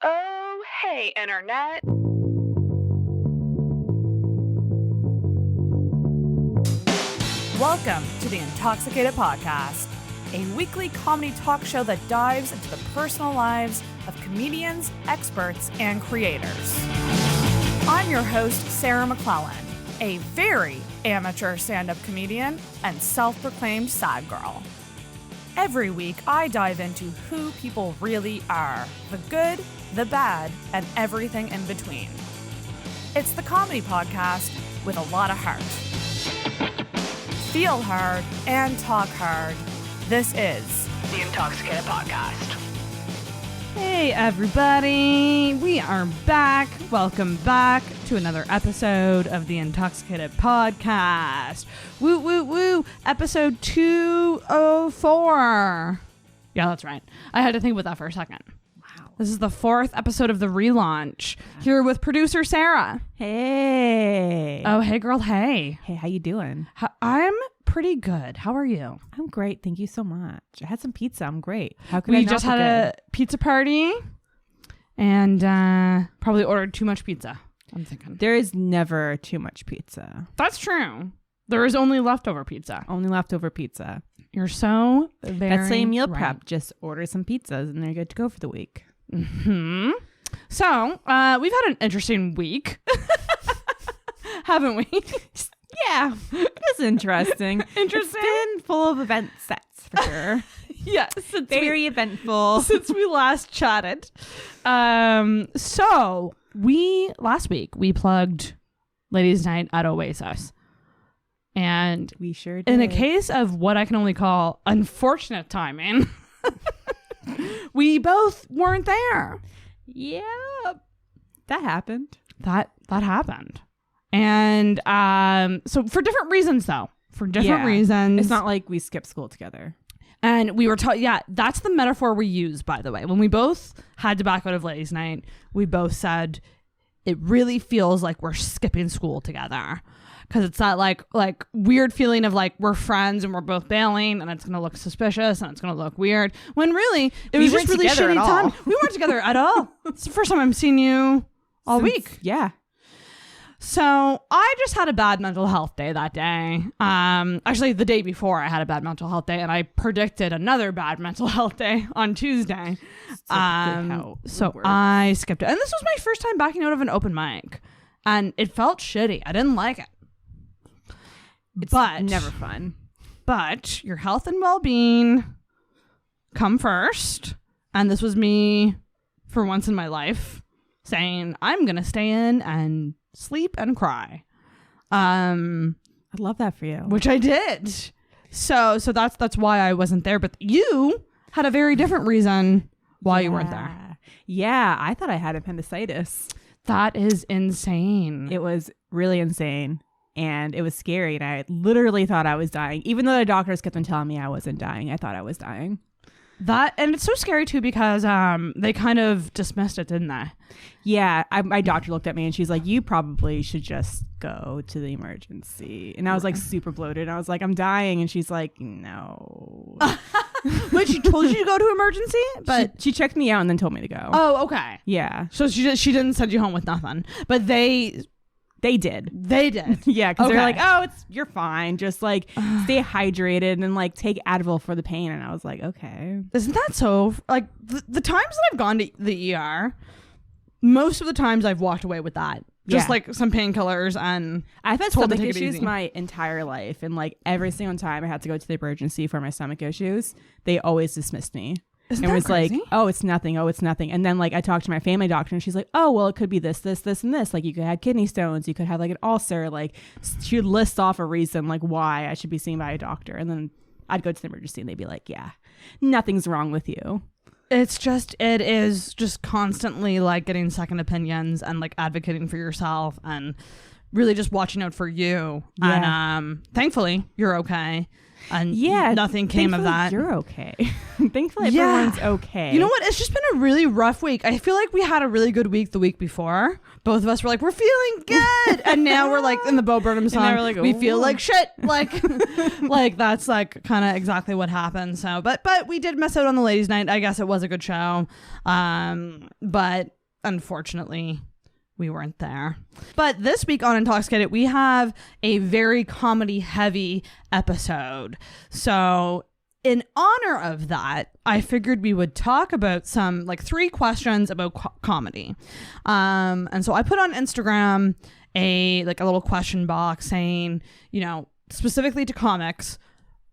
Oh, hey, Internet. Welcome to the Intoxicated Podcast, a weekly comedy talk show that dives into the personal lives of comedians, experts, and creators. I'm your host, Sarah McClellan, a very amateur stand-up comedian and self-proclaimed sad girl. Every week, I dive into who people really are, the good, the bad, and everything in between. It's the comedy podcast with a lot of heart. Feel hard and talk hard. This is The Intoxicated Podcast. Hey everybody, we are back. Welcome back to another episode of the Intoxicated Podcast. Woo, woo, woo. Episode 204. Yeah, that's right. I had to think about that for a second. Wow. This is the 4th episode of the relaunch. Here with producer Sarah. Hey. Oh, hey girl, hey. Hey, how you doing? I'm pretty good. How are you? I'm great. Thank you so much. I had some pizza. I'm great. How could We I not just be had good? a pizza party and probably ordered too much pizza, I'm thinking. There is never too much pizza. That's true. There is only leftover pizza. Only leftover pizza. You're so very That's say meal right. prep. Just order some pizzas and they're good to go for the week. Mm-hmm. So, we've had an interesting week. Haven't we? Yeah. It's interesting. Interesting. It's been full of event sets for sure. Yes. It's Very eventful. since we last chatted. So last week we plugged Ladies' Night at Oasis. And We sure did. in a case of what I can only call unfortunate timing, we both weren't there. Yeah. That happened. That happened. And so for different reasons though. For different Yeah. reasons. It's not like we skipped school together. And we were taught, yeah, that's the metaphor we use, by the way. When we both had to back out of Ladies' Night, we both said it really feels like we're skipping school together. Because it's that like weird feeling of like we're friends and we're both bailing and it's going to look suspicious and it's going to look weird. When really, it was just weren't really together shitty at all. time. We weren't together at all. It's the first time I've seen you all week. Yeah. So I just had a bad mental health day that day. Actually, the day before I had a bad mental health day, and I predicted another bad mental health day on Tuesday. So I skipped it, and this was my first time backing out of an open mic, and it felt shitty. I didn't like it. It's but never fun. But your health and well-being come first, and this was me, for once in my life, saying I'm gonna stay in and sleep and cry. I love that for you. Which I did. So that's why I wasn't there. But you had a very different reason why you weren't there. Yeah, I thought I had appendicitis. That is insane. It was really insane. And it was scary. And I literally thought I was dying. Even though the doctors kept on telling me I wasn't dying, I thought I was dying. And it's so scary too because they kind of dismissed it, didn't they? Yeah, my doctor looked at me and she's like, you probably should just go to the emergency. And I was like super bloated. I was like, I'm dying. And she's like, no. Wait, she told you to go to emergency? But she checked me out and then told me to go. Oh, okay. Yeah. So she didn't send you home with nothing. But they did. Okay. Yeah, because they're like, oh, you're fine. Just like stay hydrated and like take Advil for the pain. And I was like, okay. Isn't that so? Like the times that I've gone to the ER, most of the times I've walked away with that. Just like some painkillers, and I've had told to stomach take it issues easy. my entire life. And like every single time I had to go to the emergency for my stomach issues, they always dismissed me. Isn't and that was crazy? like, oh, it's nothing. Oh, it's nothing. And then like I talked to my family doctor and she's like, oh, well, it could be this, this, this, and this. Like you could have kidney stones. You could have like an ulcer. Like she would list off a reason like why I should be seen by a doctor. And then I'd go to the emergency and they'd be like, yeah, nothing's wrong with you. It is just constantly like getting second opinions and like advocating for yourself and really just watching out for you. Yeah. And thankfully you're okay. and Yeah, nothing came of that. You're okay. Thankfully, everyone's okay. You know what? It's just been a really rough week. I feel like we had a really good week the week before. Both of us were like, we're feeling good, and now we're like in the Bo Burnham song. now we're like, we feel "Ooh." like shit. Like, like that's like kind of exactly what happened. So, but we did miss out on the ladies' night. I guess it was a good show, but unfortunately, we weren't there. But this week on Intoxicated, we have a very comedy heavy episode. So in honor of that, I figured we would talk about some like 3 questions about comedy. And so I put on Instagram a little question box saying, you know, specifically to comics,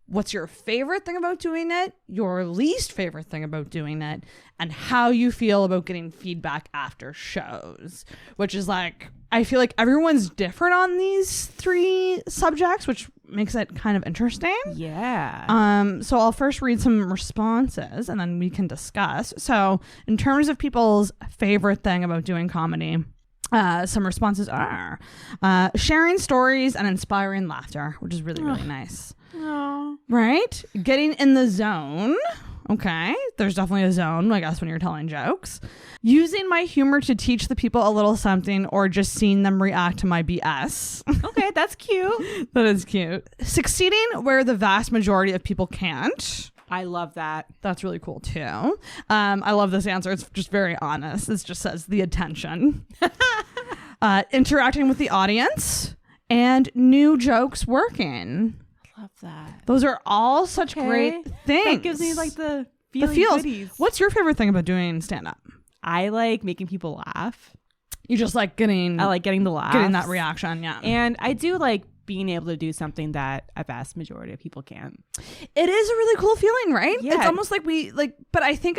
what's your favorite thing about doing it, your least favorite thing about doing it, and how you feel about getting feedback after shows, which is like, I feel like everyone's different on these 3 subjects, which makes it kind of interesting. Yeah. So I'll first read some responses and then we can discuss. So in terms of people's favorite thing about doing comedy, some responses are sharing stories and inspiring laughter, which is really, really nice. Oh. Right? Getting in the zone. Okay. There's definitely a zone, I guess, when you're telling jokes. Using my humor to teach the people a little something or just seeing them react to my BS. Okay, that's cute. That is cute. Succeeding where the vast majority of people can't. I love that. That's really cool too. I love this answer. It's just very honest. It just says the attention. Interacting with the audience and new jokes working. Love that. Those are all such great things. That gives me like the feels. Goodies. What's your favorite thing about doing stand-up? I like making people laugh. You just like getting... I like getting the laugh. Getting that reaction, yeah. And I do like being able to do something that a vast majority of people can't. It is a really cool feeling, right? Yeah. It's almost like but I think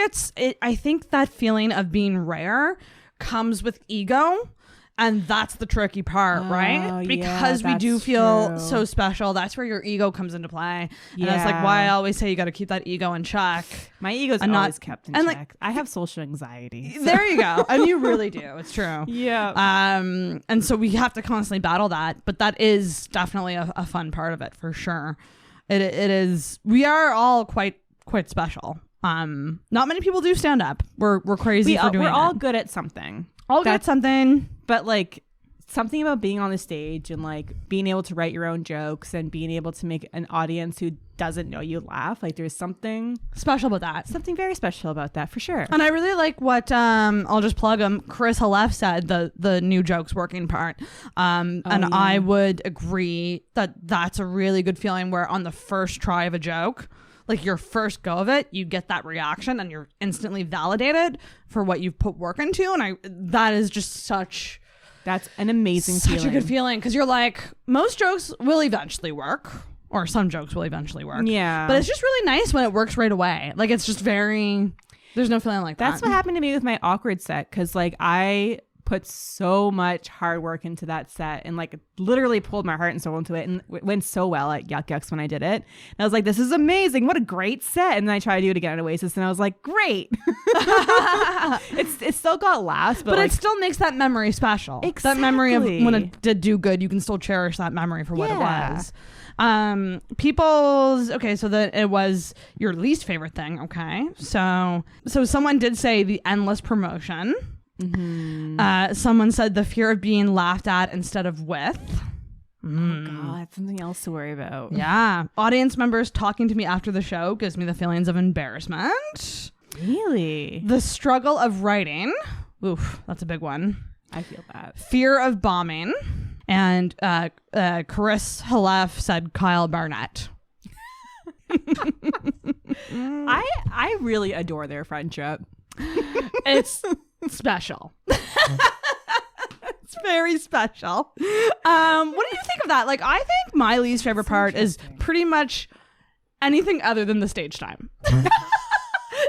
I think that feeling of being rare comes with ego. And that's the tricky part, right? Because we do feel so special. That's where your ego comes into play. And that's like why I always say you got to keep that ego in check. My ego's always kept in check. Like, I have social anxiety. So. There you go. And you really do. It's true. Yeah. And so we have to constantly battle that. But that is definitely a fun part of it for sure. It is. We are all quite special. Not many people do stand up. We're crazy for doing it. We're all good at something. All good at something. But like something about being on the stage and like being able to write your own jokes and being able to make an audience who doesn't know you laugh. Like there's something special about that. Something very special about that for sure. And I really like what I'll just plug him. Chris Halef said the new jokes working part. I would agree that that's a really good feeling where on the first try of a joke, like your first go of it, you get that reaction and you're instantly validated for what you've put work into. And that is just that's an amazing feeling. Such a good feeling. Because you're like, most jokes will eventually work. Or some jokes will eventually work. Yeah. But it's just really nice when it works right away. Like it's just there's no feeling like that. That's what happened to me with my awkward set. Because like I put so much hard work into that set and like literally pulled my heart and soul into it, and it went so well at Yuk Yuks when I did it. And I was like, this is amazing, what a great set. And then I tried to do it again at Oasis and I was like, great. It still got laughs, but like, it still makes that memory special. Exactly. That memory of when it did do good, you can still cherish that memory for what it was. So that it was your least favorite thing. Okay, so someone did say the endless promotion. Mm-hmm. Someone said the fear of being laughed at instead of with. Oh God, something else to worry about. Yeah. Audience members talking to me after the show gives me the feelings of embarrassment. Really? The struggle of writing. Oof, that's a big one. I feel that. Fear of bombing. And Chris Halef said Kyle Barnett. I really adore their friendship. It's special. It's very special. What do you think of that? Like, I think my least favorite part is pretty much anything other than the stage time.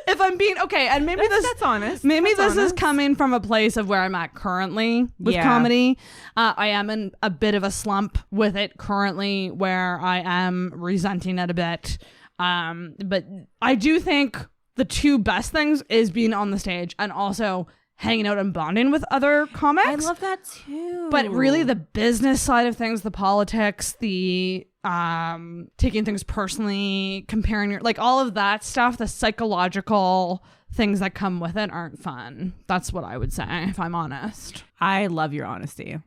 If I'm being okay, and maybe that's honest. Maybe that's this is coming from a place of where I'm at currently with comedy. I am in a bit of a slump with it currently, where I am resenting it a bit. But I do think the two best things is being on the stage and also hanging out and bonding with other comics. I love that too. But really the business side of things, the politics, the taking things personally, comparing your, like all of that stuff, the psychological things that come with it aren't fun. That's what I would say, if I'm honest. I love your honesty,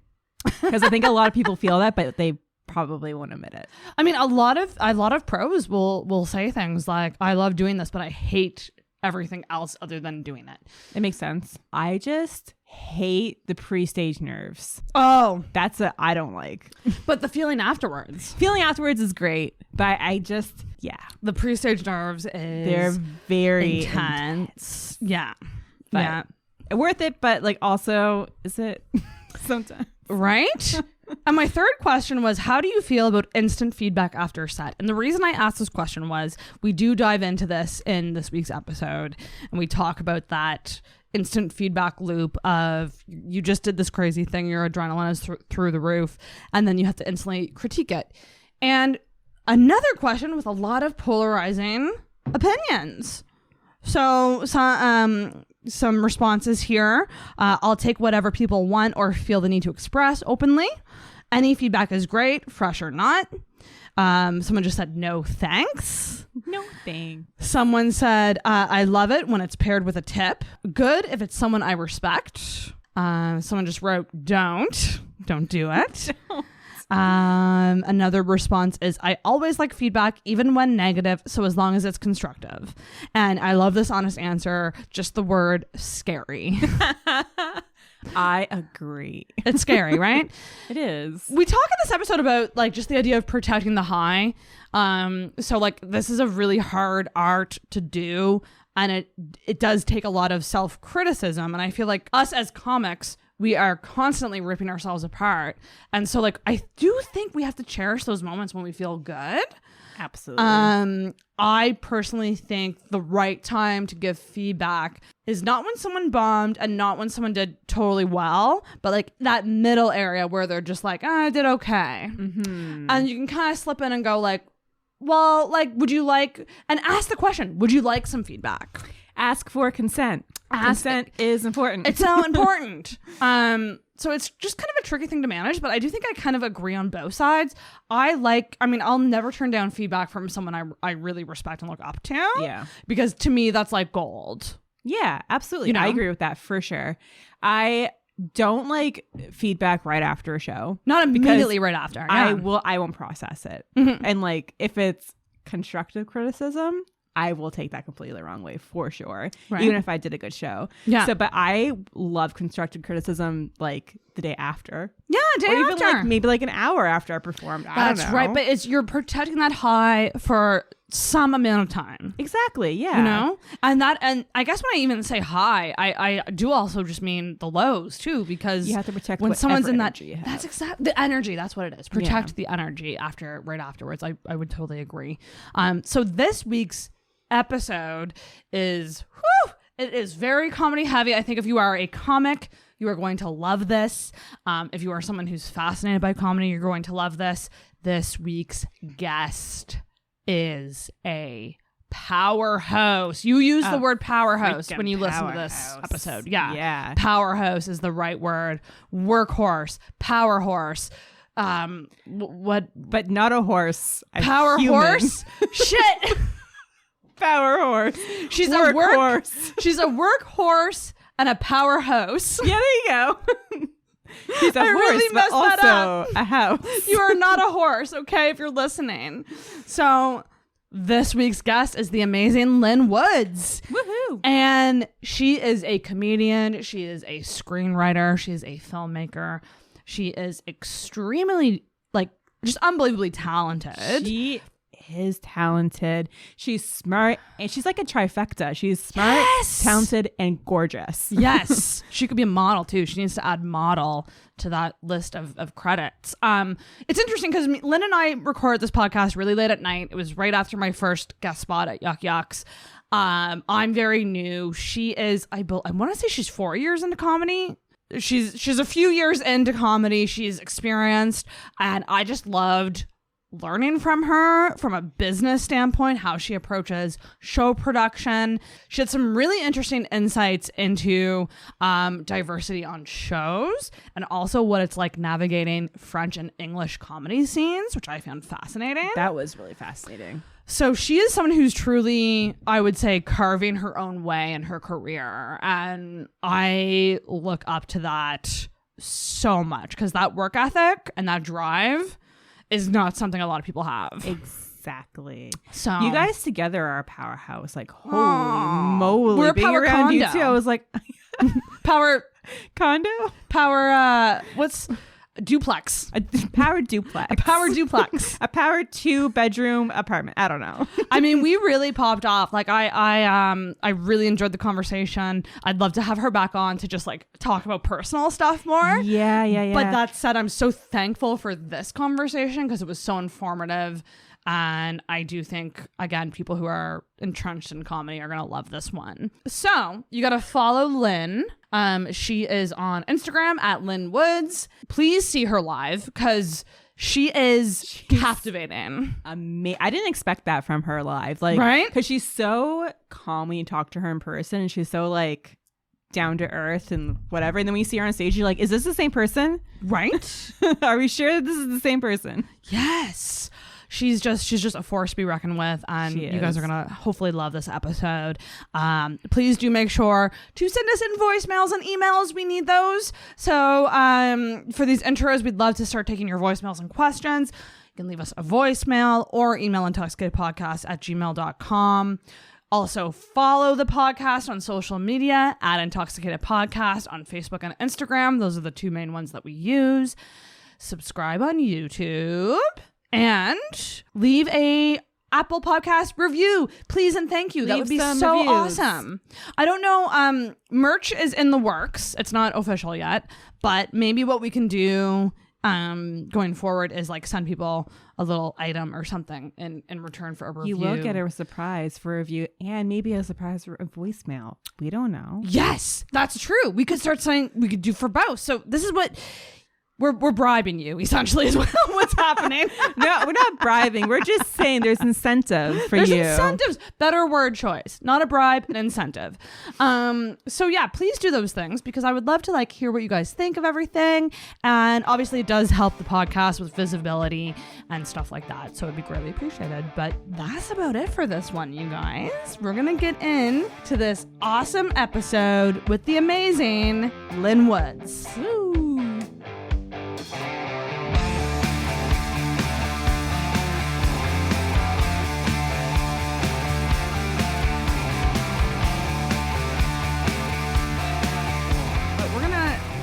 because I think a lot of people feel that, but they probably won't admit it. I mean, a lot of pros will say things like, I love doing this, but I hate everything else other than doing it. It makes sense. I just hate the pre-stage nerves. Oh, That's a I don't like. but the feeling afterwards. Feeling afterwards is great, but I just, yeah. The pre-stage nerves They're is very intense. Yeah. But Yeah. worth it, but like also, is it sometimes? Right? And my third question was, how do you feel about instant feedback after a set? And the reason I asked this question was, we do dive into this in this week's episode, and we talk about that instant feedback loop of, you just did this crazy thing, your adrenaline is through the roof, and then you have to instantly critique it. And another question with a lot of polarizing opinions. So some responses here. I'll take whatever people want or feel the need to express openly. Any feedback is great, fresh or not. Someone just said no thanks. No thing. Someone said, I love it when it's paired with a tip. Good if it's someone I respect. Someone just wrote, don't do it. Another response is, I always like feedback, even when negative, so as long as it's constructive. And I love this honest answer, just the word scary. I agree. It's scary, right? It is. We talk in this episode about like just the idea of protecting the high. So like this is a really hard art to do, and it does take a lot of self-criticism. And I feel like us as comics, we are constantly ripping ourselves apart. And so like I do think we have to cherish those moments when we feel good. Absolutely. I personally think the right time to give feedback is not when someone bombed and not when someone did totally well, but like that middle area where they're just like, I did okay. Mm-hmm. And you can kind of slip in and go like, well, like, would you like, and ask the question, would you like some feedback? Ask for consent. Consent is important. It's so important. So it's just kind of a tricky thing to manage, but I do think I kind of agree on both sides. I'll never turn down feedback from someone I really respect and look up to. Yeah. Because to me, that's like gold. Yeah, absolutely. You know? I agree with that for sure. I don't like feedback right after a show. Not immediately right after. Yeah. I won't process it. Mhm. And like if it's constructive criticism, I will take that completely the wrong way for sure. Right. Even if I did a good show. Yeah. So, but I love constructive criticism like the day after. Yeah, day or after. even like maybe like an hour after I performed. That's I don't know. right. But you're protecting that high for some amount of time. Exactly. Yeah. You know? And I guess when I even say high, I do also just mean the lows too, because You have to protect when someone's in that, energy you have. that's exactly the energy. That's what it is. Protect the energy right afterwards. I would totally agree. So this week's episode is it is very comedy heavy. I think if you are a comic, you are going to love this. If you are someone who's fascinated by comedy, you're going to love this. This week's guest is a powerhouse. You use the word powerhouse when you listen to this episode. Yeah. Powerhouse is the right word. Workhorse, power horse. But not a horse. A Power human. horse? Shit. Power horse. She's Workhorse. She's a workhorse and a powerhouse. Yeah, there you go. She's a I horse, really but messed that also a house. You are not a horse, okay, if you're listening. So this week's guest is the amazing Lynn Woods. Woohoo. And she is a comedian. She is a screenwriter. She is a filmmaker. She is extremely, like, just unbelievably talented. She is talented. She's smart, and she's like a trifecta. She's smart, Yes! talented, and gorgeous. Yes. She could be a model too. She needs to add model to that list of credits. It's interesting because Lynn and I recorded this podcast really late at night. It was right after my first guest spot at Yuk Yuks. I'm very new. She is, I want to say she's 4 years into comedy. She's a few years into comedy. She's experienced, and I just loved learning from her from a business standpoint, how she approaches show production. She had some really interesting insights into diversity on shows and also what it's like navigating French and English comedy scenes, which I found fascinating. That was really fascinating. So she is someone who's truly, I would say, carving her own way in her career. And I look up to that so much because that work ethic and that drive is not something a lot of people have. Exactly. So you guys together are a powerhouse. Like, holy moly. We're a Being power around you condo. too, I was like, power, condo? what's duplex? A power duplex. A power duplex. A power 2-bedroom apartment. I don't know. I mean, we really popped off. Like I really enjoyed the conversation. I'd love to have her back on to just like talk about personal stuff more. Yeah. But that said, I'm so thankful for this conversation because it was so informative. And I do think, again, people who are entrenched in comedy are going to love this one. So you got to follow Lynn. She is on Instagram at Lynn Woods. Please see her live because she's captivating. I didn't expect that from her live. Like, right? Because she's so calm when you talk to her in person. And she's so like down to earth and whatever. And then when you see her on stage, you're like, is this the same person? Right? Are we sure that this is the same person? Yes. She's just a force to be reckoned with, and you guys are gonna hopefully love this episode. Please do make sure to send us in voicemails and emails. We need those. So for these intros, we'd love to start taking your voicemails and questions. You can leave us a voicemail or email intoxicatedpodcast@gmail.com. Also follow the podcast on social media at Intoxicated Podcast on Facebook and Instagram. Those are the two main ones that we use. Subscribe on YouTube. And leave a Apple Podcast review, please and thank you. That would be so reviews. Awesome. I don't know. Merch is in the works. It's not official yet, but maybe what we can do going forward is like send people a little item or something in return for a review. You will get a surprise for a review and maybe a surprise for a voicemail. We don't know. Yes, that's true. We could start saying we could do for both. So this is what. We're bribing you, essentially, is what's happening. No, we're not bribing. We're just saying there's incentive for you. There's incentives. Better word choice. Not a bribe, an incentive. So yeah, please do those things because I would love to like hear what you guys think of everything. And obviously it does help the podcast with visibility and stuff like that. So it'd be greatly appreciated. But that's about it for this one, you guys. We're going to get into this awesome episode with the amazing Lynn Woods. Woo.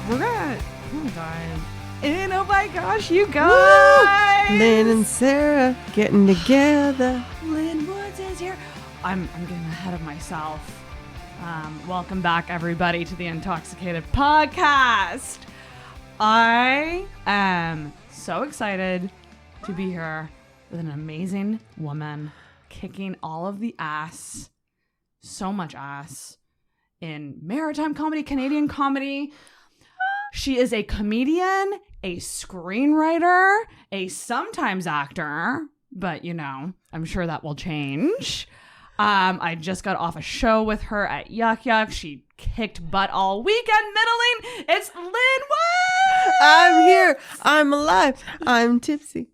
We're gonna and oh my gosh, you guys! Woo! Lynn and Sarah getting together. Lynn Woods is here. I'm getting ahead of myself. Welcome back, everybody, to the Intoxicated Podcast. I am so excited to be here with an amazing woman kicking all of the ass, so much ass, in maritime comedy, Canadian comedy. She is a comedian, a screenwriter, a sometimes actor, but you know, I'm sure that will change. I just got off a show with her at Yuk Yuks. She kicked butt all weekend middling. It's Lynn Woods! I'm here. I'm alive. I'm tipsy.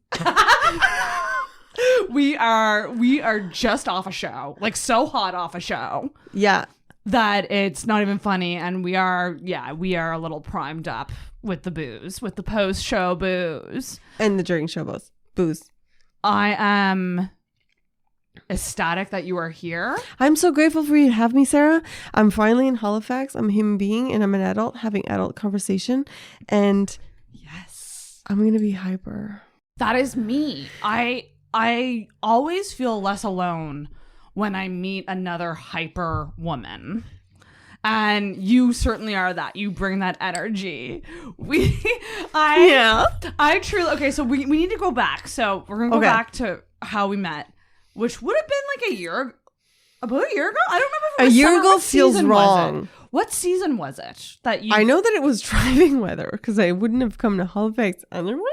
We are just off a show, like so hot off a show. Yeah. That it's not even funny, and we are a little primed up with the booze, with the post-show booze. And the during show booze. I am ecstatic that you are here. I'm so grateful for you to have me, Sarah. I'm finally in Halifax. I'm a human being and I'm an adult having adult conversation. And Yes. I'm going to be hyper. That is me. I always feel less alone when I meet another hyper woman. And you certainly are that. You bring that energy. I truly, okay, so we need to go back. So we're going to go back to how we met, which would have been like about a year ago? I don't remember if it was A year summer. ago What feels season was wrong. it? What season was it that you... I know that it was driving weather because I wouldn't have come to Halifax otherwise.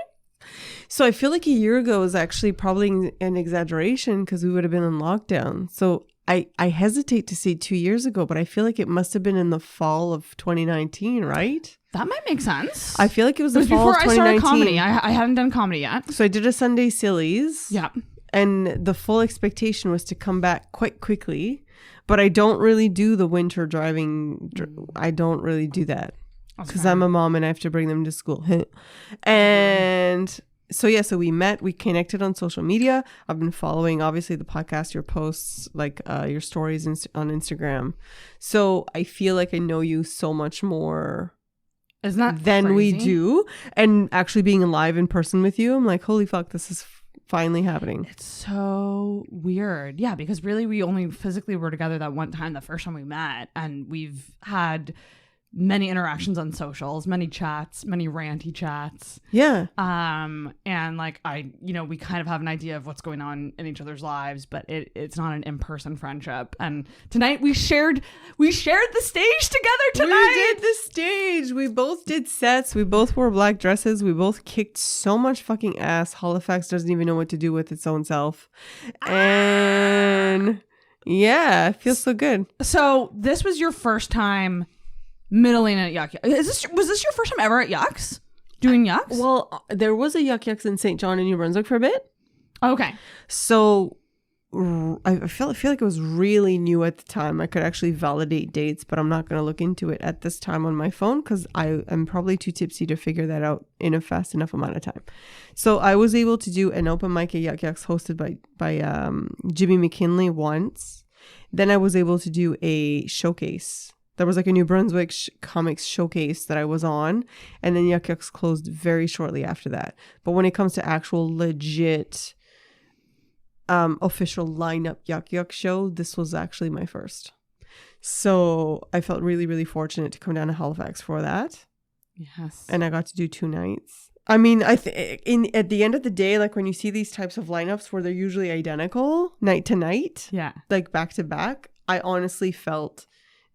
So I feel like a year ago is actually probably an exaggeration because we would have been in lockdown. So I hesitate to say 2 years ago, but I feel like it must have been in the fall of 2019, right? That might make sense. I feel like it was the fall before of I 2019. started comedy. I hadn't done comedy yet. So I did a Sunday Sillies. Yeah. And the full expectation was to come back quite quickly. But I don't really do the winter driving. I don't really do that. Because I'm a mom and I have to bring them to school. And so, yeah, so we met, we connected on social media. I've been following, obviously, the podcast, your posts, like your stories on Instagram. So I feel like I know you so much more Isn't that than we crazy? do. And actually being live in person with you, I'm like, holy fuck, this is finally happening. It's so weird. Yeah, because really we only physically were together that one time, the first time we met. And we've had many interactions on socials, many chats, many ranty chats. Yeah. And like we kind of have an idea of what's going on in each other's lives, but it's not an in-person friendship. And tonight we shared the stage together tonight. We did the stage. We both did sets. We both wore black dresses. We both kicked so much fucking ass. Halifax doesn't even know what to do with its own self. And yeah, it feels so good. So this was your first time middling at Yuk Yuks. Was this your first time ever at Yuks? Doing Yuks? Well, there was a Yuk Yuks in St. John in New Brunswick for a bit. Okay. So I feel like it was really new at the time. I could actually validate dates, but I'm not going to look into it at this time on my phone because I am probably too tipsy to figure that out in a fast enough amount of time. So I was able to do an open mic at Yuk Yuks hosted by Jimmy McKinley once. Then I was able to do a showcase. There was like a New Brunswick comics showcase that I was on, and then Yuk Yuks closed very shortly after that. But when it comes to actual legit official lineup Yuk Yuks show, this was actually my first. So I felt really, really fortunate to come down to Halifax for that. Yes. And I got to do 2 nights. I mean, at the end of the day, like when you see these types of lineups where they're usually identical night to night, yeah, like back to back, I honestly felt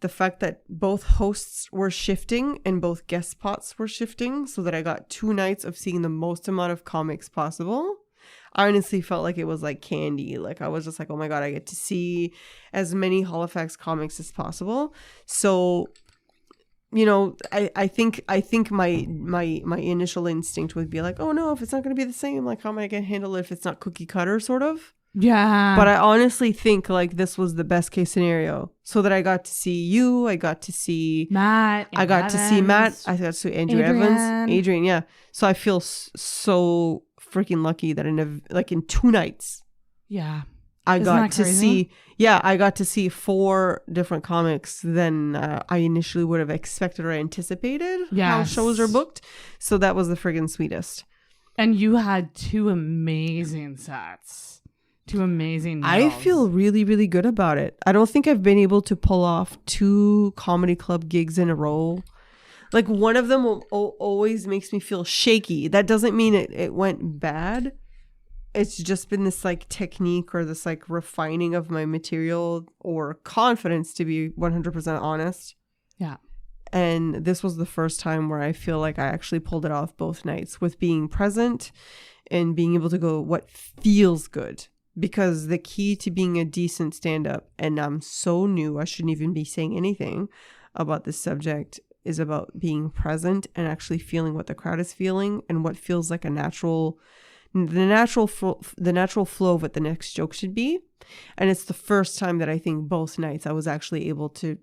the fact that both hosts were shifting and both guest spots were shifting so that I got 2 nights of seeing the most amount of comics possible. I honestly felt like it was like candy. Like I was just like, oh my God, I get to see as many Halifax comics as possible. So, you know, I think my initial instinct would be like, oh no, if it's not going to be the same, like how am I going to handle it if it's not cookie cutter sort of? Yeah. But I honestly think like this was the best case scenario so that I got to see you. I got to see Matt. I got to see Matt. I got to see Andrew Evans. Adrian, yeah. So I feel so freaking lucky that in 2 nights. Yeah. I Isn't got that to crazy? I got to see 4 different comics than I initially would have expected or anticipated how Yes. shows are booked. So that was the friggin' sweetest. And you had 2 amazing sets. 2 amazing I nails. feel really, really good about it. I don't think I've been able to pull off 2 comedy club gigs in a row. Like one of them always makes me feel shaky. That doesn't mean it went bad. It's just been this like technique or this like refining of my material or confidence, to be 100% honest. Yeah. And this was the first time where I feel like I actually pulled it off both nights with being present and being able to go what feels good. Because the key to being a decent stand-up, and I'm so new, I shouldn't even be saying anything about this subject, is about being present and actually feeling what the crowd is feeling and what feels like the natural flow of what the next joke should be. And it's the first time that I think both nights I was actually able to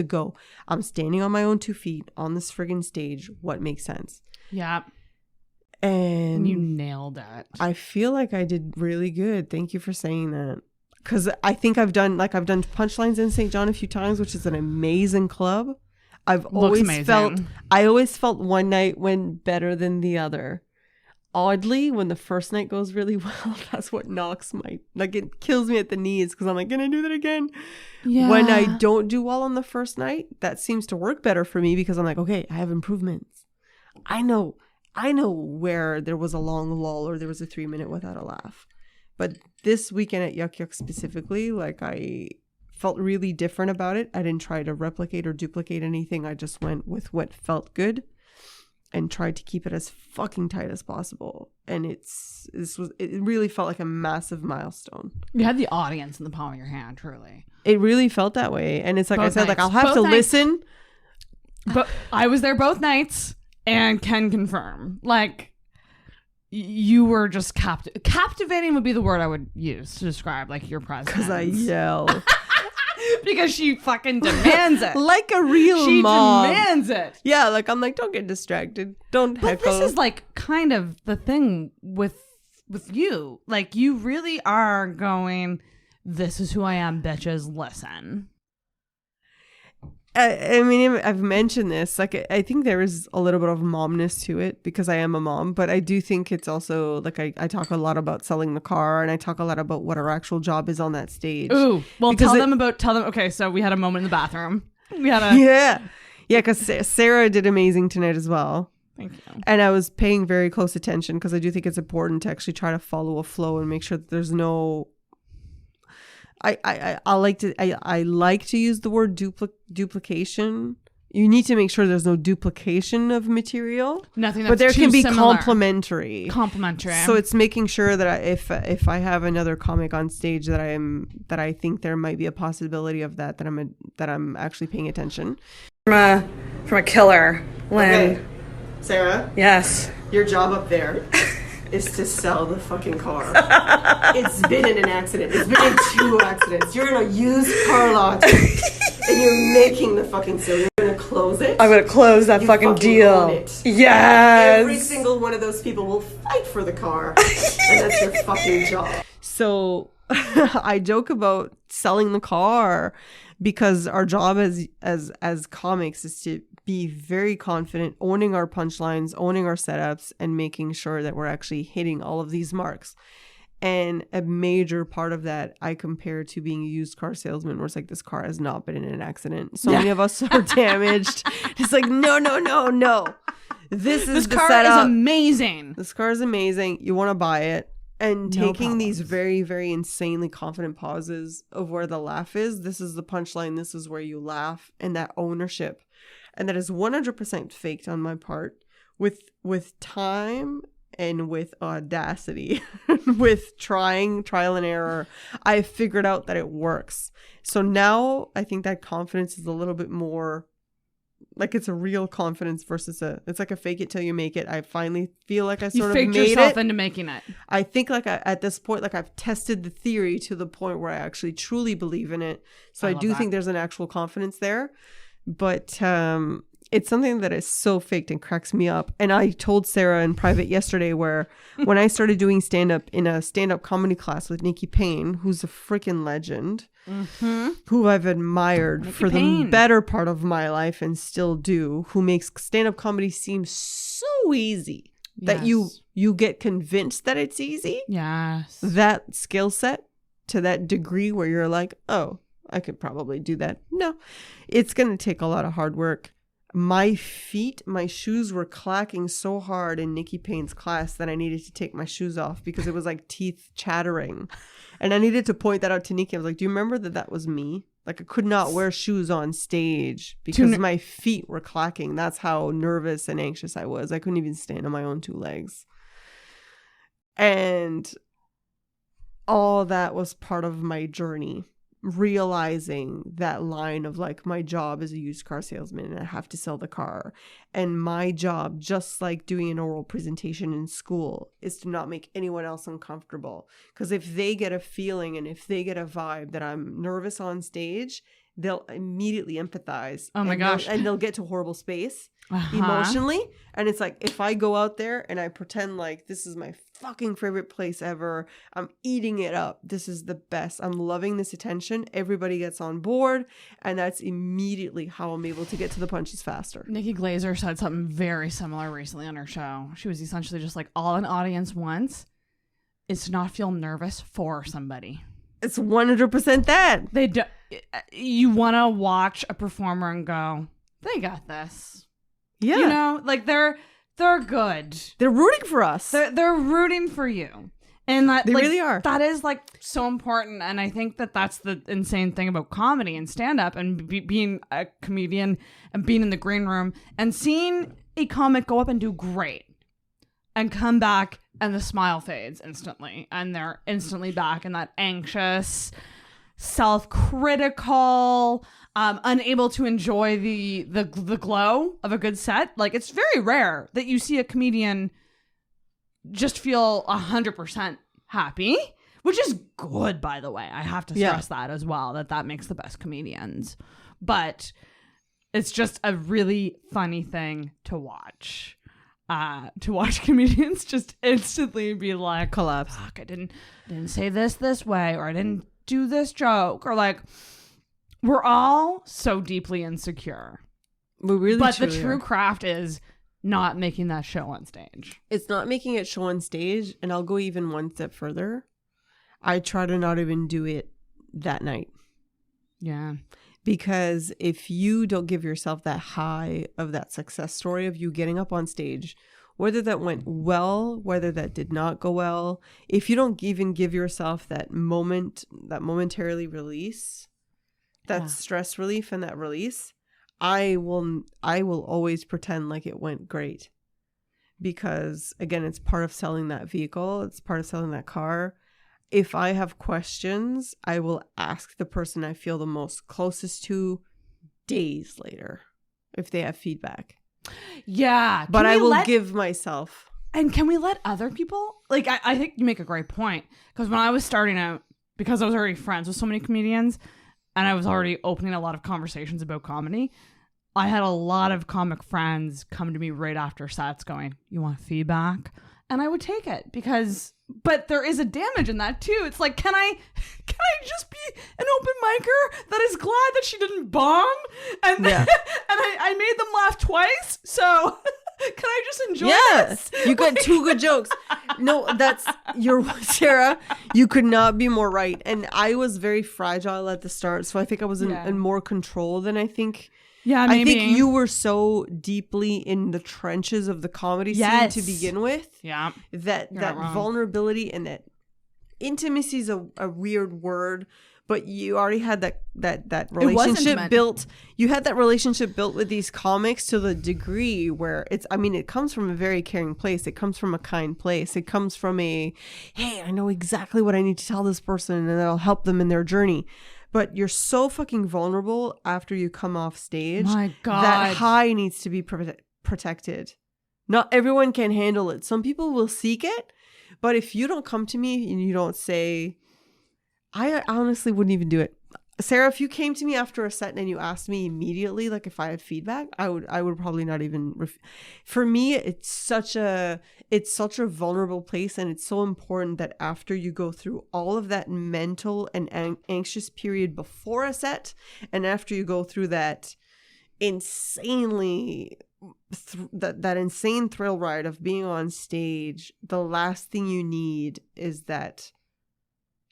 go, I'm standing on my own 2 feet on this friggin' stage. What makes sense? Yeah. And you nailed it. I feel like I did really good. Thank you for saying that. Because I think I've done Punchlines in St. John a few times, which is an amazing club. I always felt one night went better than the other. Oddly, when the first night goes really well, that's what knocks it kills me at the knees because I'm like, can I do that again? Yeah. When I don't do well on the first night, that seems to work better for me because I'm like, okay, I have improvements. I know where there was a long lull or there was a 3-minute without a laugh. But this weekend at Yuk Yuks specifically, like I felt really different about it. I didn't try to replicate or duplicate anything. I just went with what felt good. and tried to keep it as fucking tight as possible. And it really felt like a massive milestone. You had the audience in the palm of your hand, truly. It really felt that way. And it's like Both I said, like nights. I'll have Both to nights. listen. But I was there both nights and can confirm. Like, you were just captivating would be the word I would use to describe like your presence. Because I yell. Because she fucking demands it. Like a real She mom. demands it. Yeah, like I'm like, don't get distracted. Don't But heckle. this is like kind of the thing with you. Like, you really are going, this is who I am, bitches, listen. I mean, I've mentioned this. Like, I think there is a little bit of momness to it because I am a mom, but I do think it's also like I talk a lot about selling the car, and I talk a lot about what our actual job is on that stage. Ooh, well, Because tell them. Okay, so we had a moment in the bathroom. We had a Yeah, because Sarah did amazing tonight as well. Thank you. And I was paying very close attention because I do think it's important to actually try to follow a flow and make sure that there's no. I like to use the word duplication. You need to make sure there's no duplication of material. Nothing that's but there too can be similar. complementary. Complimentary. So it's making sure that if I have another comic on stage that I think there might be a possibility of that I'm actually paying attention. From a killer, Lynn. Okay. Sarah, Yes. your job up there is to sell the fucking car. It's been in an accident. It's been in 2 accidents. You're in a used car lot and you're making the fucking sale. You're gonna close it. I'm gonna close that You fucking fucking deal. own it. Yes. Every single one of those people will fight for the car, and that's your fucking job. So I joke about selling the car because our job as comics is to be very confident, owning our punchlines, owning our setups, and making sure that we're actually hitting all of these marks. And a major part of that I compare to being a used car salesman, where it's like, this car has not been in an accident. So many of us are damaged. It's like, no. This car setup. is amazing. This car is amazing. You want to buy it. And No taking these problems. very, very insanely confident pauses of where the laugh is. This is the punchline. This is where you laugh. And that ownership. And that is 100% faked on my part with time and with audacity, with trial and error. I figured out that it works. So now I think that confidence is a little bit more like it's a real confidence versus it's like a fake it till you make it. I finally feel like I sort of faked made yourself it. into making it. I think like at this point, like I've tested the theory to the point where I actually truly believe in it. So I I love do that. think there's an actual confidence there. But it's something that is so faked and cracks me up. And I told Sarah in private yesterday where when I started doing stand-up in a stand-up comedy class with Nikki Payne, who's a freaking legend, who I've admired Nikki for the Payne. better part of my life and still do, who makes stand-up comedy seem so easy that Yes. you get convinced that it's easy. Yes. That skill set to that degree where you're like, oh, I could probably do that. No, it's going to take a lot of hard work. My shoes were clacking so hard in Nikki Payne's class that I needed to take my shoes off because it was like teeth chattering. And I needed to point that out to Nikki. I was like, do you remember that was me? Like I could not wear shoes on stage because my feet were clacking. That's how nervous and anxious I was. I couldn't even stand on my own 2 legs. And all that was part of my journey. Realizing that line of like, my job is a used car salesman and I have to sell the car. And my job, just like doing an oral presentation in school, is to not make anyone else uncomfortable. Because if they get a feeling and if they get a vibe that I'm nervous on stage, they'll immediately empathize. Oh my gosh. And they'll get to horrible space Uh-huh. emotionally. And it's like, if I go out there and I pretend like this is my fucking favorite place ever, I'm eating it up, this is the best, I'm loving this attention, everybody gets on board, and that's immediately how I'm able to get to the punches faster. Nikki Glazer said something very similar recently on her show. She was essentially just like, all an audience wants is to not feel nervous for somebody. It's 100% that. They do. You want to watch a performer and go, they got this. Yeah. You know, like they're good. They're rooting for us. They're rooting for you. And that They like, really are. That is like so important. And I think that that's the insane thing about comedy and stand up and being a comedian and being in the green room and seeing a comic go up and do great and come back and the smile fades instantly and they're instantly back in that anxious, self-critical, unable to enjoy the glow of a good set. Like, it's very rare that you see a comedian just feel 100% happy, which is good, by the way. I have to stress that as well, that makes the best comedians. But it's just a really funny thing to watch comedians just instantly be like, collapse. Fuck, I didn't say this way, or I didn't do this joke, or like, we're all so deeply insecure. But the true craft is not making that show on stage. It's not making it show on stage, and I'll go even one step further. I try to not even do it that night. Yeah. Because if you don't give yourself that high of that success story of you getting up on stage, whether that went well, whether that did not go well, if you don't even give yourself that momentarily release, that stress relief and that release, I will always pretend like it went great. Because again, it's part of selling that vehicle. It's part of selling that car. If I have questions, I will ask the person I feel the most closest to days later if they have feedback. Yeah. But I will give myself. And can we let other people? Like, I think you make a great point. Because when I was starting out, because I was already friends with so many comedians, and I was already opening a lot of conversations about comedy, I had a lot of comic friends come to me right after sets going, "You want feedback?" And I would take it but there is a damage in that too. It's like, can I just be an open micer that is glad that she didn't bomb? And and I made them laugh twice. So can I just enjoy this? You got two good jokes. No, Sarah, you could not be more right. And I was very fragile at the start. So I think I was in more control than I think. Yeah, maybe. I think you were so deeply in the trenches of the comedy scene to begin with. Yeah. That vulnerability and that intimacy is a weird word, but you already had that relationship built. You had that relationship built with these comics to the degree where it comes from a very caring place. It comes from a kind place. It comes from hey, I know exactly what I need to tell this person and that'll help them in their journey. But you're so fucking vulnerable after you come off stage. My God. That high needs to be protected. Not everyone can handle it. Some people will seek it. But if you don't come to me and you don't say, I honestly wouldn't even do it. Sarah, if you came to me after a set and you asked me immediately, like if I had feedback, I would probably not even. For me, it's such a vulnerable place, and it's so important that after you go through all of that mental and anxious period before a set, and after you go through that insanely that insane thrill ride of being on stage, the last thing you need is that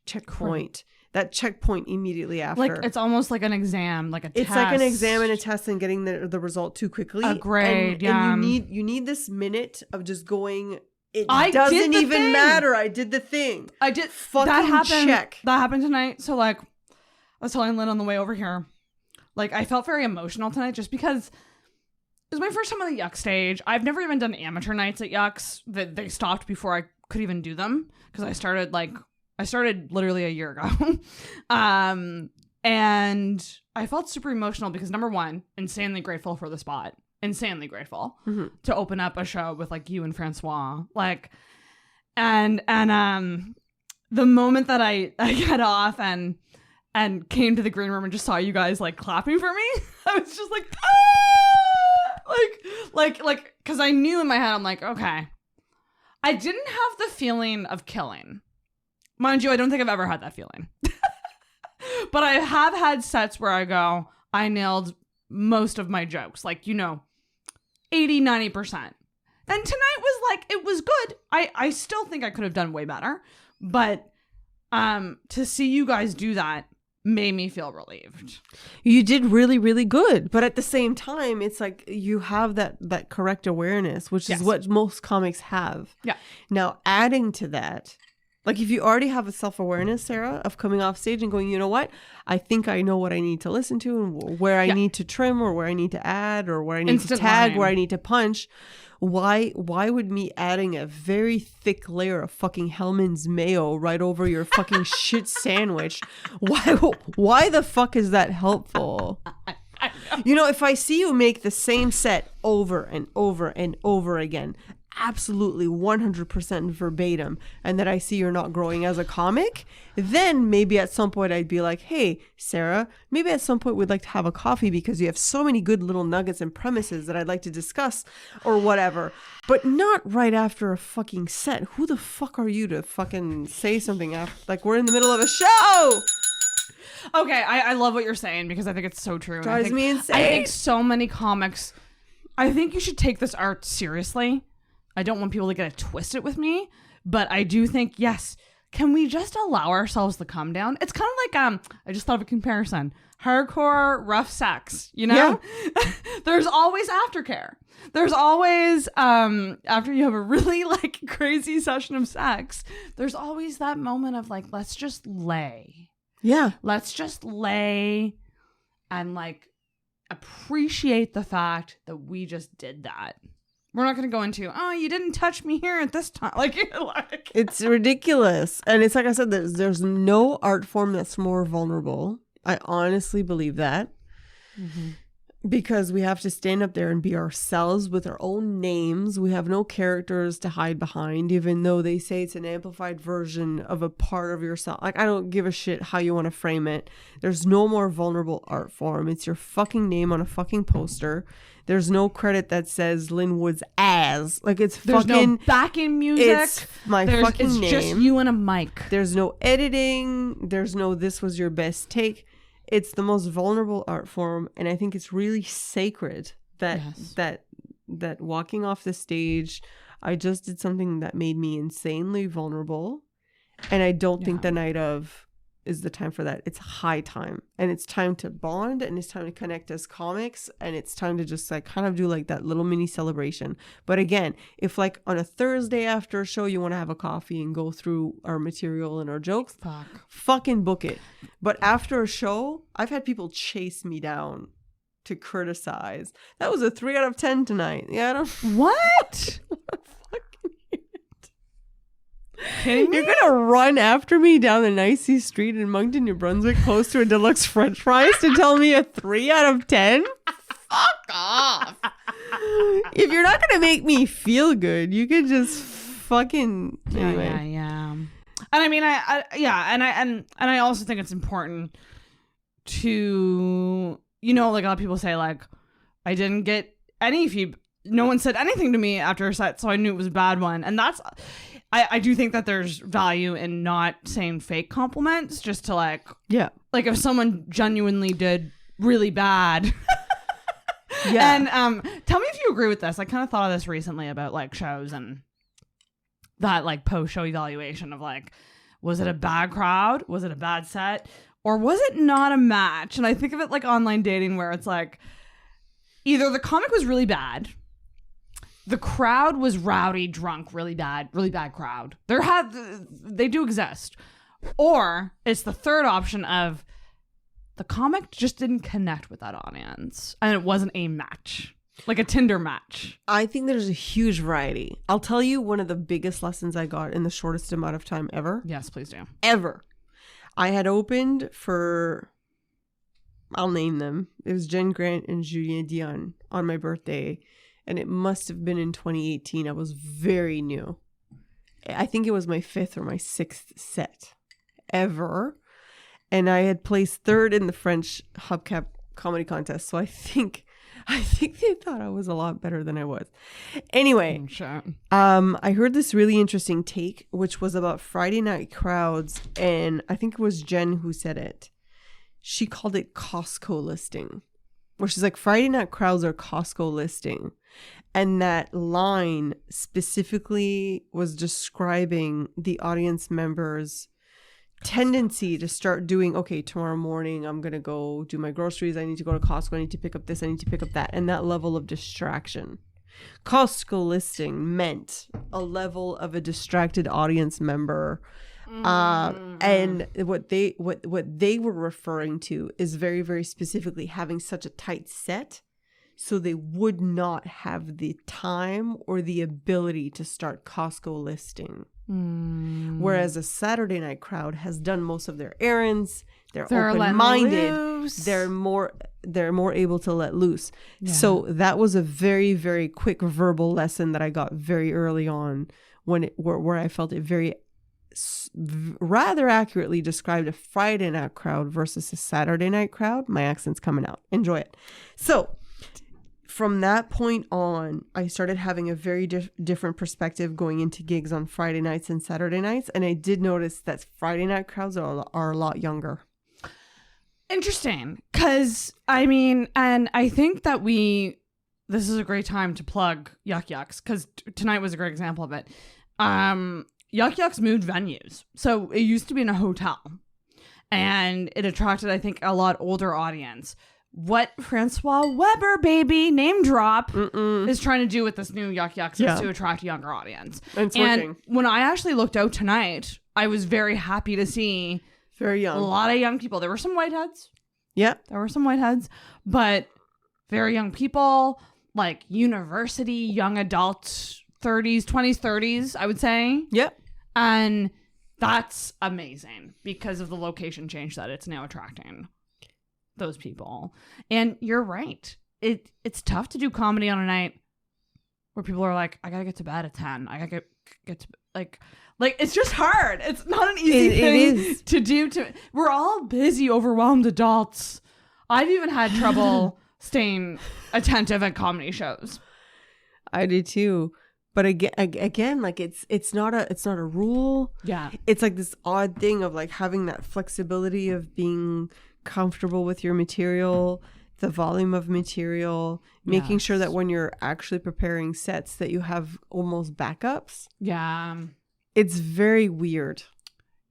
checkpoint. That checkpoint immediately after. Like, it's almost like an exam, like a test. It's like an exam and a test and getting the result too quickly. A grade, and you need this minute of just going, it doesn't even matter. I did the thing. I did. Fucking that happened, check. That happened tonight. So, like, I was telling Lynn on the way over here, like, I felt very emotional tonight just because it was my first time on the Yuck stage. I've never even done amateur nights at Yucks. They stopped before I could even do them because I started literally a year ago. And I felt super emotional because, number one, insanely grateful for the spot. Insanely grateful to open up a show with like you and Francois. Like, and the moment that I got off and came to the green room and just saw you guys like clapping for me, I was just like, ah! like, because I knew in my head, I'm like, okay, I didn't have the feeling of killing. Mind you, I don't think I've ever had that feeling. But I have had sets where I go, I nailed most of my jokes. Like, 80, 90%. And tonight was like, it was good. I still think I could have done way better. But to see you guys do that made me feel relieved. You did really, really good. But at the same time, it's like you have that correct awareness, which is what most comics have. Yeah. Now, adding to that Like if you already have a self-awareness, Sarah, of coming off stage and going, you know what? I think I know what I need to listen to and where I need to trim or where I need to add or where I need Instant to tag, learning. where I need to punch. Why would me adding a very thick layer of fucking Hellman's mayo right over your fucking shit sandwich? Why the fuck is that helpful? You know, if I see you make the same set over and over and over again, absolutely 100% verbatim, and that I see you're not growing as a comic, then maybe at some point I'd be like, hey, Sarah, maybe at some point we'd like to have a coffee because you have so many good little nuggets and premises that I'd like to discuss or whatever. But not right after a fucking set. Who the fuck are you to fucking say something after, like we're in the middle of a show? Okay, I love what you're saying because I think it's so true. And Drives me insane. I think so many comics, I think you should take this art seriously. I don't want people to get it twisted with me, but I do think, yes, can we just allow ourselves to come down? It's kind of like, I just thought of a comparison. Hardcore, rough sex, you know? Yeah. There's always aftercare. There's always, after you have a really like crazy session of sex, there's always that moment of like, let's just lay. Yeah. Let's just lay and like appreciate the fact that we just did that. We're not going to go into, oh, you didn't touch me here at this time. Like it's ridiculous. And it's like I said, there's no art form that's more vulnerable. I honestly believe that. Mm-hmm. Because we have to stand up there and be ourselves with our own names. We have no characters to hide behind, even though they say it's an amplified version of a part of yourself. Like, I don't give a shit how you want to frame it. There's no more vulnerable art form. It's your fucking name on a fucking poster. There's no credit that says Lynn Wood's as. Like, it's there's fucking... no backing music. It's my fucking it's name. It's just you and a mic. There's no editing. There's no this was your best take. It's the most vulnerable art form, and I think it's really sacred that that walking off the stage, I just did something that made me insanely vulnerable, and I don't think the night of is the time for that. It's high time, and it's time to bond, and it's time to connect as comics, and it's time to just like kind of do like that little mini celebration. But again, if like on a Thursday after a show you want to have a coffee and go through our material and our jokes, fucking book it. But after a show, I've had people chase me down to criticize. That was a 3 out of 10 tonight. Yeah, I don't. What? You're gonna run after me down the nicey street in Moncton, New Brunswick, close to a deluxe French fries to tell me a 3 out of 10? Fuck off. If you're not gonna make me feel good, you could just fucking anyway. Yeah. And I mean, I also think it's important to, you know, like a lot of people say, like, I didn't get any feedback. No one said anything to me after a set, so I knew it was a bad one. And that's, I do think that there's value in not saying fake compliments, just to like if someone genuinely did really bad. And tell me if you agree with this. I kind of thought of this recently about like shows and that like post-show evaluation of like, was it a bad crowd? Was it a bad set? Or was it not a match? And I think of it like online dating, where it's like either the comic was really bad, the crowd was rowdy, drunk, really bad crowd. They do exist. Or it's the third option of the comic just didn't connect with that audience and it wasn't a match, like a Tinder match. I think there's a huge variety. I'll tell you one of the biggest lessons I got in the shortest amount of time ever. Yes, please do. Ever. I had opened for, I'll name them. It was Jen Grant and Julien Dion on my birthday. And it must have been in 2018. I was very new. I think it was my 5th or my 6th set ever. And I had placed 3rd in the French Hubcap comedy contest. So I think they thought I was a lot better than I was. Anyway, I heard this really interesting take, which was about Friday night crowds. And I think it was Jen who said it. She called it Costco listing, where she's like, Friday night crowds are Costco listing. And that line specifically was describing the audience members' tendency to start doing, okay, tomorrow morning I'm going to go do my groceries. I need to go to Costco. I need to pick up this. I need to pick up that. And that level of distraction. Costco listing meant a level of a distracted audience member And what they were referring to is very, very specifically having such a tight set, so they would not have the time or the ability to start Costco listing. Whereas a Saturday night crowd has done most of their errands, they're open-minded, they're more able to let loose. So that was a very, very quick verbal lesson that I got very early on where I felt it very rather accurately described a Friday night crowd versus a Saturday night crowd. My accent's coming out. Enjoy it. So from that point on, I started having a very different perspective going into gigs on Friday nights and Saturday nights. And I did notice that Friday night crowds are a lot younger. Interesting. Because, I mean, and I think that this is a great time to plug Yuk Yuks, because tonight was a great example of it. Yuk Yuks moved venues. So it used to be in a hotel. And it attracted, I think, a lot older audience. What Francois Weber, baby, name drop, is trying to do with this new Yuk Yuks is to attract a younger audience. And when I actually looked out tonight, I was very happy to see very young. A lot of young people. There were some whiteheads. Yeah. There were some whiteheads, but very young people, like university, young adults, 30s, 20s, 30s, I would say. Yep. And that's amazing because of the location change that it's now attracting those people. And you're right. It's tough to do comedy on a night where people are like, I gotta get to bed at 10. I gotta get to like it's just hard. It's not an easy thing to do. We're all busy, overwhelmed adults. I've even had trouble staying attentive at comedy shows. I do too. But again, like it's not a rule. Yeah. It's like this odd thing of like having that flexibility of being comfortable with your material, the volume of material, making sure that when you're actually preparing sets that you have almost backups. Yeah. It's very weird.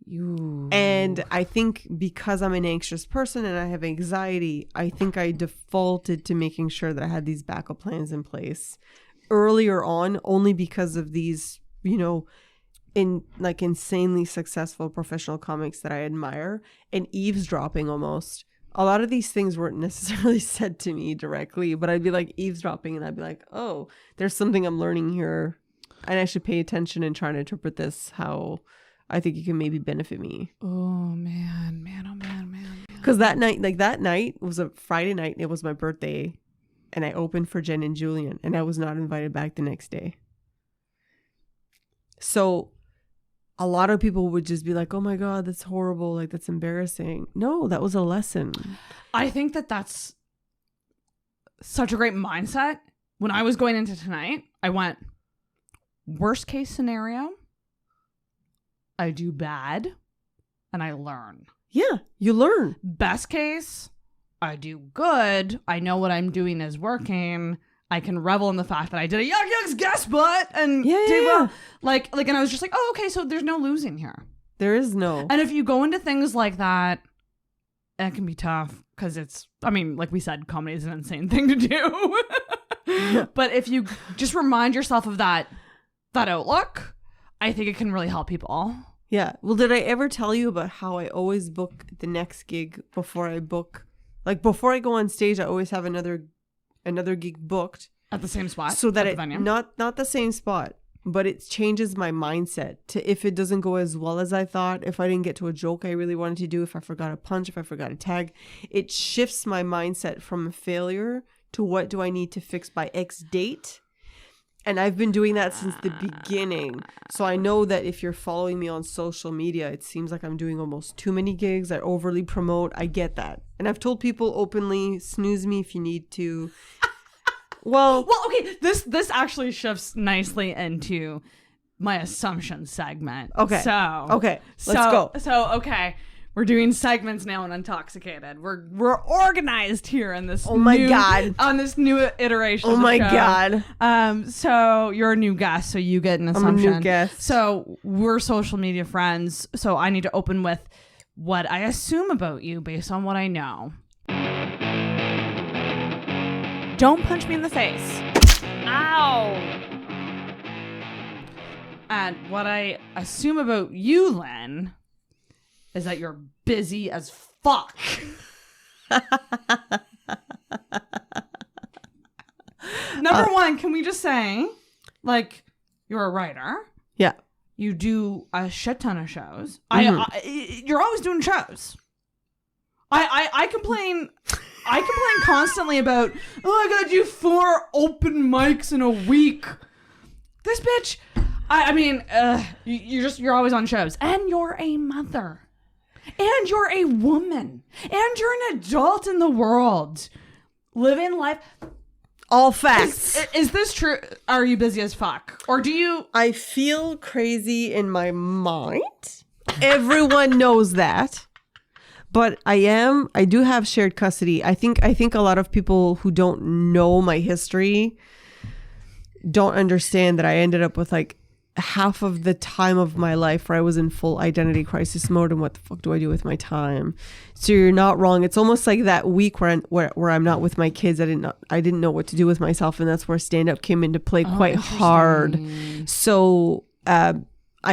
And I think because I'm an anxious person and I have anxiety, I think I defaulted to making sure that I had these backup plans in place earlier on, only because of these, insanely successful professional comics that I admire, and eavesdropping almost. A lot of these things weren't necessarily said to me directly, but I'd be like eavesdropping and I'd be like, oh, there's something I'm learning here and I should pay attention and try to interpret this how I think it can maybe benefit me. Oh, man. Because that night was a Friday night. It was my birthday and I opened for Jen and Julian and I was not invited back the next day. So a lot of people would just be like, oh my God, that's horrible. Like, that's embarrassing. No, that was a lesson. I think that that's such a great mindset. When I was going into tonight, I went, worst case scenario, I do bad and I learn. Yeah, you learn. Best case, I do good. I know what I'm doing is working. I can revel in the fact that I did a Yuk Yuks guest spot and yeah. Like, and I was just like, oh, okay, so there's no losing here. There is no. And if you go into things like that, it can be tough because it's, I mean, like we said, comedy is an insane thing to do. But if you just remind yourself of that outlook, I think it can really help people. Yeah. Well, did I ever tell you about how I always book the next gig before I book? Like, before I go on stage, I always have another gig booked at the same spot, so that not the same spot, but it changes my mindset to if it doesn't go as well as I thought, if I didn't get to a joke I really wanted to do, if I forgot a punch, if I forgot a tag, it shifts my mindset from a failure to what do I need to fix by X date. And I've been doing that since the beginning. So I know that if you're following me on social media, it seems like I'm doing almost too many gigs. I overly promote. I get that. And I've told people openly, snooze me if you need to. Well, okay. This actually shifts nicely into my assumption segment. Okay. Let's go. So, okay. We're doing segments now in Intoxicated. We're organized here in this. Oh my God! On this new iteration. Oh of the my show. God! So you're a new guest, so you get an assumption. I'm a new guest. So we're social media friends. So I need to open with what I assume about you based on what I know. Don't punch me in the face. Ow! And what I assume about you, Lynn, is that you're busy as fuck. Number one, can we just say, like, you're a writer. Yeah. You do a shit ton of shows. You're always doing shows. I complain constantly about, oh, I gotta do 4 open mics in a week. This bitch, you're always on shows, and you're a mother, and you're a woman, and you're an adult in the world, living life. All facts. Is this true? Are you busy as fuck, or do you? I feel crazy in my mind. Everyone knows that. But I do have shared custody. I think a lot of people who don't know my history don't understand that I ended up with like half of the time of my life where I was in full identity crisis mode and what the fuck do I do with my time? So you're not wrong. It's almost like that week where I'm not with my kids. I didn't know what to do with myself, and that's where stand up came into play quite hard. So I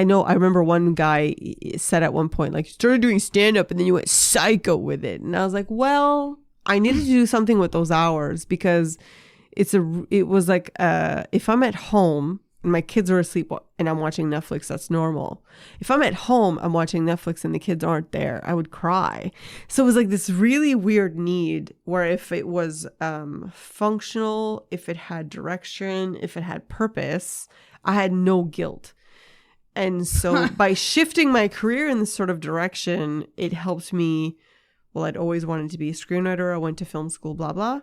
remember one guy said at one point, like, you started doing stand-up and then you went psycho with it. And I was like, well, I needed to do something with those hours because it was like, if I'm at home and my kids are asleep and I'm watching Netflix, that's normal. If I'm at home, I'm watching Netflix and the kids aren't there, I would cry. So it was like this really weird need where if it was functional, if it had direction, if it had purpose, I had no guilt. And so by shifting my career in this sort of direction, it helped me. Well, I'd always wanted to be a screenwriter. I went to film school, blah, blah.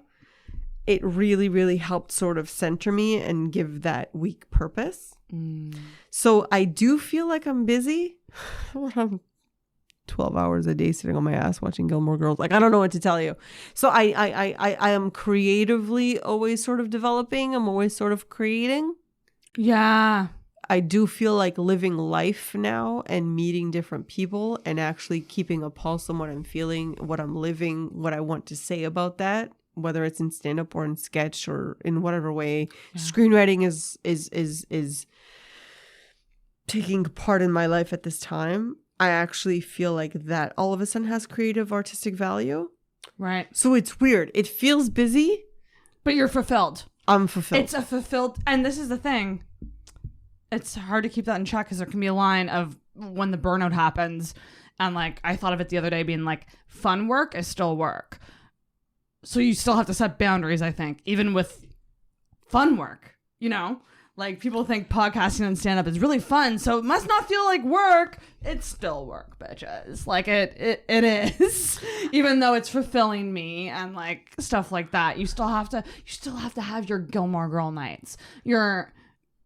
It really, really helped sort of center me and give that week purpose. So I do feel like I'm busy. I'm 12 hours a day sitting on my ass watching Gilmore Girls. Like, I don't know what to tell you. So I am creatively always sort of developing. I'm always sort of creating. Yeah. I do feel like living life now and meeting different people and actually keeping a pulse on what I'm feeling, what I'm living, what I want to say about that, whether it's in stand-up or in sketch or in whatever way. Yeah. Screenwriting is taking part in my life at this time. I actually feel like that all of a sudden has creative artistic value. Right. So it's weird. It feels busy. But you're fulfilled. I'm fulfilled. It's a fulfilled, and this is the thing. It's hard to keep that in check because there can be a line of when the burnout happens. And like, I thought of it the other day being like, fun work is still work. So you still have to set boundaries, I think, even with fun work, you know? Like, people think podcasting and stand-up is really fun, so it must not feel like work. It's still work, bitches. Like, it is. Even though it's fulfilling me and, like, stuff like that. You still have to have your Gilmore Girl nights. For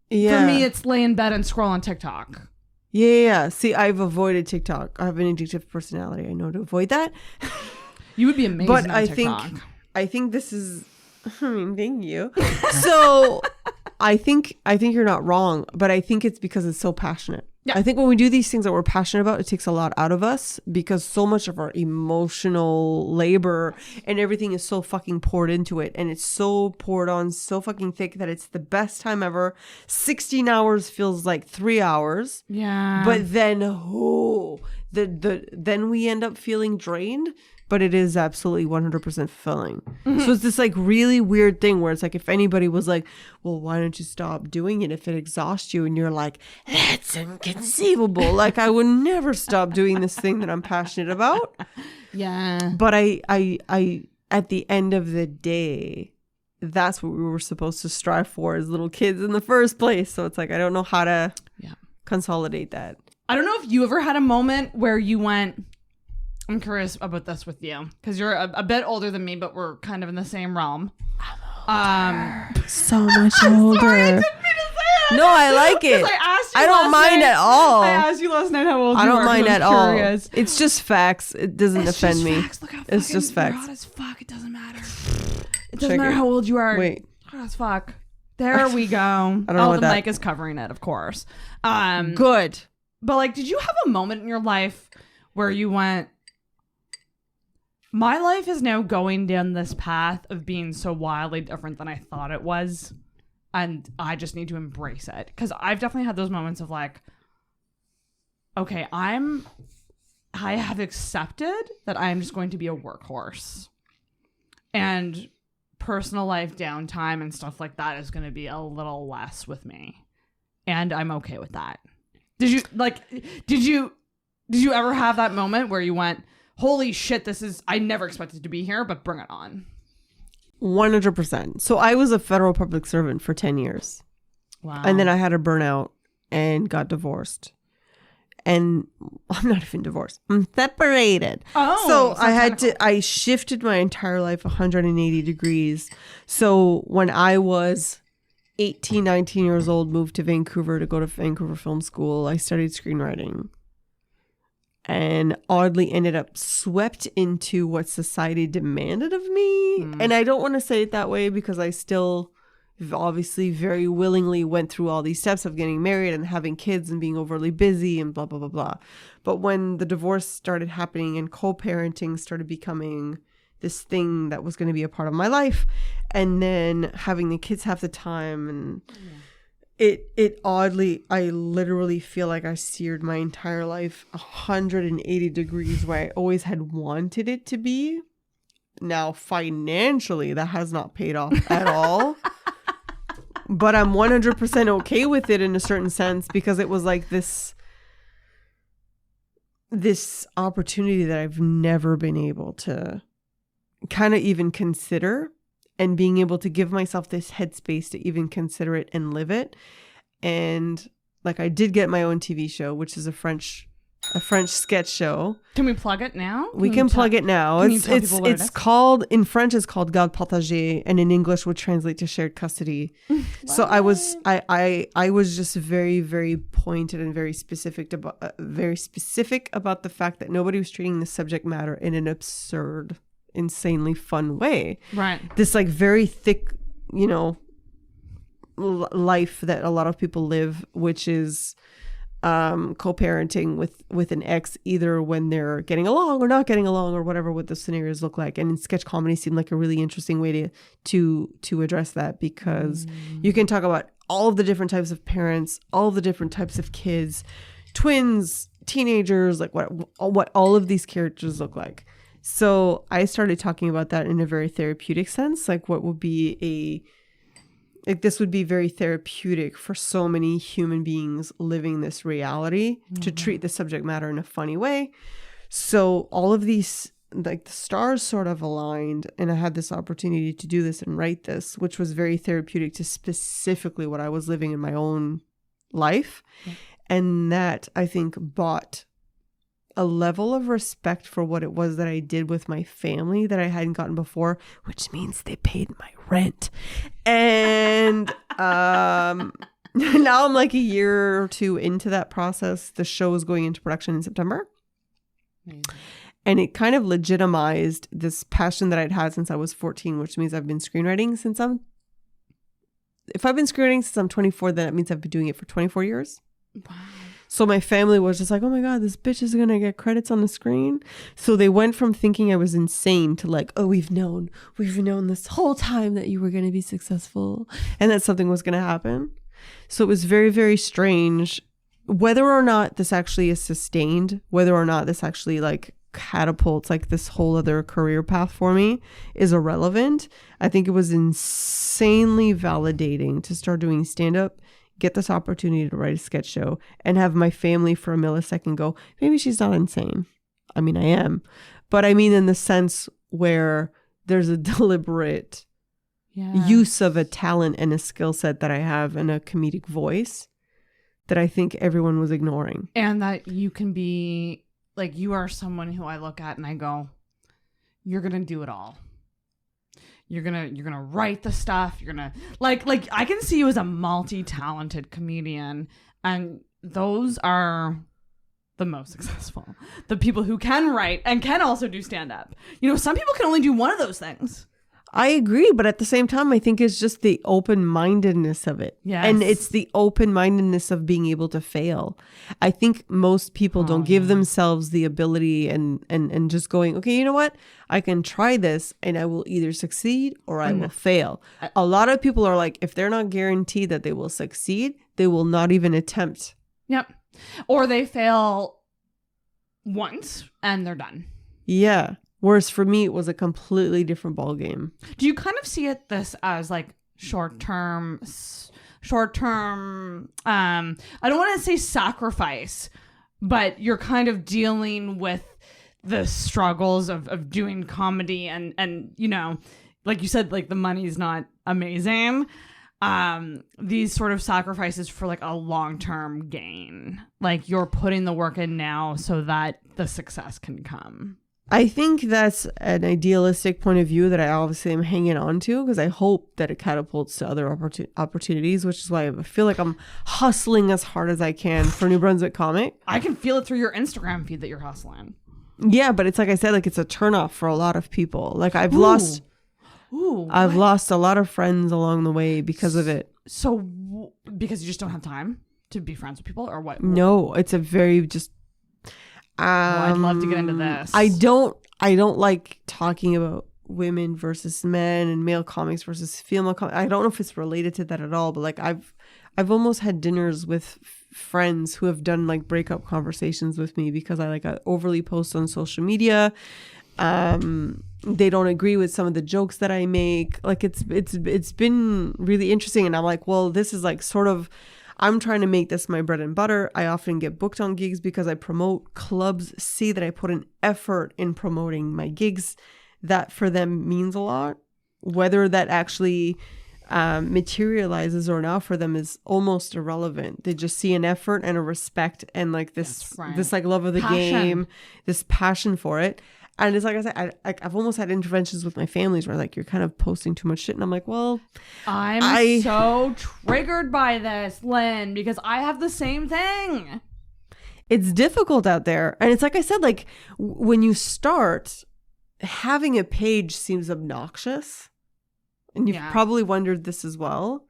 me, it's lay in bed and scroll on TikTok. Yeah. See, I've avoided TikTok. I have an addictive personality. I know to avoid that. You would be amazing but on TikTok. I think this is, thank you. So I think you're not wrong, but I think it's because it's so passionate. Yeah. I think when we do these things that we're passionate about, it takes a lot out of us because so much of our emotional labor and everything is so fucking poured into it. And it's so poured on so fucking thick that it's the best time ever. 16 hours feels like 3 hours. Yeah. But then, then we end up feeling drained. But it is absolutely 100% fulfilling. Mm-hmm. So it's this like really weird thing where it's like if anybody was like, well, why don't you stop doing it if it exhausts you? And you're like, that's inconceivable. Like I would never stop doing this thing that I'm passionate about. Yeah. But I at the end of the day, that's what we were supposed to strive for as little kids in the first place. So it's like I don't know how to consolidate that. I don't know if you ever had a moment where you went, I'm curious about this with you because you're a bit older than me, but we're kind of in the same realm. So much older. Sorry, I didn't mean to say it. No, I like it. I don't mind at all. I asked you last night how old you are. I don't mind at curious. all. It's just facts. It doesn't offend me. Look how it's just facts. You're hot as fuck. It doesn't matter. It doesn't matter how old you are. Wait. Hot as fuck. There we go. I don't know the mic is covering it, of course. Good. But like, did you have a moment in your life where you went, my life is now going down this path of being so wildly different than I thought it was? and I just need to embrace it. Because I've definitely had those moments of like, okay, I have accepted that I'm just going to be a workhorse, and personal life downtime and stuff like that is going to be a little less with me, and I'm okay with that. Did you ever have that moment where you went, holy shit, I never expected to be here, but bring it on? 100%. So I was a federal public servant for 10 years. Wow. And then I had a burnout and got divorced. And I'm not even divorced. I'm separated. Oh, so so I shifted my entire life 180 degrees. So when I was 18, 19 years old, moved to Vancouver to go to Vancouver Film School, I studied screenwriting. And oddly ended up swept into what society demanded of me. And I don't want to say it that way because I still obviously very willingly went through all these steps of getting married and having kids and being overly busy and blah, blah, blah, blah. But when the divorce started happening and co-parenting started becoming this thing that was going to be a part of my life, and then having the kids half the time, and it oddly, I literally feel like I steered my entire life 180 degrees where I always had wanted it to be. Now, financially, that has not paid off at all. But I'm 100% okay with it in a certain sense, because it was like this opportunity that I've never been able to kind of even consider, and being able to give myself this headspace to even consider it and live it. And like, I did get my own TV show, which is a French sketch show. Can we plug it now? We can plug it now. Can you tell people what it is? Called, in French it's called Garde Partagée, and in English would translate to shared custody. So I was just very, very pointed and very specific about the fact that nobody was treating the subject matter in an absurd, insanely fun way. Right. This like very thick, life that a lot of people live, which is co-parenting with an ex, either when they're getting along or not getting along, or whatever what the scenarios look like. And sketch comedy seemed like a really interesting way to address that, because you can talk about all of the different types of parents, all of the different types of kids, twins, teenagers, like what all of these characters look like. So I started talking about that in a very therapeutic sense, like what would be this would be very therapeutic for so many human beings living this reality, to treat the subject matter in a funny way. So all of these, like, the stars sort of aligned, and I had this opportunity to do this and write this, which was very therapeutic to specifically what I was living in my own life. Yeah. And that, I think, bought a level of respect for what it was that I did with my family that I hadn't gotten before, which means they paid my rent. And now I'm like a year or two into that process. The show is going into production in September. Amazing. And it kind of legitimized this passion that I'd had since I was 14, which means I've been screenwriting if I've been screenwriting since I'm 24, then that means I've been doing it for 24 years. Wow. So my family was just like, oh my God, this bitch is going to get credits on the screen. So they went from thinking I was insane to like, oh, we've known this whole time that you were going to be successful and that something was going to happen. So it was very, very strange. Whether or not this actually is sustained, whether or not this actually like catapults like this whole other career path for me is irrelevant. I think it was insanely validating to start doing stand-up, get this opportunity to write a sketch show, and have my family for a millisecond go, maybe she's not insane. I mean, I am. But I mean in the sense where there's a deliberate use of a talent and a skill set that I have and a comedic voice that I think everyone was ignoring. And that you can be, like, you are someone who I look at and I go, you're going to do it all. You're gonna write the stuff. You're gonna like I can see you as a multi-talented comedian, and those are the most successful. The people who can write and can also do stand-up. Some people can only do one of those things. I agree, but at the same time, I think it's just the open-mindedness of it. Yes. And it's the open-mindedness of being able to fail. I think most people don't give themselves the ability and just going, okay, you know what? I can try this and I will either succeed or I will fail. A lot of people are like, if they're not guaranteed that they will succeed, they will not even attempt. Yep. Or they fail once and they're done. Yeah. Whereas for me, it was a completely different ball game. Do you kind of see it this as like short-term, I don't want to say sacrifice, but you're kind of dealing with the struggles of doing comedy and, you know, like you said, like the money's not amazing. These sort of sacrifices for like a long-term gain, like you're putting the work in now so that the success can come. I think that's an idealistic point of view that I obviously am hanging on to because I hope that it catapults to other opportunities, which is why I feel like I'm hustling as hard as I can for New Brunswick Comic. I can feel it through your Instagram feed that you're hustling. Yeah, but it's like I said, like it's a turnoff for a lot of people. Like I've lost a lot of friends along the way because of it. So because you just don't have time to be friends with people or what? No, it's a very just... I'd love to get into this. I don't like talking about women versus men and male comics versus female comics. I don't know if it's related to that at all, but like I've almost had dinners with friends who have done like breakup conversations with me because I overly post on social media. They don't agree with some of the jokes that I make. Like it's been really interesting, and I'm like, well, this is like sort of... I'm trying to make this my bread and butter. I often get booked on gigs because I promote. Clubs see that I put an effort in promoting my gigs. That for them means a lot. Whether that actually materializes or not for them is almost irrelevant. They just see an effort and a respect and like this like love of the game, this passion for it. And it's like I said, I've almost had interventions with my families where like you're kind of posting too much shit, and I'm like, well, I'm so triggered by this, Lynn, because I have the same thing. It's difficult out there, and it's like I said, like when you start, having a page seems obnoxious, and you've probably wondered this as well.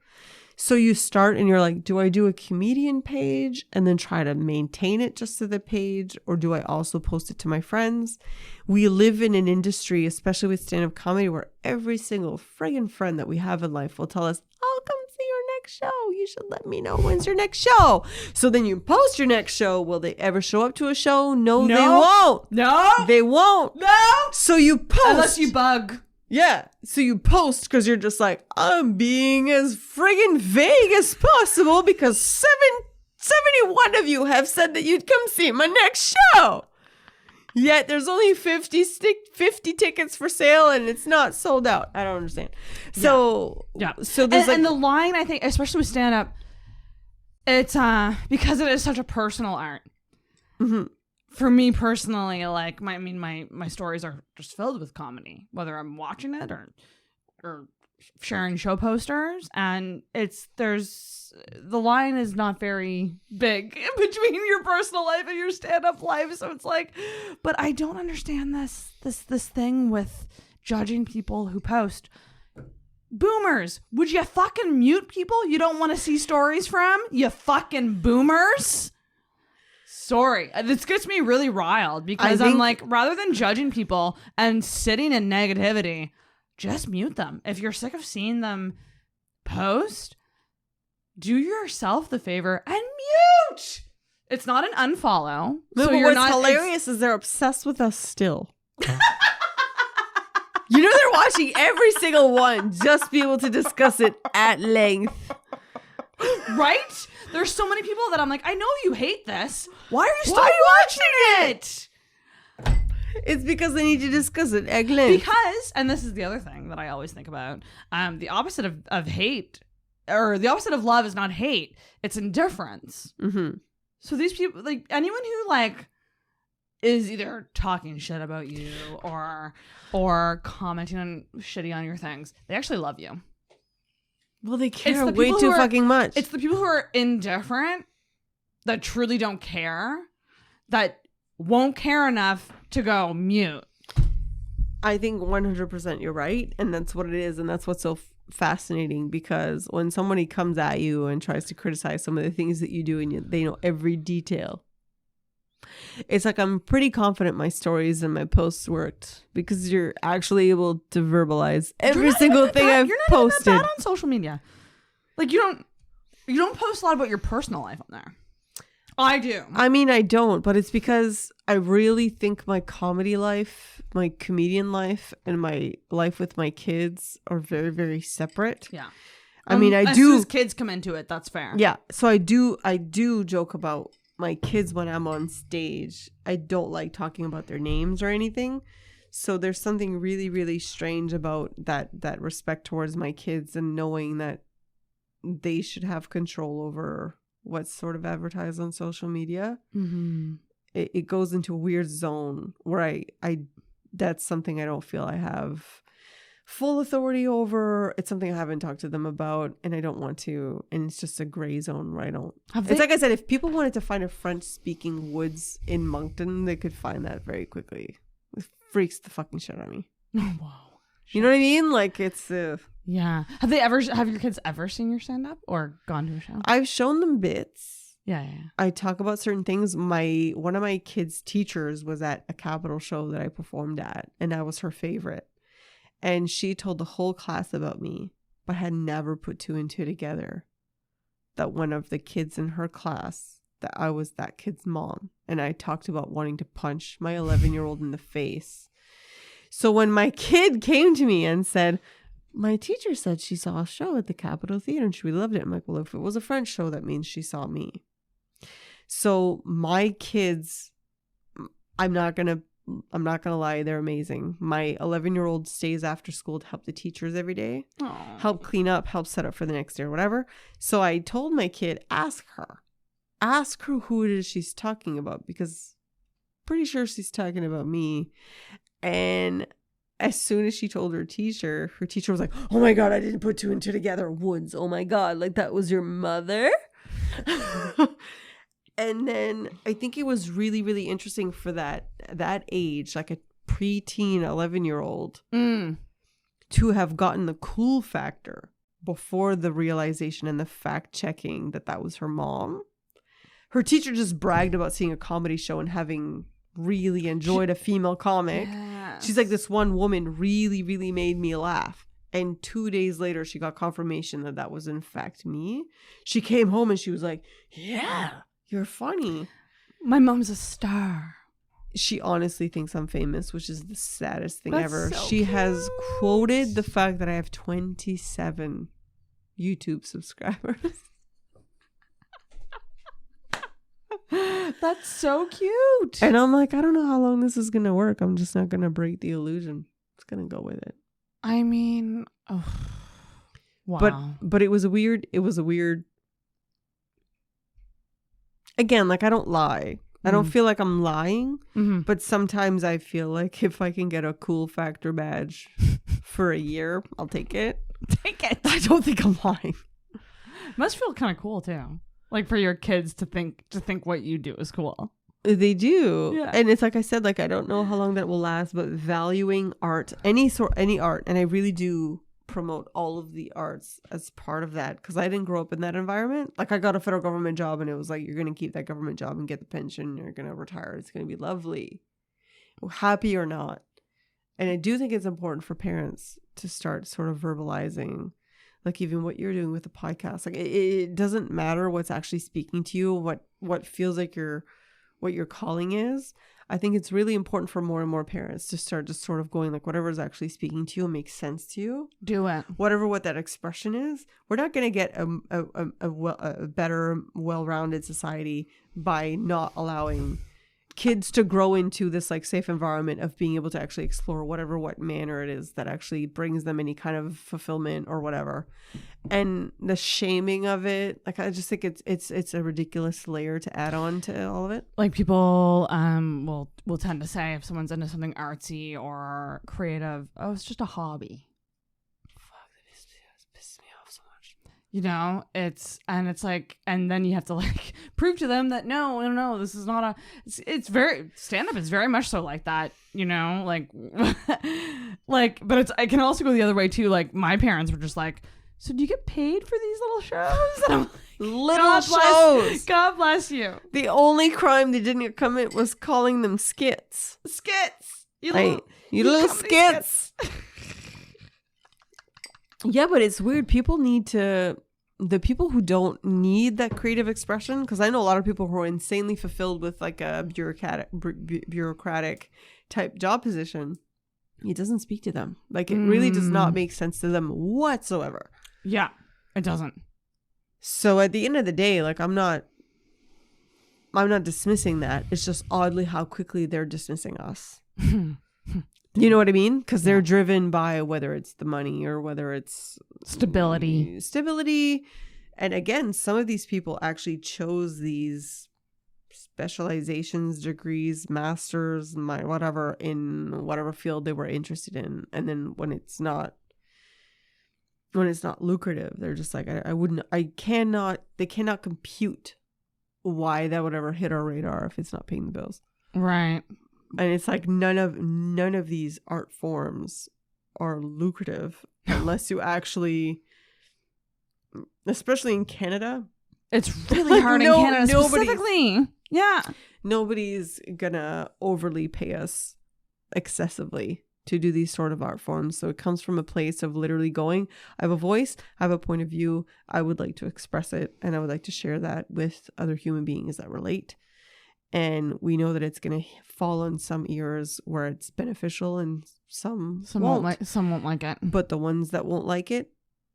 So you start and you're like, do I do a comedian page and then try to maintain it just to the page? Or do I also post it to my friends? We live in an industry, especially with stand-up comedy, where every single friggin' friend that we have in life will tell us, I'll come see your next show. You should let me know when's your next show. So then you post your next show. Will they ever show up to a show? No, they won't. No. They won't. No. So you post. Unless you bug. Yeah, so you post because you're just like, I'm being as friggin' vague as possible because 71 of you have said that you'd come see my next show. Yet there's only 50 tickets for sale and it's not sold out. I don't understand. So So there's and the line, I think, especially with stand-up, it's because it is such a personal art. Mm-hmm. For me personally, like my stories are just filled with comedy, whether I'm watching it or sharing show posters, and the line is not very big between your personal life and your stand-up life. So it's like, but I don't understand this thing with judging people who post. Boomers, would you fucking mute people you don't want to see stories from? You fucking boomers. Sorry, this gets me really riled because I'm like, rather than judging people and sitting in negativity, just mute them. If you're sick of seeing them post, do yourself the favor and mute. It's not an unfollow. No, so but you're what's hilarious is they're obsessed with us still. You know they're watching every single one just be able to discuss it at length. Right? There's so many people that I'm like, I know you hate this. Why are you still watching it? It's because they need to discuss it at length. Because, and this is the other thing that I always think about, the opposite of hate, or the opposite of love is not hate, it's indifference. Mm-hmm. So these people, like anyone who like is either talking shit about you or commenting on shitty on your things, they actually love you. Well, they care way too fucking much. It's the people who are indifferent, that truly don't care, that won't care enough to go mute. I think 100% you're right. And that's what it is. And that's what's so fascinating, because when somebody comes at you and tries to criticize some of the things that you do and they know every detail, it's like I'm pretty confident my stories and my posts worked because you're actually able to verbalize every single thing I've posted. You're not even that bad on social media. Like you don't post a lot about your personal life on there. I do. I mean, I don't, but it's because I really think my comedy life, my comedian life, and my life with my kids are very, very separate. Yeah. I mean, I as do. Soon as kids come into it, that's fair. Yeah. So I do joke about my kids when I'm on stage. I don't like talking about their names or anything. So there's something really, really strange about that respect towards my kids and knowing that they should have control over what's sort of advertised on social media. Mm-hmm. It goes into a weird zone where I that's something I don't feel I have full authority over. It's something I haven't talked to them about, and I don't want to. And it's just a gray zone where I don't. It's like I said, if people wanted to find a French-speaking woods in Moncton, they could find that very quickly. It freaks the fucking shit out of me. Oh, wow. You know what I mean? Like it's. Yeah. Have your kids ever seen your stand-up or gone to a show? I've shown them bits. Yeah. I talk about certain things. One of my kids' teachers was at a Capitol show that I performed at, and I was her favorite. And she told the whole class about me, but had never put two and two together. That one of the kids in her class, that I was that kid's mom. And I talked about wanting to punch my 11-year-old in the face. So when my kid came to me and said, my teacher said she saw a show at the Capitol Theater and she really loved it. I'm like, well, if it was a French show, that means she saw me. So my kids, I'm not gonna lie, they're amazing. My 11-year-old stays after school to help the teachers every day, help clean up, help set up for the next day or whatever. So I told my kid, ask her who it is she's talking about, because pretty sure she's talking about me. And as soon as she told her teacher was like, oh my God, I didn't put two and two together. Woods, oh my God, like that was your mother? And then I think it was really, really interesting for that age, like a preteen 11-year-old, to have gotten the cool factor before the realization and the fact checking that was her mom. Her teacher just bragged about seeing a comedy show and having really enjoyed a female comic. Yes. She's like, this one woman really, really made me laugh. And 2 days later, she got confirmation that was in fact me. She came home and she was like, yeah, you're funny. My mom's a star. She honestly thinks I'm famous, which is the saddest thing That's ever. so She cute. has quoted the fact that I have 27 YouTube subscribers. That's so cute. And I'm like, I don't know how long this is going to work. I'm just not going to break the illusion. It's going to go with it. I mean, wow. But it was a weird, again, like I don't lie. I don't feel like I'm lying, but sometimes I feel like if I can get a cool factor badge for a year, I'll take it. Take it. I don't think I'm lying. Must feel kind of cool too. Like for your kids to think what you do is cool. They do. Yeah. And it's like I said, like I don't know how long that will last, but valuing art, any art, and I really do promote all of the arts as part of that, because I didn't grow up in that environment. Like I got a federal government job and it was like, you're going to keep that government job and get the pension, you're going to retire, it's going to be lovely, happy or not. And I do think it's important for parents to start sort of verbalizing, like even what you're doing with the podcast. Like it doesn't matter what's actually speaking to you, what feels like what your calling is. I think it's really important for more and more parents to start just sort of going like, whatever is actually speaking to you and makes sense to you, do it. What that expression is. We're not going to get a better, well-rounded society by not allowing kids to grow into this like safe environment of being able to actually explore what manner it is that actually brings them any kind of fulfillment or whatever. And the shaming of it, like I just think it's a ridiculous layer to add on to all of it. Like people will tend to say if someone's into something artsy or creative, oh, it's just a hobby. Fuck, that pisses me off so much. You know, it's like, and then you have to like prove to them that no, this is not it's very, stand-up is very much so like that, you know, like, like, but I can also go the other way too. Like my parents were just like, so do you get paid for these little shows? And I'm like, Little shows. God bless you. The only crime they didn't commit was calling them skits. Skits. You little comedy skits. Yeah, but it's weird. The people who don't need that creative expression, because I know a lot of people who are insanely fulfilled with like a bureaucratic type job position. It doesn't speak to them. Like it really does not make sense to them whatsoever. Yeah, it doesn't. So at the end of the day, like I'm not dismissing that. It's just oddly how quickly they're dismissing us. You know what I mean? Because they're driven by whether it's the money or whether it's stability. And again, some of these people actually chose these specializations, degrees, masters, whatever, in whatever field they were interested in. And then when it's not lucrative, they're just like, they cannot compute why that would ever hit our radar if it's not paying the bills. Right. And it's like none of these art forms are lucrative unless you actually, especially in Canada. It's really hard in Canada specifically. Yeah. Nobody's gonna overly pay us excessively to do these sort of art forms. So it comes from a place of literally going, I have a voice, I have a point of view, I would like to express it, and I would like to share that with other human beings that relate. And we know that it's going to fall on some ears where it's beneficial and some won't. Some won't like it. But the ones that won't like it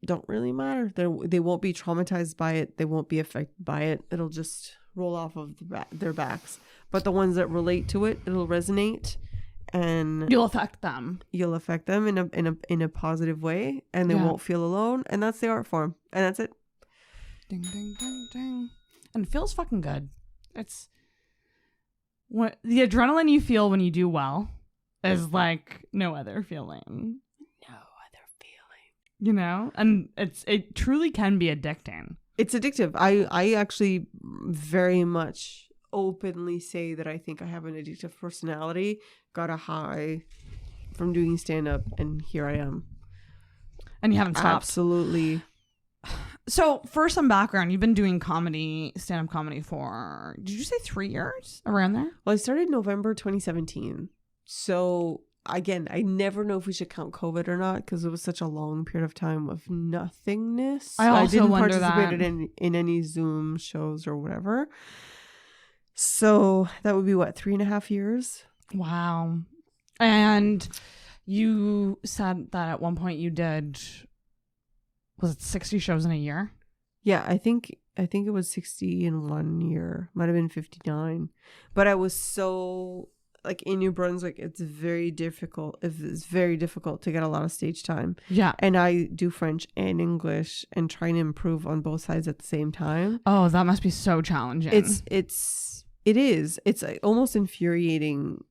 don't really matter. They won't be traumatized by it. They won't be affected by it. It'll just roll off of their backs. But the ones that relate to it, it'll resonate, and you'll affect them. You'll affect them in a positive way, and they won't feel alone. And that's the art form, and that's it. Ding ding ding ding, and it feels fucking good. It's what the adrenaline you feel when you do well is like no other feeling. You know, and it truly can be addicting. It's addictive. I actually very much openly say that I think I have an addictive personality. Got a high from doing stand-up, and here I am. And you haven't stopped. Absolutely. So for some background, you've been doing comedy, stand-up comedy for, did you say 3 years? Around there? Well, I started November 2017. So again, I never know if we should count COVID or not because it was such a long period of time of nothingness. I didn't wonder participate that. in any Zoom shows or whatever. So that would be 3.5 years. Wow. And you said that at one point you did, was it 60 shows in a year? Yeah, I think it was 60 in 1 year. Might have been 59. But I was so, like, in New Brunswick, it's very difficult. It's very difficult to get a lot of stage time. Yeah. And I do French and English and trying to improve on both sides at the same time. Oh, that must be so challenging. It is. It's almost infuriating.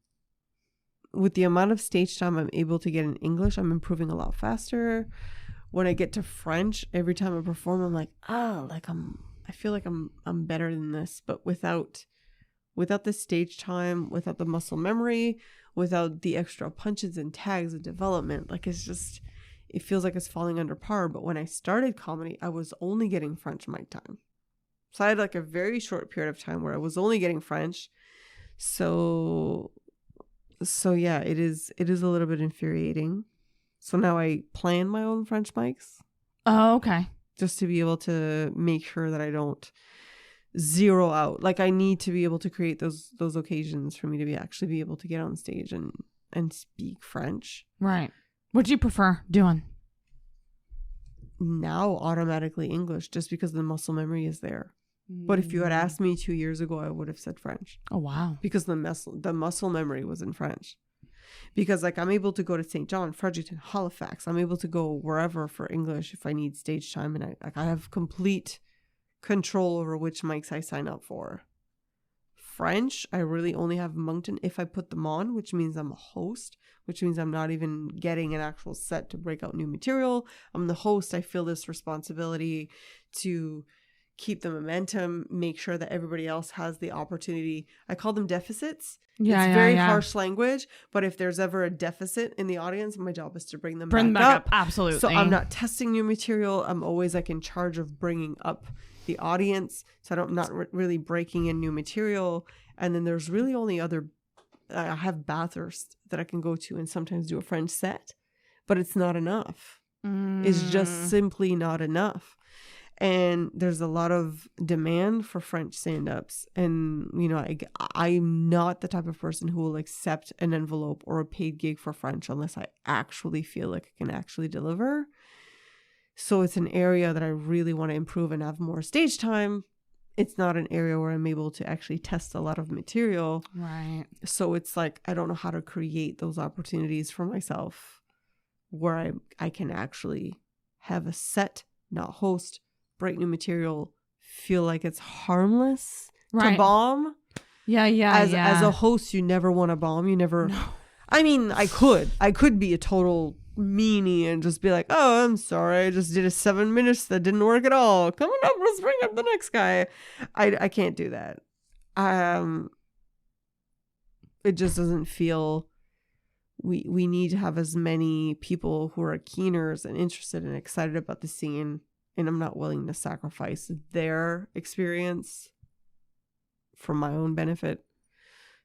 With the amount of stage time I'm able to get in English, I'm improving a lot faster. When I get to French, every time I perform, I'm like, I feel like I'm better than this. But without the stage time, without the muscle memory, without the extra punches and tags and development, like it feels like it's falling under par. But when I started comedy, I was only getting French mic time. So I had like a very short period of time where I was only getting French. So yeah, it is a little bit infuriating. So now I plan my own French mics. Oh, okay. Just to be able to make sure that I don't zero out. Like I need to be able to create those occasions for me to actually be able to get on stage and speak French. Right. What do you prefer doing? Now automatically English, just because the muscle memory is there. But if you had asked me 2 years ago, I would have said French. Oh, wow. Because the muscle memory was in French. Because like I'm able to go to St. John, Fredericton, Halifax. I'm able to go wherever for English if I need stage time, and I have complete control over which mics I sign up for. French, I really only have Moncton if I put them on, which means I'm a host, which means I'm not even getting an actual set to break out new material. I'm the host. I feel this responsibility to keep the momentum, make sure that everybody else has the opportunity. I call them deficits. It's very harsh language, but if there's ever a deficit in the audience, my job is to bring them back up. Absolutely. So I'm not testing new material. I'm always like in charge of bringing up the audience. So I'm not really breaking in new material. And then there's really only I have Bathurst that I can go to and sometimes do a French set, but it's not enough. It's just simply not enough. And there's a lot of demand for French stand-ups. And, you know, I'm not the type of person who will accept an envelope or a paid gig for French unless I actually feel like I can actually deliver. So it's an area that I really want to improve and have more stage time. It's not an area where I'm able to actually test a lot of material. Right. So it's like, I don't know how to create those opportunities for myself where I can actually have a set, not host, break new material, feel like it's harmless to bomb. As a host, you never want to bomb. You never. No. I mean, I could be a total meanie and just be like, oh, I'm sorry, I just did a 7 minutes that didn't work at all. Coming up, let's bring up the next guy. I can't do that. It just doesn't feel. We need to have as many people who are keeners and interested and excited about the scene. And I'm not willing to sacrifice their experience for my own benefit.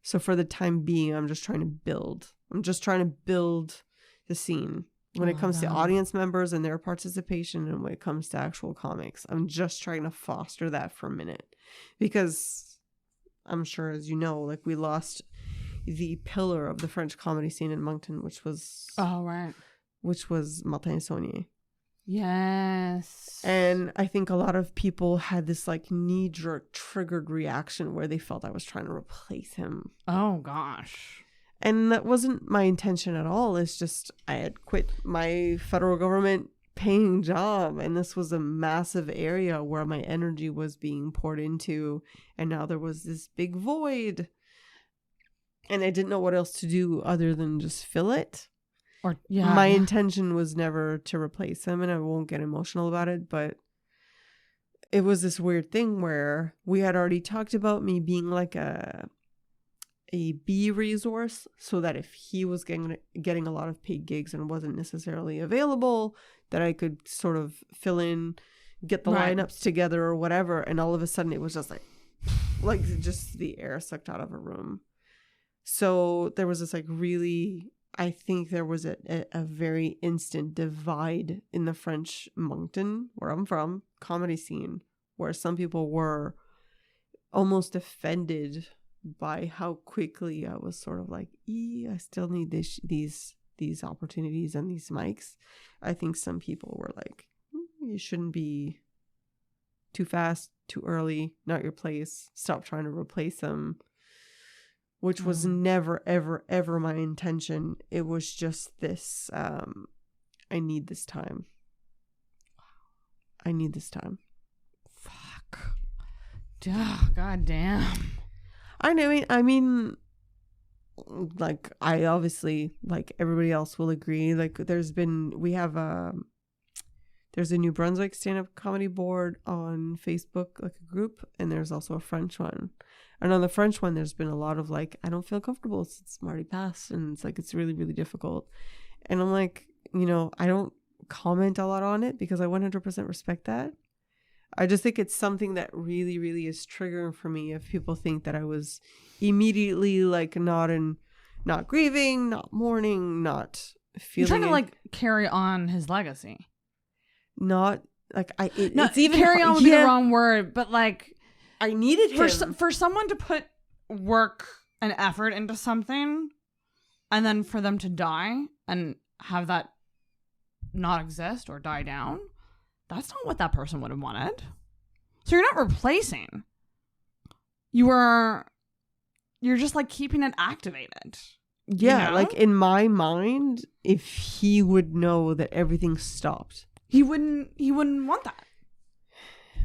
So for the time being, I'm just trying to build. I'm just trying to build the scene when it comes to audience members and their participation, and when it comes to actual comics. I'm just trying to foster that for a minute. Because I'm sure, as you know, like we lost the pillar of the French comedy scene in Moncton, which was Martin Saunier. Yes. And I think a lot of people had this like knee-jerk triggered reaction where they felt I was trying to replace him. Oh gosh. And that wasn't my intention at all. It's just I had quit my federal government paying job, and this was a massive area where my energy was being poured into, and now there was this big void. And I didn't know what else to do other than just fill it. My intention was never to replace him, and I won't get emotional about it, but it was this weird thing where we had already talked about me being like a B resource, so that if he was getting a lot of paid gigs and wasn't necessarily available, that I could sort of fill in, get the lineups together or whatever. And all of a sudden it was just like just the air sucked out of a room. So there was this like really, I think there was a very instant divide in the French Moncton, where I'm from, comedy scene, where some people were almost offended by how quickly I was sort of like, I still need these opportunities and these mics. I think some people were like, you shouldn't be too fast, too early, not your place, stop trying to replace them. Which was never, ever, ever my intention. It was just this, I need this time. I need this time. Fuck. God damn. I mean, like, I obviously, like everybody else will agree, like there's a New Brunswick stand-up comedy board on Facebook, like a group, and there's also a French one. And on the French one, there's been a lot of like, I don't feel comfortable since Marty passed, and it's like, it's really, really difficult. And I'm like, you know, I don't comment a lot on it because I 100% respect that. I just think it's something that really, really is triggering for me if people think that I was immediately like not grieving, not mourning, not feeling. You're trying to like carry on his legacy. Not like it's even carry on would be the wrong word, but like I needed him for someone to put work and effort into something, and then for them to die and have that not exist or die down. That's not what that person would have wanted. So you're not replacing. You're just like keeping it activated. Yeah, you know? like in my mind, if he would know that everything stopped, he wouldn't want that.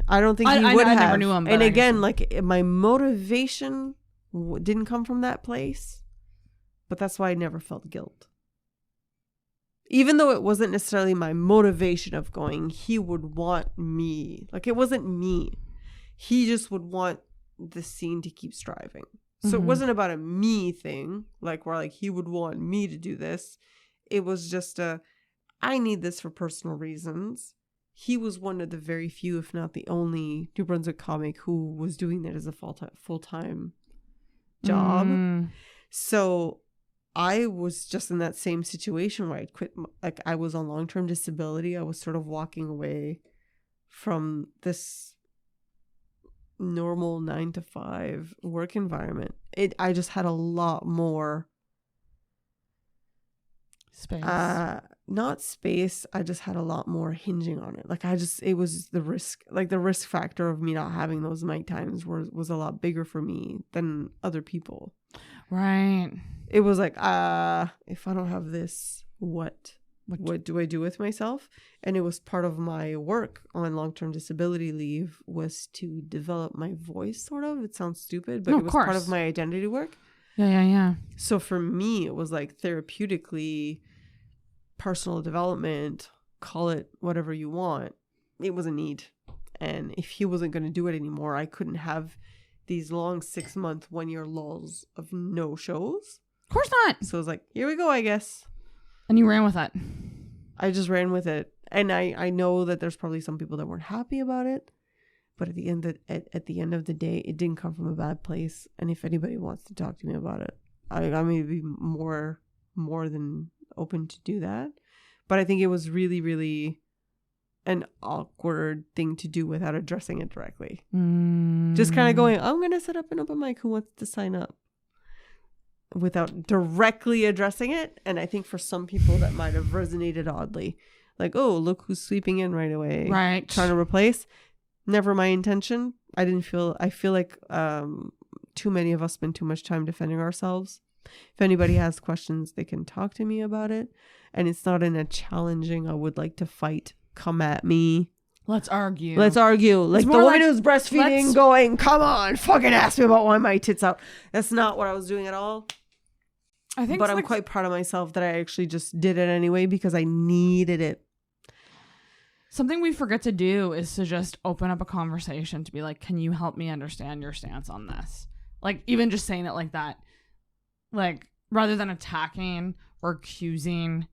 I don't think he would have. I never knew him. And again, like my motivation didn't come from that place. But that's why I never felt guilt. Even though it wasn't necessarily my motivation of going, he would want me. Like, it wasn't me. He just would want the scene to keep striving. So it wasn't about a me thing, like where like he would want me to do this. It was just I need this for personal reasons. He was one of the very few, if not the only, New Brunswick comic who was doing that as a full-time job. So I was just in that same situation where I'd quit. Like, I was on long-term disability. I was sort of walking away from this normal 9-to-5 work environment. I just had a lot more Space. Not space. I just had a lot more hinging on it. Like, it was the risk, like the risk factor of me not having those night times was a lot bigger for me than other people. Right. It was like, if I don't have this, what do I do with myself? And it was part of my work on long-term disability leave was to develop my voice, sort of. It sounds stupid, but it was part of my identity work. Yeah. So for me, it was like therapeutically, personal development, call it whatever you want. It was a need. And if he wasn't going to do it anymore, I couldn't have these long 6-month, 1-year lulls of no shows. Of course not. So I was like, here we go, I guess. And you ran with it. I just ran with it. And I know that there's probably some people that weren't happy about it. But at the end of the day, it didn't come from a bad place. And if anybody wants to talk to me about it, I may be more than open to do that. But I think it was really, really an awkward thing to do without addressing it directly. Just kind of going, I'm going to set up an open mic. Who wants to sign up? Without directly addressing it. And I think for some people that might have resonated oddly. Like, oh, look who's sweeping in right away. Right. Trying to replace. Never my intention. I feel like too many of us spend too much time defending ourselves. If anybody has questions, they can talk to me about it. And it's not in a challenging, I would like to fight, come at me. Let's argue. Like the more woman like, who's breastfeeding going, come on, fucking ask me about why my tits out. That's not what I was doing at all. I think But I'm quite proud of myself that I actually just did it anyway because I needed it. something we forget to do is to just open up a conversation to be like, can you help me understand your stance on this? Like, even just saying it like that, like, rather than attacking or accusing,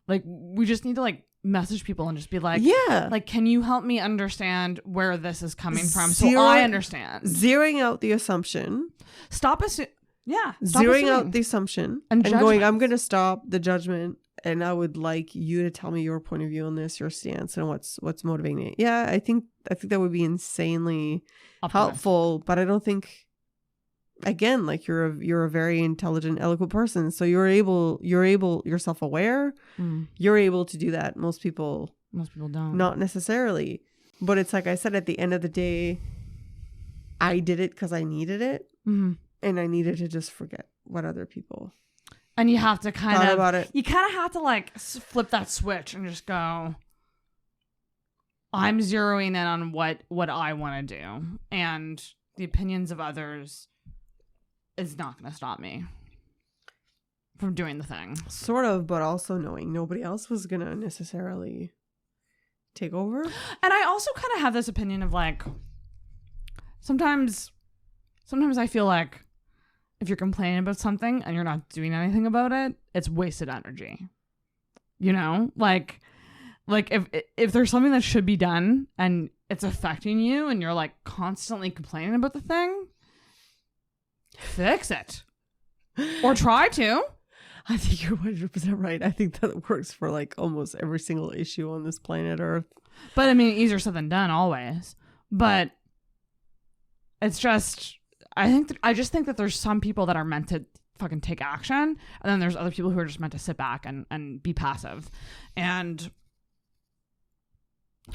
like, we just need to like message people and just be like, yeah, like, can you help me understand where this is coming from so I understand? Zeroing out the assumption. Stop Zeroing out the assumption and going, judgment. I'm going to stop the judgment and I would like you to tell me your point of view on this, your stance, and what's motivating it. Yeah, I think that would be insanely helpful, but I don't think, again, like you're a very intelligent, eloquent person, so you're self-aware. You're able to do that. Most people don't. Not necessarily. But it's like I said, at the end of the day, I did it because I needed it. Mm-hmm. And I needed to just forget what other people And you have to kind thought of about it. You kind of have to like flip that switch and just go, I'm zeroing in on what I want to do, and the opinions of others is not going to stop me from doing the thing. Sort of, but also knowing nobody else was going to necessarily take over. And I also kind of have this opinion of like, sometimes I feel like if you're complaining about something and you're not doing anything about it, it's wasted energy. You know, like if there's something that should be done and it's affecting you and you're like constantly complaining about the thing, fix it or try to. I think you're 100% right. I think that works for like almost every single issue on this planet Earth. But I mean, easier said than done always. But it's just, I just think that there's some people that are meant to fucking take action, and then there's other people who are just meant to sit back and be passive. And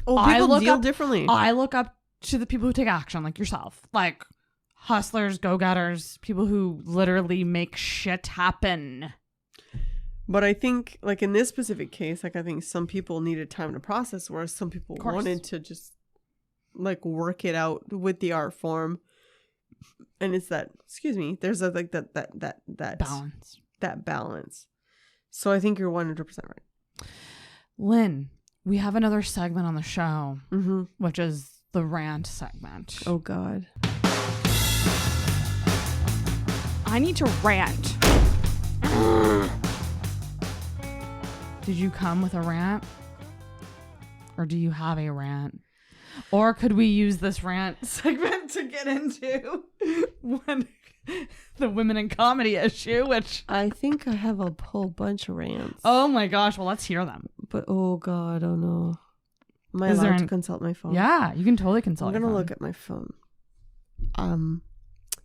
people deal differently. I look up to the people who take action, like yourself, like hustlers, go-getters, people who literally make shit happen. But I think, like in this specific case, like I think some people needed time to process, whereas some people wanted to just like work it out with the art form And it's that, excuse me, there's a, like that Balance. That balance. So I think you're 100% right. Lynn, we have another segment on the show, Mm-hmm. which is the rant segment. Oh, God. I need to rant. Did you come with a rant? Or do you have a rant? Or could we use this rant segment to get into the women in comedy issue, which... I think I have a whole bunch of rants. Oh my gosh, well, let's hear them. But, oh, God, oh, no. Am I Is there allowed to an- consult my phone? Yeah, you can totally consult I'm your going to phone. look at my phone.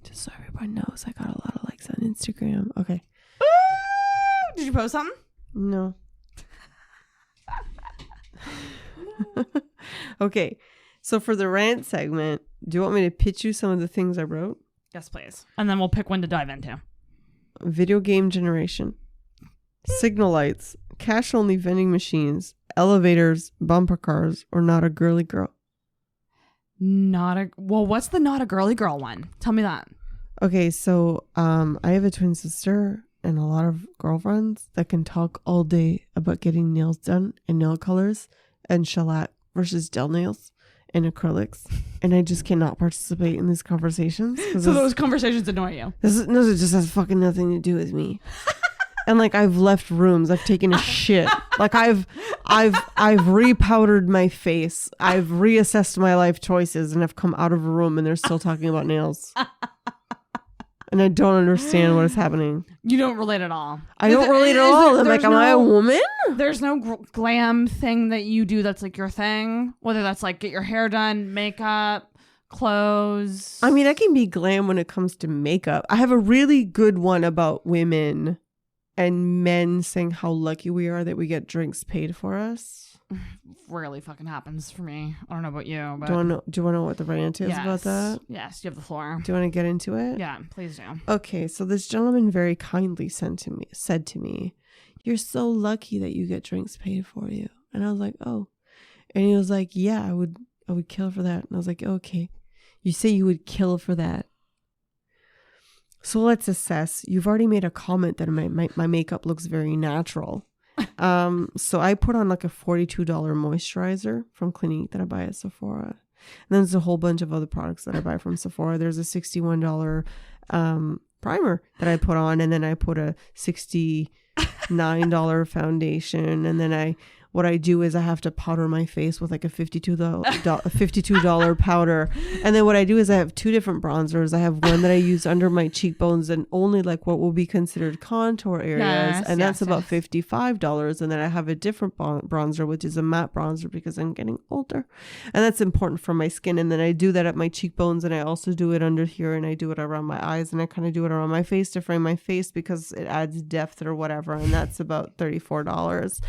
Just so everyone knows, I got a lot of likes on Instagram. Okay. Did you post something? No. Okay. So for the rant segment, do you want me to pitch you some of the things I wrote? Yes, please. And then we'll pick one to dive into. Video game generation, signal lights, cash only vending machines, elevators, bumper cars, or not a girly girl. What's the not a girly girl one? Tell me that. Okay, so I have a twin sister and a lot of girlfriends that can talk all day about getting nails done and nail colors and shellac versus gel nails and acrylics, and I just cannot participate in these conversations. So those conversations annoy you. It just has fucking nothing to do with me. And like I've left rooms, I've taken a shit. Like I've repowdered my face. I've reassessed my life choices, and I've come out of a room and they're still talking about nails. And I don't understand what is happening. You don't relate at all. I don't relate at all. I'm like, am I a woman? There's no glam thing that you do that's like your thing. Whether that's like get your hair done, makeup, clothes. I mean, I can be glam when it comes to makeup. I have a really good one about women and men saying how lucky we are that we get drinks paid for us. Rarely fucking happens for me. I don't know about you, but Do you want to know what the rant is about that? Yes, you have the floor. Do you want to get into it? Yeah, please do. Okay, so this gentleman very kindly said to me, "You're so lucky that you get drinks paid for you." And I was like, "Oh." And he was like, "Yeah, I would kill for that." And I was like, "Okay. You say you would kill for that. So let's assess. You've already made a comment that my makeup looks very natural." So I put on like a $42 moisturizer from Clinique that I buy at Sephora. And then there's a whole bunch of other products that I buy from Sephora. There's a $61 primer that I put on, and then I put a $69 foundation, and then what I do is I have to powder my face with like a $52 powder. And then what I do is I have two different bronzers. I have one that I use under my cheekbones and only like what will be considered contour areas. And that's about $55. And then I have a different bronzer, which is a matte bronzer because I'm getting older. And that's important for my skin. And then I do that at my cheekbones, and I also do it under here, and I do it around my eyes, and I kind of do it around my face to frame my face because it adds depth or whatever. And that's about $34.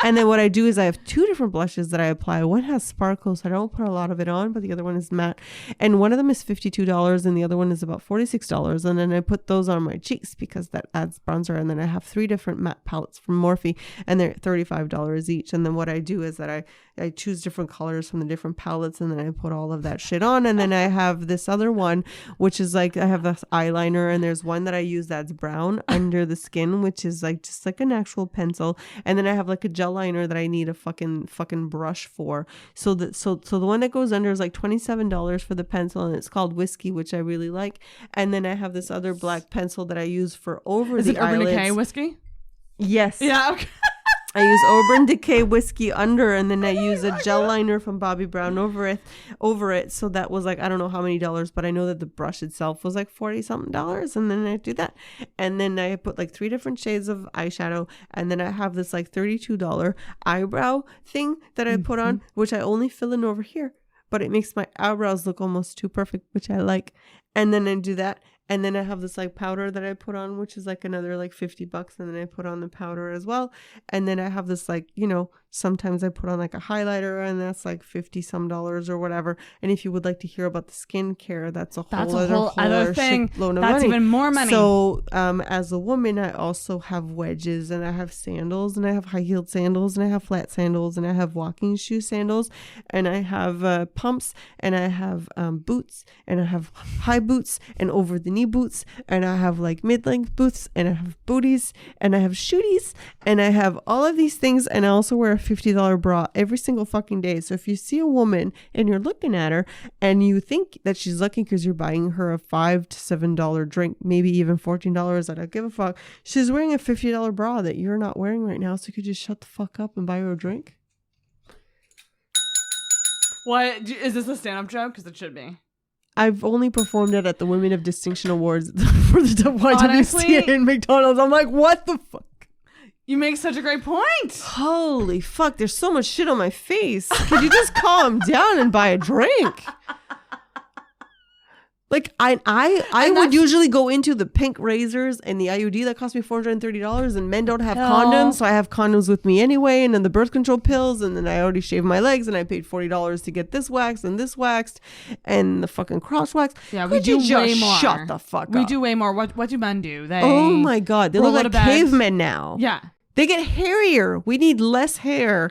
And then what I do is I have two different blushes that I apply. One has sparkles, so I don't put a lot of it on, but the other one is matte. And one of them is $52 and the other one is about $46. And then I put those on my cheeks because that adds bronzer. And then I have three different matte palettes from Morphe, and they're $35 each. And then what I do is that I choose different colors from the different palettes, and then I put all of that shit on. And then I have this other one, which is like, I have this eyeliner, and there's one that I use that's brown under the skin, which is like just like an actual pencil. And then I have like a gel liner that I need a fucking brush for. So the one that goes under is like $27 for the pencil, and it's called Whiskey, which I really like. And then I have this other black pencil that I use for over the eyelids. Is it Urban Decay whiskey? Yes. Yeah, okay. I use Urban Decay whiskey under, and then I use a gel liner from Bobbi Brown over it. So that was like, I don't know how many dollars, but I know that the brush itself was like $40 something. And then I do that. And then I put like three different shades of eyeshadow. And then I have this like $32 eyebrow thing that I put on, which I only fill in over here, but it makes my eyebrows look almost too perfect, which I like. And then I do that. And then I have this like powder that I put on, which is like another like $50. And then I put on the powder as well. And then I have this like, Sometimes I put on like a highlighter, and that's like $50 some or whatever. And if you would like to hear about the skincare, that's a whole other thing. Load of That's money. even more money. So as a woman, I also have wedges, and I have sandals, and I have high heeled sandals, and I have flat sandals, and I have walking shoe sandals, and I have pumps, and I have boots, and I have high boots and over the knee boots, and I have like mid-length boots, and I have booties, and I have shooties, and I have all of these things, and I also wear a $50 bra every single fucking day. So if you see a woman and you're looking at her and you think that she's lucky because you're buying her a $5 to $7 drink, maybe even $14, I don't give a fuck. She's wearing a $50 bra that you're not wearing right now, so you could just shut the fuck up and buy her a drink. What is this a stand-up joke? Because it should be. I've only performed it at the Women of Distinction Awards for the YWCA Honestly, in McDonald's. I'm like, what the fuck? You make such a great point. Holy fuck, there's so much shit on my face. Could you just calm down and buy a drink? Like, I would usually go into the pink razors and the IUD that cost me $430, and men don't have condoms, so I have condoms with me anyway, and then the birth control pills, and then I already shaved my legs, and I paid $40 to get this waxed and this waxed and the fucking cross wax. Yeah, Could we you do just way more. Shut the fuck up. We do way more. What do men do? They Oh my god, they roll look out like of bed. cavemen now. Yeah. They get hairier. We need less hair.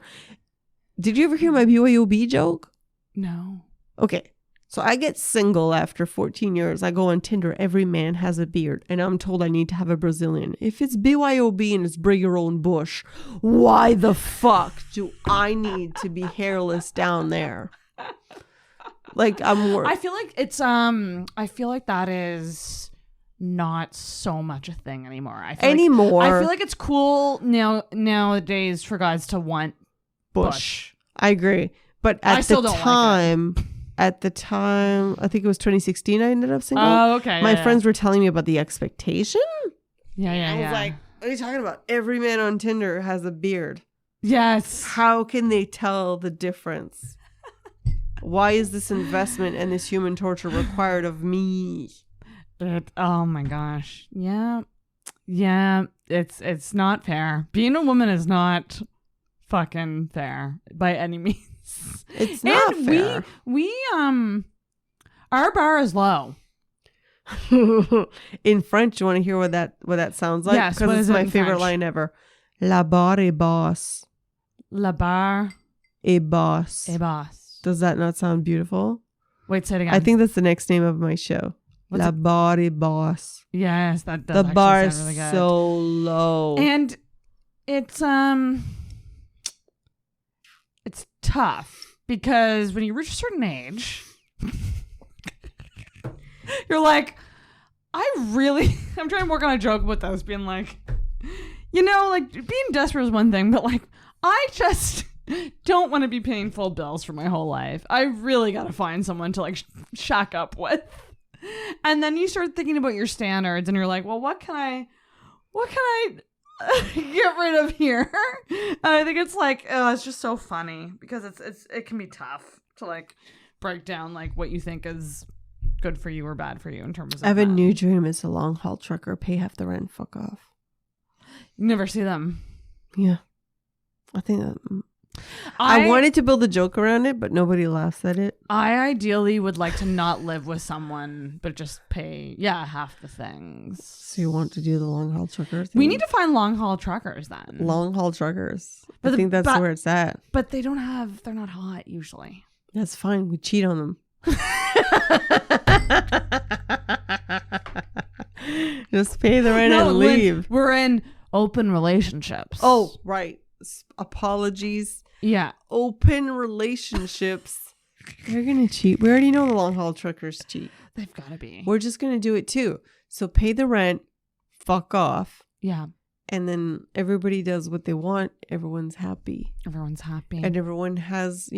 Did you ever hear my BYOB joke? No. Okay. So I get single after 14 years. I go on Tinder. Every man has a beard. And I'm told I need to have a Brazilian. If it's BYOB and it's bring your own bush, why the fuck do I need to be hairless down there? Like, I feel like it's I feel like that is not so much a thing anymore. I feel like it's cool nowadays for guys to want bush. I agree. But I still don't like at the time, I think it was 2016, I ended up single. Oh, okay. My friends were telling me about the expectation. Yeah. I was like, what are you talking about? Every man on Tinder has a beard. Yes. How can they tell the difference? Why is this investment and this human torture required of me? Oh my gosh. Yeah. It's not fair. Being a woman is not fucking fair by any means. It's not fair. We our bar is low. In French, you want to hear what that sounds like? Yes, because it's my favorite French? line ever. La barre est basse. La bar Et basse. est basse. Does that not sound beautiful? Wait, say it again. I think that's the next name of my show. What's La it? barre est basse. Yes, that does. The actually bar sound is really good. so low. And it's tough because when you reach a certain age, you're like, I'm trying to work on a joke with this, being like, like being desperate is one thing, but like, I just don't want to be paying full bills for my whole life. I really got to find someone to like shack up with. And then you start thinking about your standards and you're like, well, what can I get rid of here? And I think it's like, it's just so funny because it can be tough to like break down like what you think is good for you or bad for you in terms of I have a that. new dream as a long haul trucker. Pay half the rent, fuck off. You never see them. Yeah. I think that I wanted to build a joke around it, but nobody laughs at it. I ideally would like to not live with someone, but just pay, half the things. So you want to do the long haul trucker thing? We need to find long haul truckers then. Long haul truckers. But I think that's where it's at. But they're not hot usually. That's fine. We cheat on them. Just pay the rent and leave. We're in open relationships. Oh, right. Apologies. Yeah. Open relationships. They're going to cheat. We already know the long haul truckers cheat. They've got to be. We're just going to do it too. So pay the rent, fuck off. Yeah. And then everybody does what they want. Everyone's happy. Everyone's happy. And everyone has,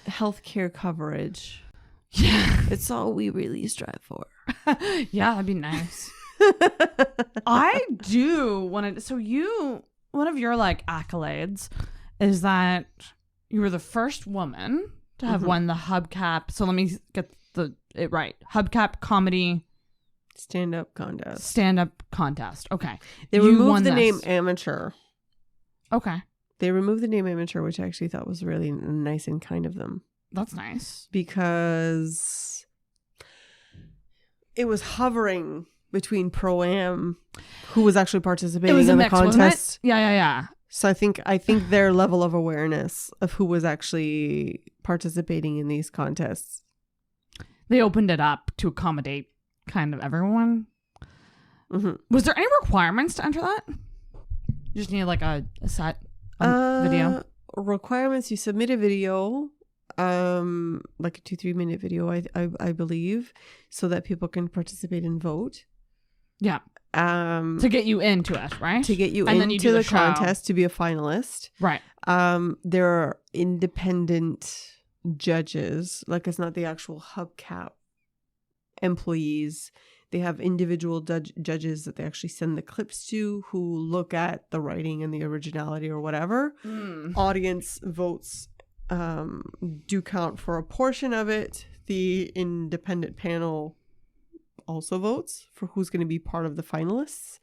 healthcare coverage. Yeah. It's all we really strive for. Yeah, that'd be nice. I do want to. So one of your like accolades is that you were the first woman to have won the Hubcap. So let me get it right. Hubcap comedy stand-up contest. Stand-up contest. Okay. They You won removed the this. name amateur. Okay. They removed the name amateur, which I actually thought was really nice and kind of them. That's nice. Because it was hovering between Pro-Am, who was actually participating in the mix, wasn't it? contest. Yeah. So I think their level of awareness of who was actually participating in these contests. They opened it up to accommodate kind of everyone. Mm-hmm. Was there any requirements to enter that? You just needed like a set video? Requirements, you submit a video, like a 2-3 minute video, I believe, so that people can participate and vote. Yeah. To get you into it, right? To get you and then you into do the show. contest to be a finalist. Right. There are independent judges, like it's not the actual Hubcap employees. They have individual judges that they actually send the clips to, who look at the writing and the originality or whatever. Audience votes do count for a portion of it. The independent panel also votes for who's going to be part of the finalists.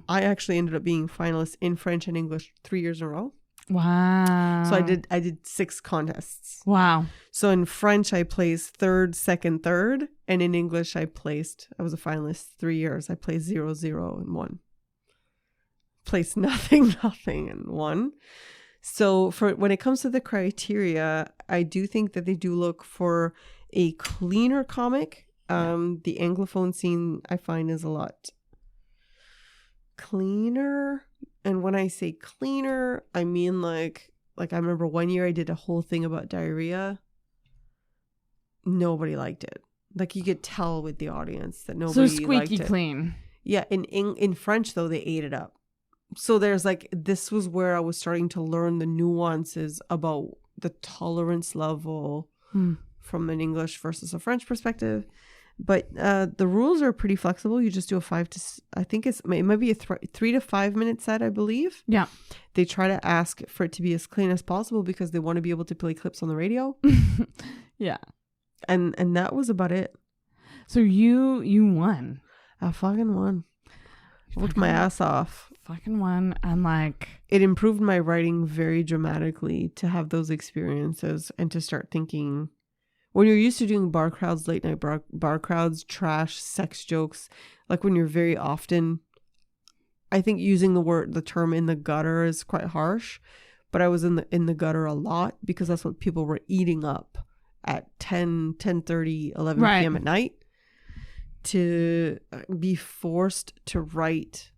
I actually ended up being finalist in French and English 3 years in a row. Wow. So I did 6 contests. Wow. So in French, I placed 3rd, 2nd, 3rd. And in English, I was a finalist 3 years. I placed 0, 0, and 1. Placed nothing, and 1. So for when it comes to the criteria, I do think that they do look for a cleaner comic. The Anglophone scene, I find, is a lot cleaner. And when I say cleaner, I mean like I remember one year I did a whole thing about diarrhea. Nobody liked it. Like you could tell with the audience that nobody liked it. So squeaky clean. Yeah, in French though, they ate it up. So there's this was where I was starting to learn the nuances about the tolerance level from an English versus a French perspective. But the rules are pretty flexible. You just do it might be a 3 to 5 minute set, I believe. Yeah. They try to ask for it to be as clean as possible because they want to be able to play clips on the radio. Yeah. And that was about it. So you won. I fucking won. Worked my ass off. Fucking won. And it improved my writing very dramatically to have those experiences and to start thinking. When you're used to doing bar crowds, late night bar crowds, trash, sex jokes, like when you're very often, I think using the term in the gutter is quite harsh, but I was in the gutter a lot because that's what people were eating up at 10:30, 11 p.m. at night. To be forced to write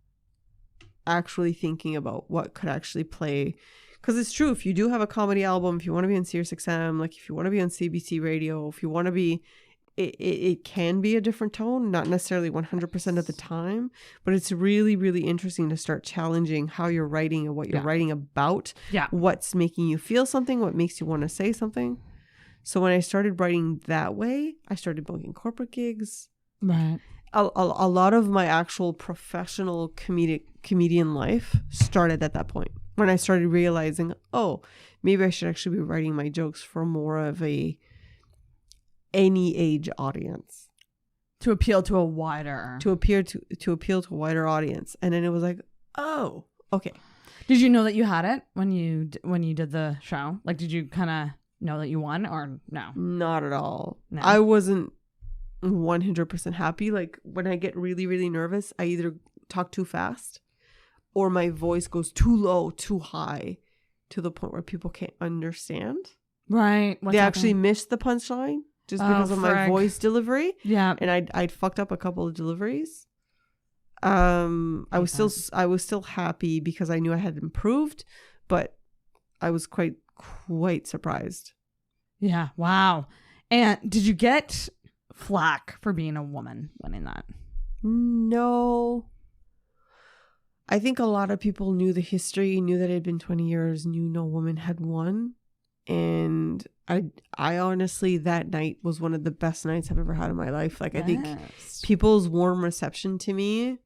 actually thinking about what could actually play. Because it's true, if you do have a comedy album, if you want to be on SiriusXM, like if you want to be on CBC radio, if you want to be, it can be a different tone, not necessarily 100% of the time, but it's really, really interesting to start challenging how you're writing and what you're writing about, what's making you feel something, what makes you want to say something. So when I started writing that way, I started booking corporate gigs. right. A lot of my actual professional comedian life started at that point. When I started realizing, maybe I should actually be writing my jokes for more of any age audience. To appeal to a wider. To appeal to a wider audience. And then it was like, oh, okay. Did you know that you had it when you did the show? Like, did you kind of know that you won or no? Not at all. No. I wasn't 100% happy. Like when I get really, really nervous, I either talk too fast or my voice goes too low, too high to the point where people can't understand. Right. They actually missed the punchline just because of my voice delivery. Yeah. And I'd fucked up a couple of deliveries. I was still happy because I knew I had improved, but I was quite surprised. Yeah. Wow. And did you get flack for being a woman winning that? No. I think a lot of people knew the history, knew that it had been 20 years, knew no woman had won. And I honestly, that night was one of the best nights I've ever had in my life. Like, I think people's warm reception to me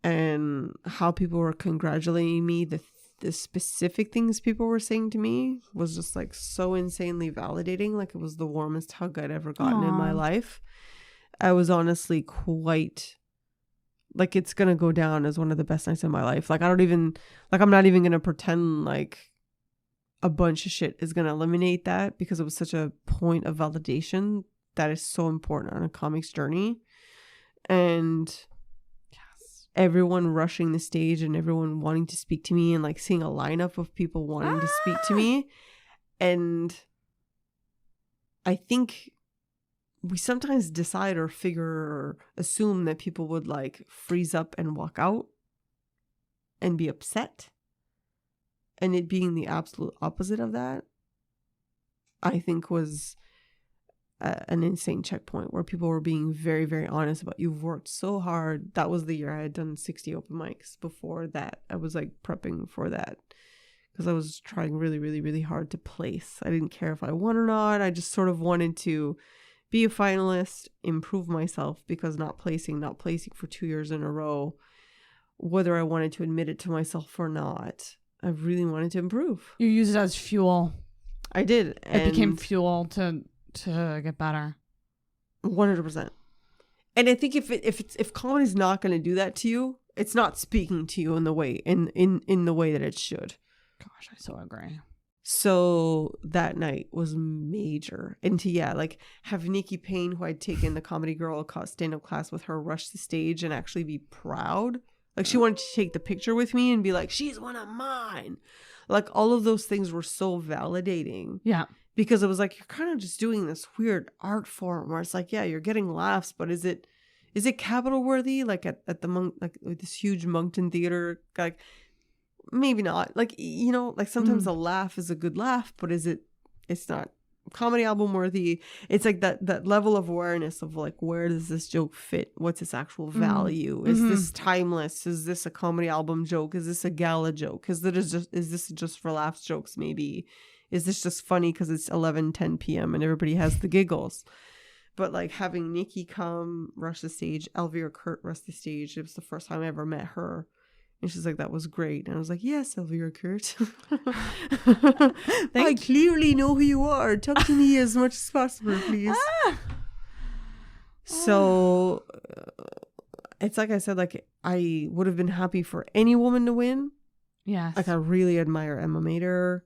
and how people were congratulating me, the specific things people were saying to me was just like so insanely validating. Like it was the warmest hug I'd ever gotten in my life. I was honestly quite Like, it's gonna go down as one of the best nights of my life. Like, I'm not even gonna pretend like a bunch of shit is gonna eliminate that, because it was such a point of validation that is so important on a comics journey. And everyone rushing the stage and everyone wanting to speak to me, and like seeing a lineup of people wanting to speak to me. And I think we sometimes decide or figure or assume that people would like freeze up and walk out and be upset. And it being the absolute opposite of that, I think was an insane checkpoint where people were being very, very honest about, you've worked so hard. That was the year I had done 60 open mics. Before that, I was like prepping for that because I was trying really, really, really hard to place. I didn't care if I won or not. I just sort of wanted to be a finalist, improve myself, because not placing for 2 years in a row, whether I wanted to admit it to myself or not, I really wanted to improve. You use it as fuel. I did. It became fuel to get better. 100%. And I think if comedy's not going to do that to you, it's not speaking to you in the way that it should. Gosh, I so agree. So that night was major. And to have Nikki Payne, who I'd taken the Comedy Girl stand-up class with her, rush the stage and actually be proud. Like, she wanted to take the picture with me and be like, she's one of mine. Like, all of those things were so validating. Yeah. Because it was like, you're kind of just doing this weird art form where it's like, yeah, you're getting laughs, but is it capital worthy? Like at the Monk, like this huge Moncton theater, like maybe not. Like, you know, like sometimes a laugh is a good laugh, but it's not comedy album worthy. It's like that level of awareness of like, where does this joke fit? What's its actual value? Is this timeless? Is this a comedy album joke? Is this a gala joke? Is this just for laughs jokes? Maybe. Is this just funny because it's 11:10 p.m. and everybody has the giggles? But like having Nikki come rush the stage, Elvira Kurt rush the stage. It was the first time I ever met her. And she's like, that was great. And I was like, yes, Elvira Kurt. I clearly know who you are. Talk to me as much as possible, please. So it's like I said, like I would have been happy for any woman to win. Yes. Like I really admire Emma Mater.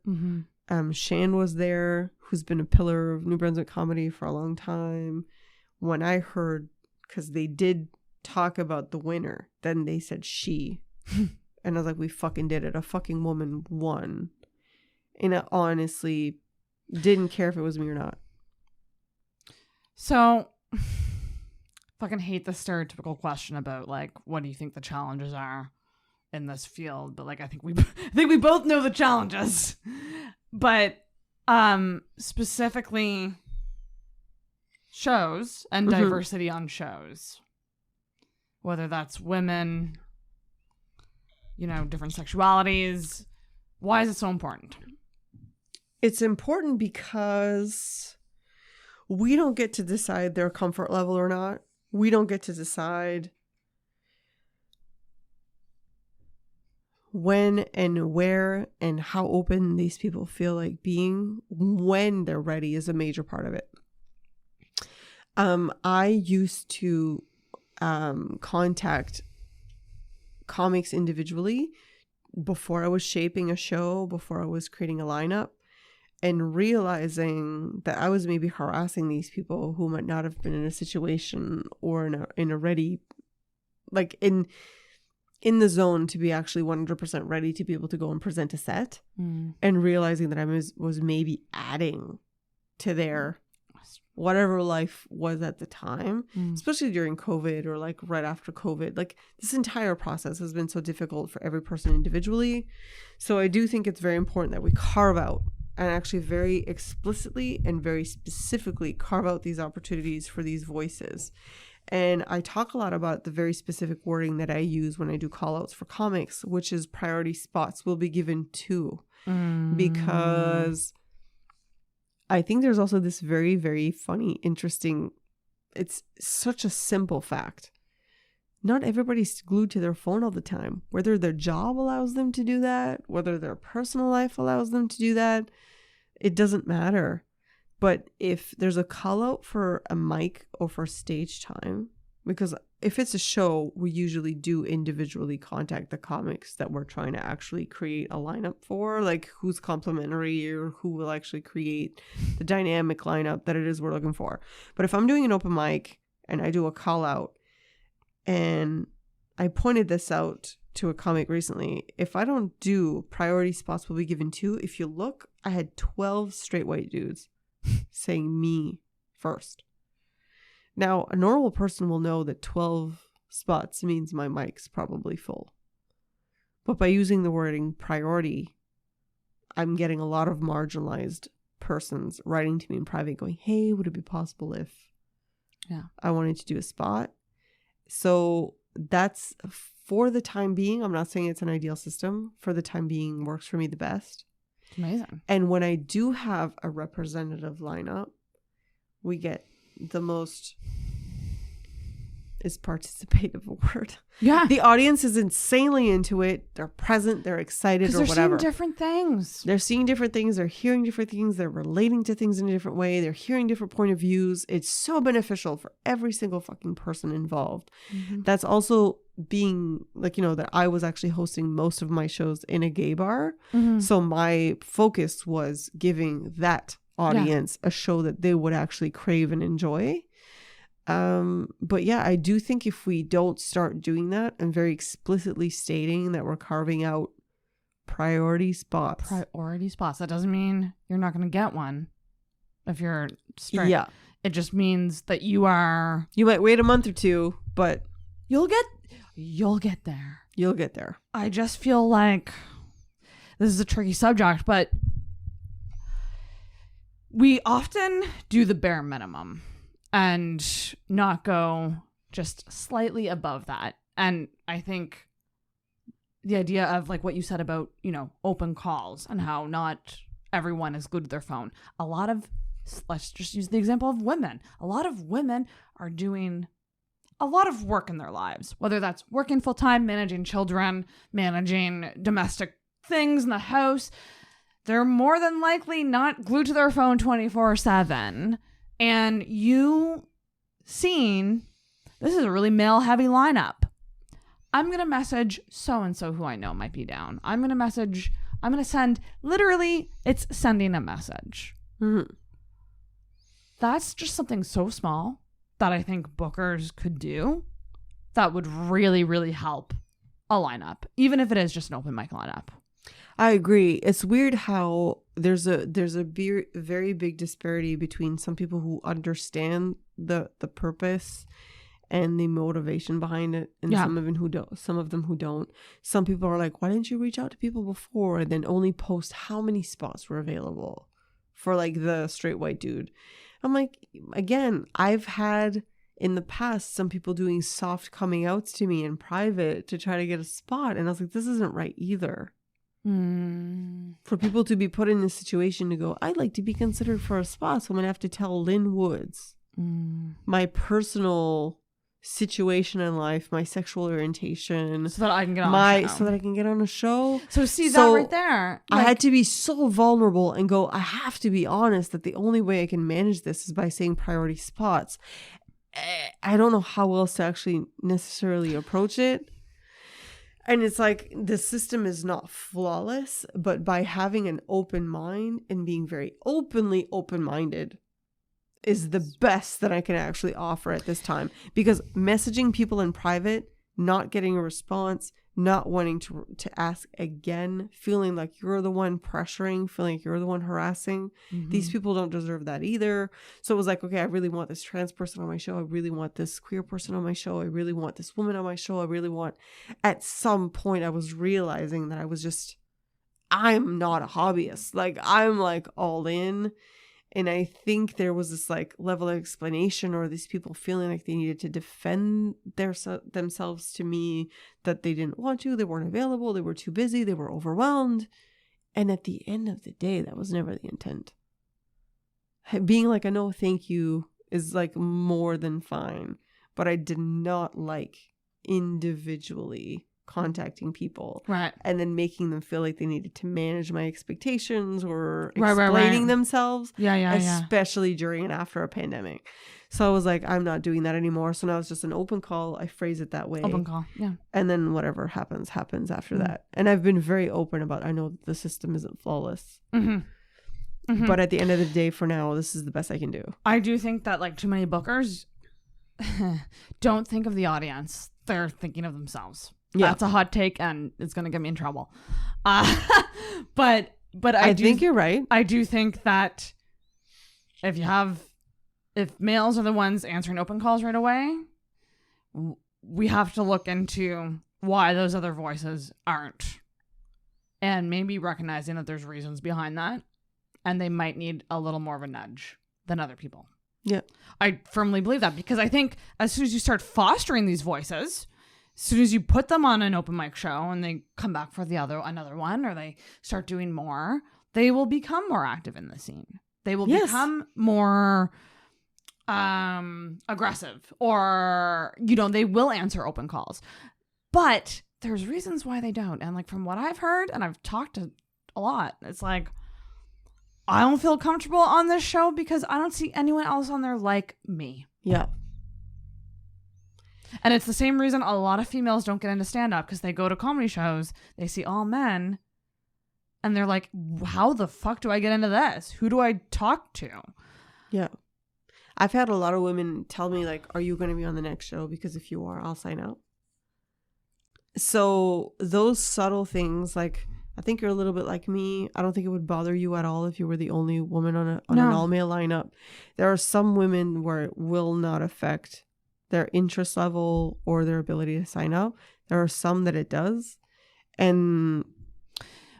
Shan was there, who's been a pillar of New Brunswick comedy for a long time. When I heard, because they did talk about the winner, then they said she. And I was like, we fucking did it. A fucking woman won. And I honestly didn't care if it was me or not. So, fucking hate the stereotypical question about like, what do you think the challenges are in this field? But like, I think we both know the challenges. But specifically shows and diversity on shows, whether that's women, you know, different sexualities. Why is it so important? It's important because we don't get to decide their comfort level or not. We don't get to decide when and where and how open these people feel like being when they're ready is a major part of it. I used to contact comics individually before I was shaping a show, before I was creating a lineup, and realizing that I was maybe harassing these people who might not have been in a situation or in a ready, like in the zone to be actually 100% ready to be able to go and present a set, and realizing that I was maybe adding to their whatever life was at the time, especially during COVID or like right after COVID. Like this entire process has been so difficult for every person individually. So I do think it's very important that we carve out and actually very explicitly and very specifically carve out these opportunities for these voices. And I talk a lot about the very specific wording that I use when I do call outs for comics, which is priority spots will be given to, because I think there's also this very, very funny, interesting, it's such a simple fact. Not everybody's glued to their phone all the time. Whether their job allows them to do that, whether their personal life allows them to do that, it doesn't matter. But if there's a call out for a mic or for stage time, Because if it's a show, we usually do individually contact the comics that we're trying to actually create a lineup for, like who's complimentary or who will actually create the dynamic lineup that it is we're looking for. But if I'm doing an open mic and I do a call out, and I pointed this out to a comic recently, if I don't do priority spots will be given to, if you look, I had 12 straight white dudes saying me first. Now, a normal person will know that 12 spots means my mic's probably full. But by using the wording priority, I'm getting a lot of marginalized persons writing to me in private going, hey, would it be possible if I wanted to do a spot? So that's, for the time being, I'm not saying it's an ideal system. For the time being, works for me the best. Amazing. And when I do have a representative lineup, we get the most, is participative a word? Yeah. The audience is insanely into it. They're present. They're excited or They're whatever. seeing different things. They're seeing different things. They're hearing different things. They're relating to things in a different way. They're hearing different point of views. It's so beneficial for every single fucking person involved. Mm-hmm. That's also being like, that I was actually hosting most of my shows in a gay bar. Mm-hmm. So my focus was giving that audience a show that they would actually crave and enjoy. But yeah, I do think if we don't start doing that and very explicitly stating that we're carving out priority spots. That doesn't mean you're not going to get one if you're straight. Yeah. It just means that you might wait a month or two, but you'll get there. You'll get there. I just feel like this is a tricky subject, but we often do the bare minimum and not go just slightly above that. And I think the idea of like what you said about, open calls and how not everyone is glued to their phone. Let's just use the example of women. A lot of women are doing a lot of work in their lives, whether that's working full time, managing children, managing domestic things in the house. They're more than likely not glued to their phone 24/7. And you seeing, this is a really male-heavy lineup. I'm going to message so-and-so who I know might be down. I'm going to send, literally, it's sending a message. Mm-hmm. That's just something so small that I think bookers could do that would really, really help a lineup, even if it is just an open mic lineup. I agree. It's weird how there's a very big disparity between some people who understand the purpose and the motivation behind it, and some of them who don't. Some people are like, why didn't you reach out to people before and then only post how many spots were available for like the straight white dude? I'm like, again, I've had in the past some people doing soft coming outs to me in private to try to get a spot, and I was like, this isn't right either. For people to be put in this situation to go, I'd like to be considered for a spot, so I'm gonna have to tell Lynn Woods my personal situation in life, my sexual orientation, so that I can get on a show. So that I can get on a show. So see that right there. I had to be so vulnerable and go, I have to be honest that the only way I can manage this is by saying priority spots. I don't know how else to actually necessarily approach it. And it's like the system is not flawless, but by having an open mind and being very openly open-minded is the best that I can actually offer at this time. Because messaging people in private, not getting a response, not wanting to ask again, feeling like you're the one pressuring, feeling like you're the one harassing. These people don't deserve that either. So it was like, okay, I really want this trans person on my show. I really want this queer person on my show. I really want this woman on my show. At some point I was realizing that I'm not a hobbyist. Like I'm like all in. And I think there was this like level of explanation, or these people feeling like they needed to defend themselves to me, that they didn't want to, they weren't available, they were too busy, they were overwhelmed. And at the end of the day, that was never the intent. Being like a no thank you is like more than fine. But I did not like individually contacting people. Right. And then making them feel like they needed to manage my expectations or Right, explaining right. themselves. Yeah. Especially during and after a pandemic. So I was like, I'm not doing that anymore. So now it's just an open call. I phrase it that way. Open call. Yeah. And then whatever happens after that. And I've been very open about, I know that the system isn't flawless. But at the end of the day, for now, this is the best I can do. I do think that like too many bookers don't think of the audience. They're thinking of themselves. Yeah. That's a hot take and it's going to get me in trouble. But I think you're right. I do think that if males are the ones answering open calls right away, we have to look into why those other voices aren't. And maybe recognizing that there's reasons behind that. And they might need a little more of a nudge than other people. Yeah. I firmly believe that because I think as soon as you start fostering these voices, as soon as you put them on an open mic show and they come back for another one, or they start doing more, they will become more active in the scene. They will become more aggressive, or, they will answer open calls. But there's reasons why they don't. And like from what I've heard, and I've talked to a lot, it's like, I don't feel comfortable on this show because I don't see anyone else on there like me. Yeah. And it's the same reason a lot of females don't get into stand-up, because they go to comedy shows, they see all men, and they're like, how the fuck do I get into this? Who do I talk to? Yeah. I've had a lot of women tell me, like, are you going to be on the next show? Because if you are, I'll sign up. So those subtle things, like, I think you're a little bit like me. I don't think it would bother you at all if you were the only woman on an all-male lineup. There are some women where it will not affect their interest level or their ability to sign up. There are some that it does. And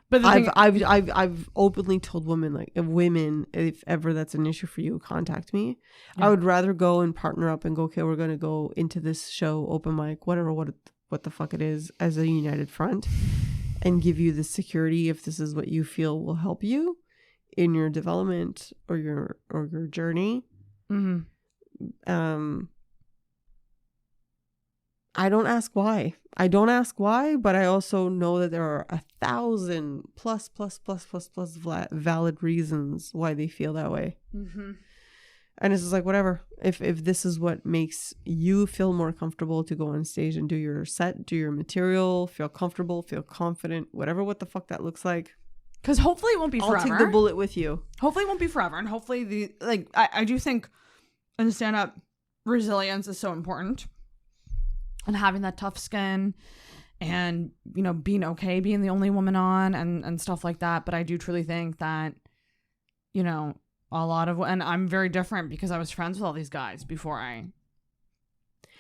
but I've openly told women, like, if ever that's an issue for you, contact me. Yeah. I would rather go and partner up and go, okay, we're going to go into this show, open mic, whatever, what the fuck it is, as a united front, and give you the security if this is what you feel will help you in your development or your journey. Mm-hmm. I don't ask why. But I also know that there are 1,000 plus valid reasons why they feel that way. Mm-hmm. And it's just like, whatever. If this is what makes you feel more comfortable to go on stage and do your set, do your material, feel comfortable, feel confident, whatever, what the fuck that looks like. Because hopefully it won't be forever. I'll take the bullet with you. Hopefully it won't be forever. And hopefully I do think in stand-up, resilience is so important. And having that tough skin and, being okay being the only woman on and stuff like that. But I do truly think that, a lot of, and I'm very different because I was friends with all these guys before I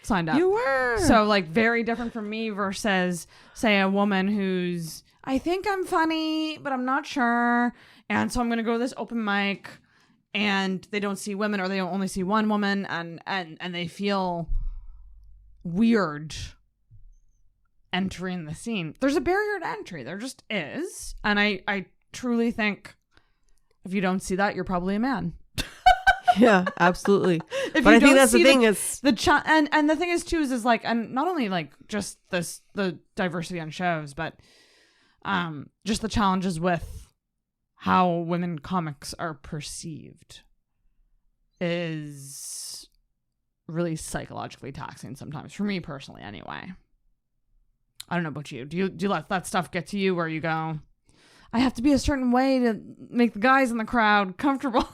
signed up. You were. So like very different from me versus say a woman who's, I think I'm funny, but I'm not sure. And so I'm going to go to this open mic and they don't see women, or they only see one woman, and they feel weird entering the scene. There's a barrier to entry. There just is. And I truly think if you don't see that, you're probably a man. Yeah, absolutely. But I think that's the thing is and the thing is too is like, and not only like just the diversity on shows, but just the challenges with how women comics are perceived is really psychologically taxing sometimes, for me personally anyway. I don't know about you. Do you let that stuff get to you where you go, I have to be a certain way to make the guys in the crowd comfortable?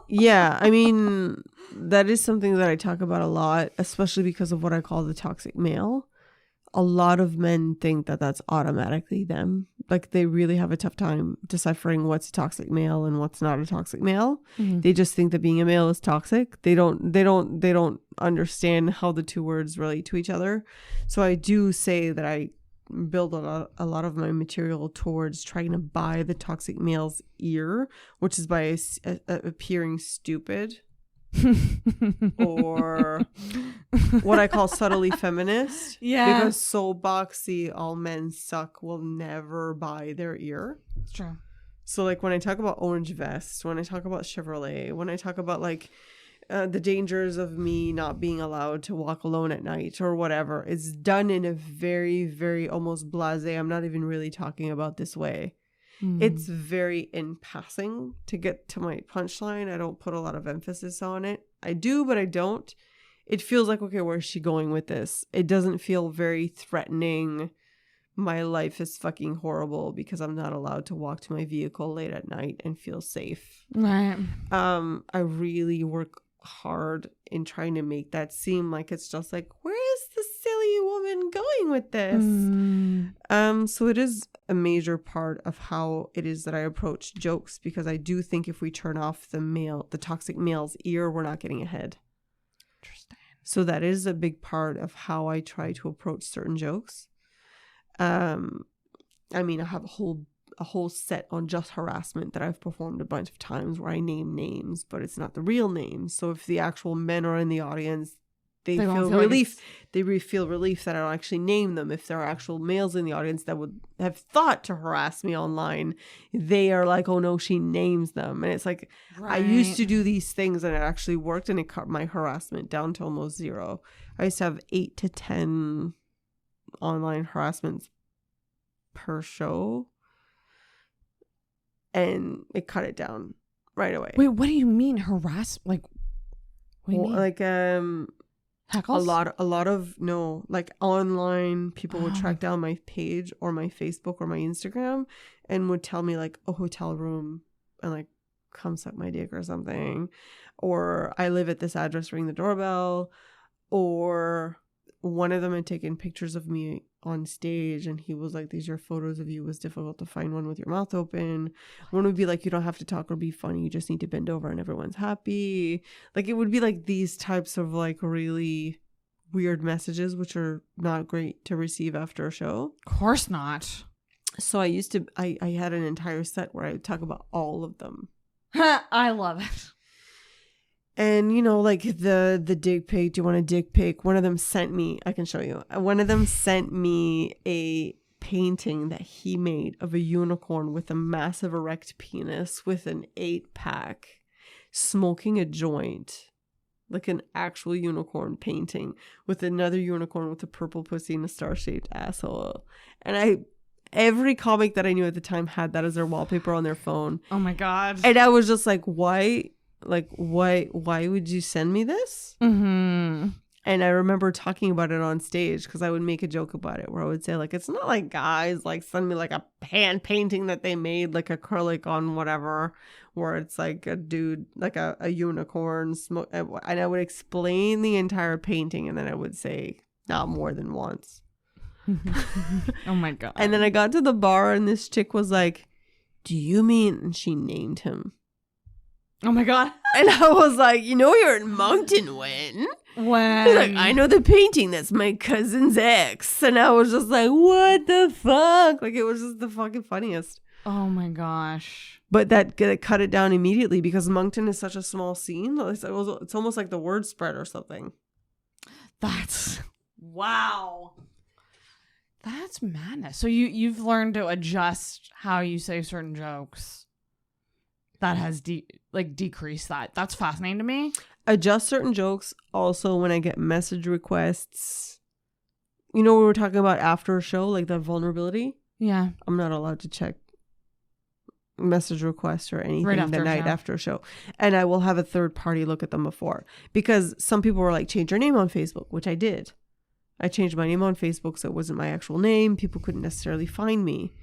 Yeah, I mean, that is something that I talk about a lot, especially because of what I call the toxic male. A lot of men think that that's automatically them. Like, they really have a tough time deciphering what's a toxic male and what's not a toxic male. Mm-hmm. They just think that being a male is toxic. They don't understand how the two words relate to each other. So I do say that I build a lot of my material towards trying to buy the toxic male's ear, which is by appearing stupid or what I call subtly feminist. Yeah. Because so boxy, all men suck will never buy their ear. It's true. So like when I talk about orange vest, when I talk about Chevrolet, when I talk about like the dangers of me not being allowed to walk alone at night or whatever. It's done in a very, very almost blasé. I'm not even really talking about this way. It's very in passing to get to my punchline. I don't put a lot of emphasis on it. I do, but I don't. It feels like, okay, where's she going with this? It doesn't feel very threatening. My life is fucking horrible because I'm not allowed to walk to my vehicle late at night and feel safe. Right. I really work hard in trying to make that seem like it's just like, where is the silly woman going with this? So it is a major part of how it is that I approach jokes, because I do think if we turn off the toxic male's ear, we're not getting ahead. Interesting. So that is a big part of how I try to approach certain jokes. I mean, I have a whole set on just harassment that I've performed a bunch of times where I name names, but it's not the real names. So if the actual men are in the audience, they feel relief. They feel relief that I don't actually name them. If there are actual males in the audience that would have thought to harass me online, they are like, oh no, she names them. And it's like, I used to do these things and it actually worked, and it cut my harassment down to almost zero. I used to have 8 to 10 online harassments per show, and it cut it down right away. Wait, what do you mean harass? Like, what do you mean? Like Heckles? a lot of no, like online people would track down my page or my Facebook or my Instagram and would tell me like a hotel room and like come suck my dick or something, or I live at this address, ring the doorbell, or one of them had taken pictures of me on stage and he was like, these are photos of you. It was difficult to find one with your mouth open. One would be like, you don't have to talk or be funny, you just need to bend over and everyone's happy. Like, it would be like these types of like really weird messages, which are not great to receive after a show. Of course not. So I had an entire set where I would talk about all of them. I love it. And, you know, like the dick pic, do you want a dick pic? One of them sent me, I can show you. One of them sent me a painting that he made of a unicorn with a massive erect penis with an 8-pack smoking a joint. Like an actual unicorn painting with another unicorn with a purple pussy and a star-shaped asshole. And every comic that I knew at the time had that as their wallpaper on their phone. Oh my God. And I was just like, why? Like, why would you send me this? Mm-hmm. And I remember talking about it on stage because I would make a joke about it where I would say, like, it's not like guys like send me like a hand painting that they made like acrylic on whatever, where it's like a dude, like a unicorn smoke. And I would explain the entire painting and then I would say not more than once. Oh my God. And then I got to the bar and this chick was like, do you mean? And she named him. Oh my God. And I was like, you know, you're in Moncton when? He's like, I know the painting. That's my cousin's ex. And I was just like, what the fuck? Like, it was just the fucking funniest. Oh my gosh. But that cut it down immediately because Moncton is such a small scene. It's almost like the word spread or something. That's wow. That's madness. So you've learned to adjust how you say certain jokes. That has decreased that. That's fascinating to me. Adjust certain jokes. Also, when I get message requests, you know, we were talking about after a show, like the vulnerability. Yeah. I'm not allowed to check message requests or anything right the night after a show. And I will have a third party look at them before. Because some people were like, change your name on Facebook, which I did. I changed my name on Facebook so it wasn't my actual name. People couldn't necessarily find me.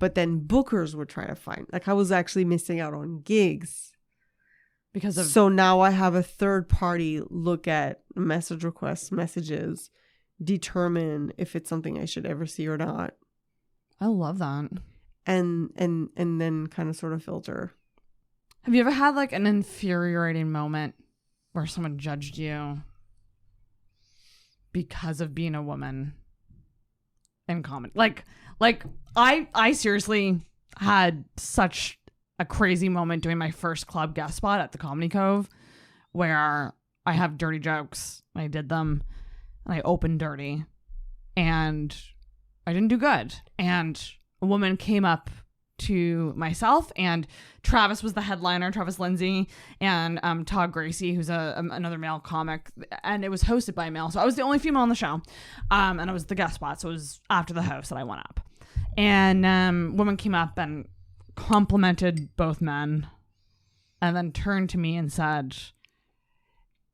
But then bookers would try to find. Like, I was actually missing out on gigs. Because of... So now I have a third party look at message requests, messages, determine if it's something I should ever see or not. I love that. And then kind of sort of filter. Have you ever had like an infuriating moment where someone judged you because of being a woman in comedy? Like I seriously had such a crazy moment doing my first club guest spot at the Comedy Cove where I have dirty jokes. I did them and I opened dirty and I didn't do good. And a woman came up to myself, and Travis was the headliner, Travis Lindsay, and Todd Gracie, who's another male comic, and it was hosted by a male, so I was the only female on the show, and I was the guest spot, so it was after the host that I went up, and woman came up and complimented both men, and then turned to me and said,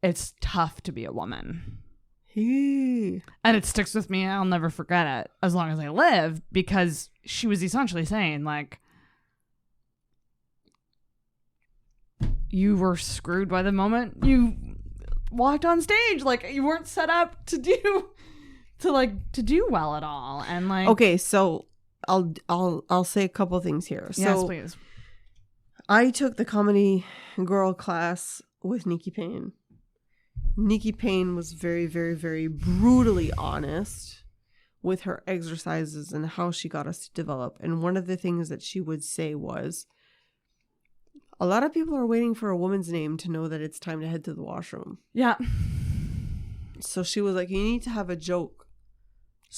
"It's tough to be a woman." And it sticks with me. I'll never forget it as long as I live, because she was essentially saying, like, you were screwed by the moment you walked on stage. Like, you weren't set up to do well at all. And like, okay, so I'll say a couple things here. Yes, So please. I took the comedy girl class with Nikki Payne. Nikki Payne was very, very, very brutally honest with her exercises and how she got us to develop. And one of the things that she would say was, a lot of people are waiting for a woman's name to know that it's time to head to the washroom. Yeah. So she was like, you need to have a joke.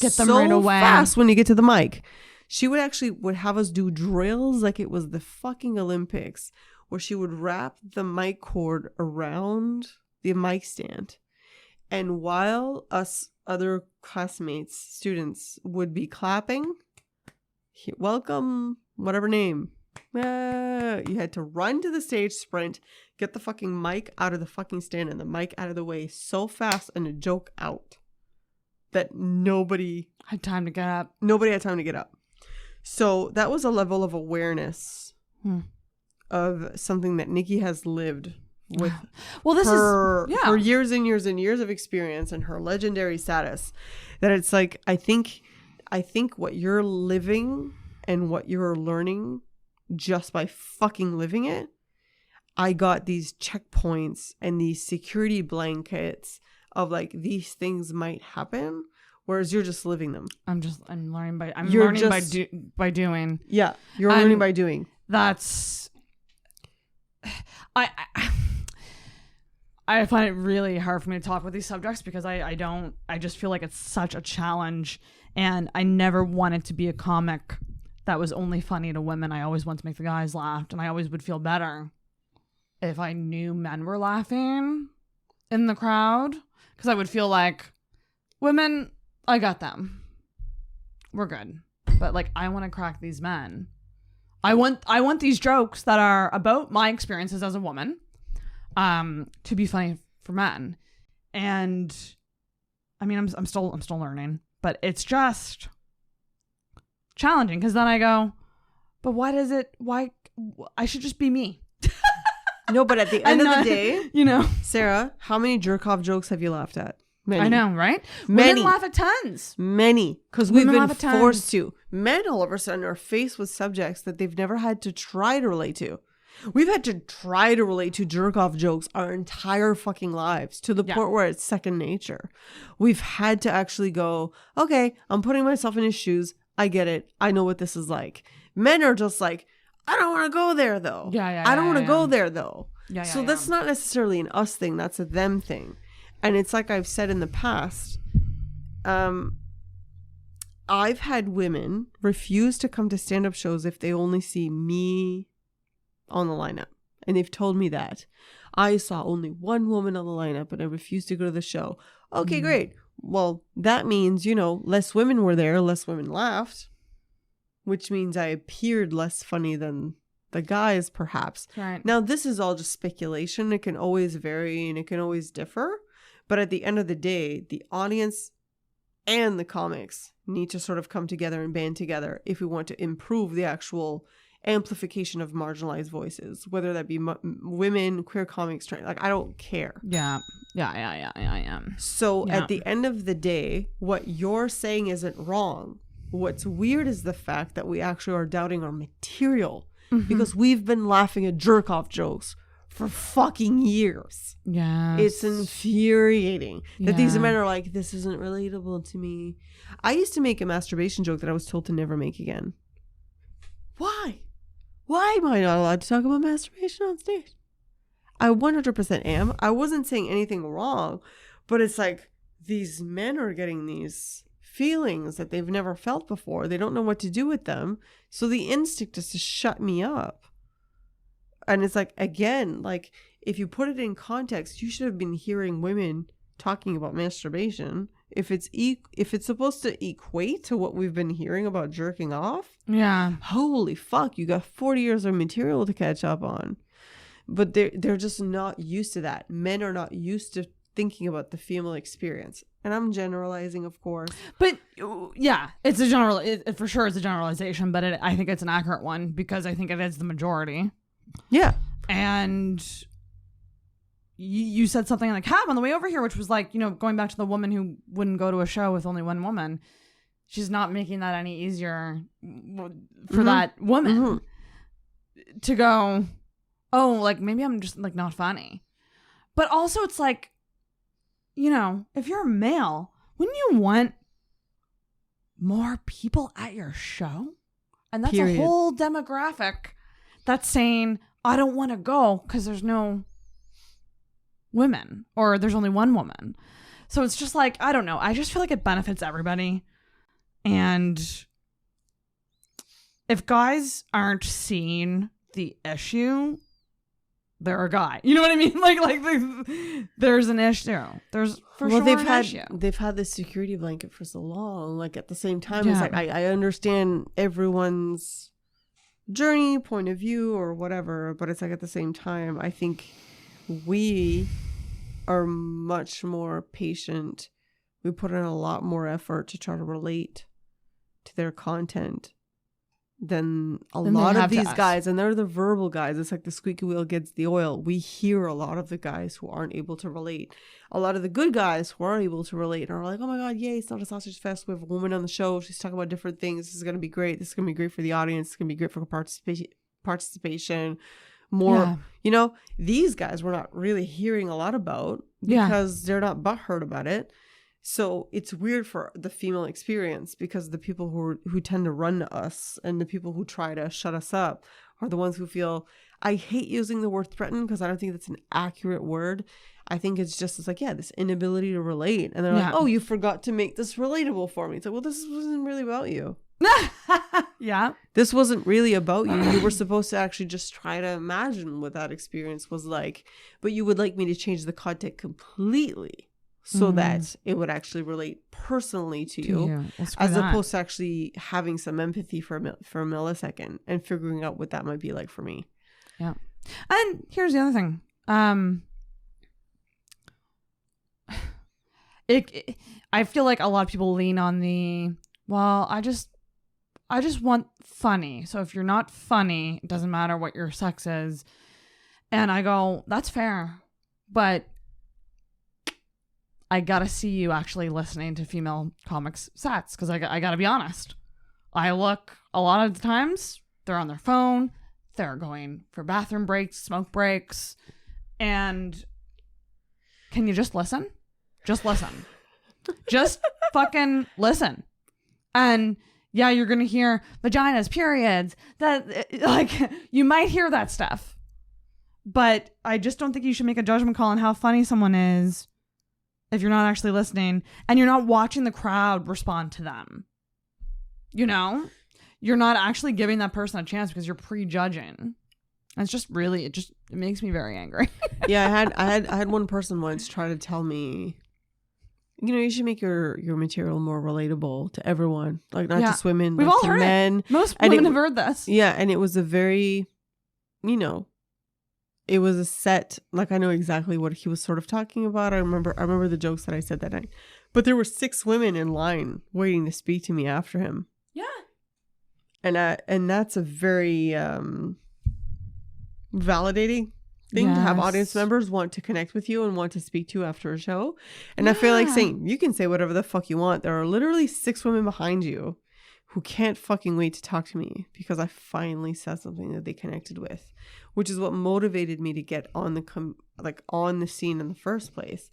Get them right away. Fast when you get to the mic. She would have us do drills like it was the fucking Olympics, where she would wrap the mic cord around the mic stand, and while us other classmates, students, would be clapping, welcome, whatever name, you had to run to the stage, sprint, get the fucking mic out of the fucking stand and the mic out of the way so fast and a joke out that nobody had time to get up. So that was a level of awareness of something that Nikki has lived with. Well, this her years and years and years of experience and her legendary status, that it's like, I think what you're living and what you're learning just by fucking living it, I got these checkpoints and these security blankets of like, these things might happen, whereas you're just living them. I'm learning by doing. Yeah, you're learning by doing. That's I find it really hard for me to talk about these subjects, because I just feel like it's such a challenge, and I never wanted to be a comic that was only funny to women. I always wanted to make the guys laugh, and I always would feel better if I knew men were laughing in the crowd, because I would feel like, women, I got them. We're good. But like, I want to crack these men. I want these jokes that are about my experiences as a woman to be funny for men. And I mean, I'm still learning, but it's just challenging, because then I go, but why I should just be me. No, but at the end of the day, you know, Sarah, how many jerk off jokes have you laughed at? Many. I know, right? Many. Women laugh at tons. Many. Because we've Women been laugh at tons. forced to. Men all of a sudden are faced with subjects that they've never had to try to relate to. We've had to try to relate to jerk off jokes our entire fucking lives, to the point where it's second nature. We've had to actually go, okay, I'm putting myself in his shoes. I get it. I know what this is like. Men are just like, I don't want to go there though. I don't want to go there though. So that's not necessarily an us thing. That's a them thing. And it's like I've said in the past, I've had women refuse to come to stand-up shows if they only see me on the lineup. And they've told me that. I saw only one woman on the lineup and I refused to go to the show. Okay, great. Well, that means, less women were there, less women laughed, which means I appeared less funny than the guys, perhaps. Right. Now, this is all just speculation. It can always vary and it can always differ. But at the end of the day, the audience and the comics need to sort of come together and band together if we want to improve the actual amplification of marginalized voices, whether that be women, queer comics, like, I don't care. Yeah. So at the end of the day, what you're saying isn't wrong. What's weird is the fact that we actually are doubting our material, because we've been laughing at jerk off jokes for fucking years. Yeah. It's infuriating that these men are like, this isn't relatable to me. I used to make a masturbation joke that I was told to never make again. Why? Why am I not allowed to talk about masturbation on stage? I 100% am. I wasn't saying anything wrong, but it's like, these men are getting these feelings that they've never felt before. They don't know what to do with them. So the instinct is to shut me up. And it's like, again, like if you put it in context, you should have been hearing women talking about masturbation. If it's supposed to equate to what we've been hearing about jerking off, Yeah. holy fuck, you got 40 years of material to catch up on. But they're just not used to that. Men are not used to thinking about the female experience. And I'm generalizing, of course. But yeah, it's for sure it's a generalization, but I think it's an accurate one because I think it is the majority. Yeah. And you said something in the cab on the way over here, which was like, you know, going back to the woman who wouldn't go to a show with only one woman. She's not making that any easier for that woman to go, oh, like maybe I'm just like not funny. But also it's like, you know, if you're a male, wouldn't you want more people at your show? And that's Period. a whole demographic that's saying, I don't want to go because there's no women or there's only one woman. So it's just like, I don't know. I just feel like it benefits everybody. And if guys aren't seeing the issue, they're a guy. You know what I mean? Like there's an issue. There's for sure an issue. They've had this security blanket for so long. Like at the same time, it's like I understand everyone's journey, point of view, or whatever. But it's like at the same time, I think we are much more patient. We put in a lot more effort to try to relate to their content than a lot of these guys. And they're the verbal guys. It's like the squeaky wheel gets the oil. We hear a lot of the guys who aren't able to relate. A lot of the good guys who are able to relate are like, oh my God, yay, it's not a sausage fest. We have a woman on the show. She's talking about different things. This is going to be great. This is going to be great for the audience. It's going to be great for participation. More, you know, these guys we're not really hearing a lot about because they're not butthurt about it. So it's weird for the female experience because the people who tend to run to us and the people who try to shut us up are the ones who feel, I hate using the word threaten because I don't think that's an accurate word. I think it's like, this inability to relate. And they're like, oh, you forgot to make this relatable for me. It's like, well, this wasn't really about you. Yeah. This wasn't really about you. You were supposed to actually just try to imagine what that experience was like. But you would like me to change the content completely so that it would actually relate personally to you as opposed to actually having some empathy for a millisecond and figuring out what that might be like for me. Yeah. And here's the other thing. I feel like a lot of people lean on the, well, I just want funny. So if you're not funny, it doesn't matter what your sex is. And I go, that's fair. But I gotta see you actually listening to female comics sets because I gotta be honest. I look a lot of the times, they're on their phone, they're going for bathroom breaks, smoke breaks, and can you just listen? Just listen. Just fucking listen. And yeah, you're gonna hear vaginas, periods, that like you might hear that stuff. But I just don't think you should make a judgment call on how funny someone is if you're not actually listening and you're not watching the crowd respond to them. You know? You're not actually giving that person a chance because you're prejudging. And it's just really, it makes me very angry. Yeah, I had one person once try to tell me, you know, you should make your material more relatable to everyone. Like not just women, we've but all to heard men. It. Most women have heard this. Yeah, and it was a very, you know, it was a set, like I know exactly what he was sort of talking about. I remember the jokes that I said that night. But there were 6 women in line waiting to speak to me after him. Yeah. And that's a very validating thing to have audience members want to connect with you and want to speak to you after a show. And I feel like saying, you can say whatever the fuck you want. There are literally 6 women behind you who can't fucking wait to talk to me because I finally said something that they connected with, which is what motivated me to get on the scene in the first place.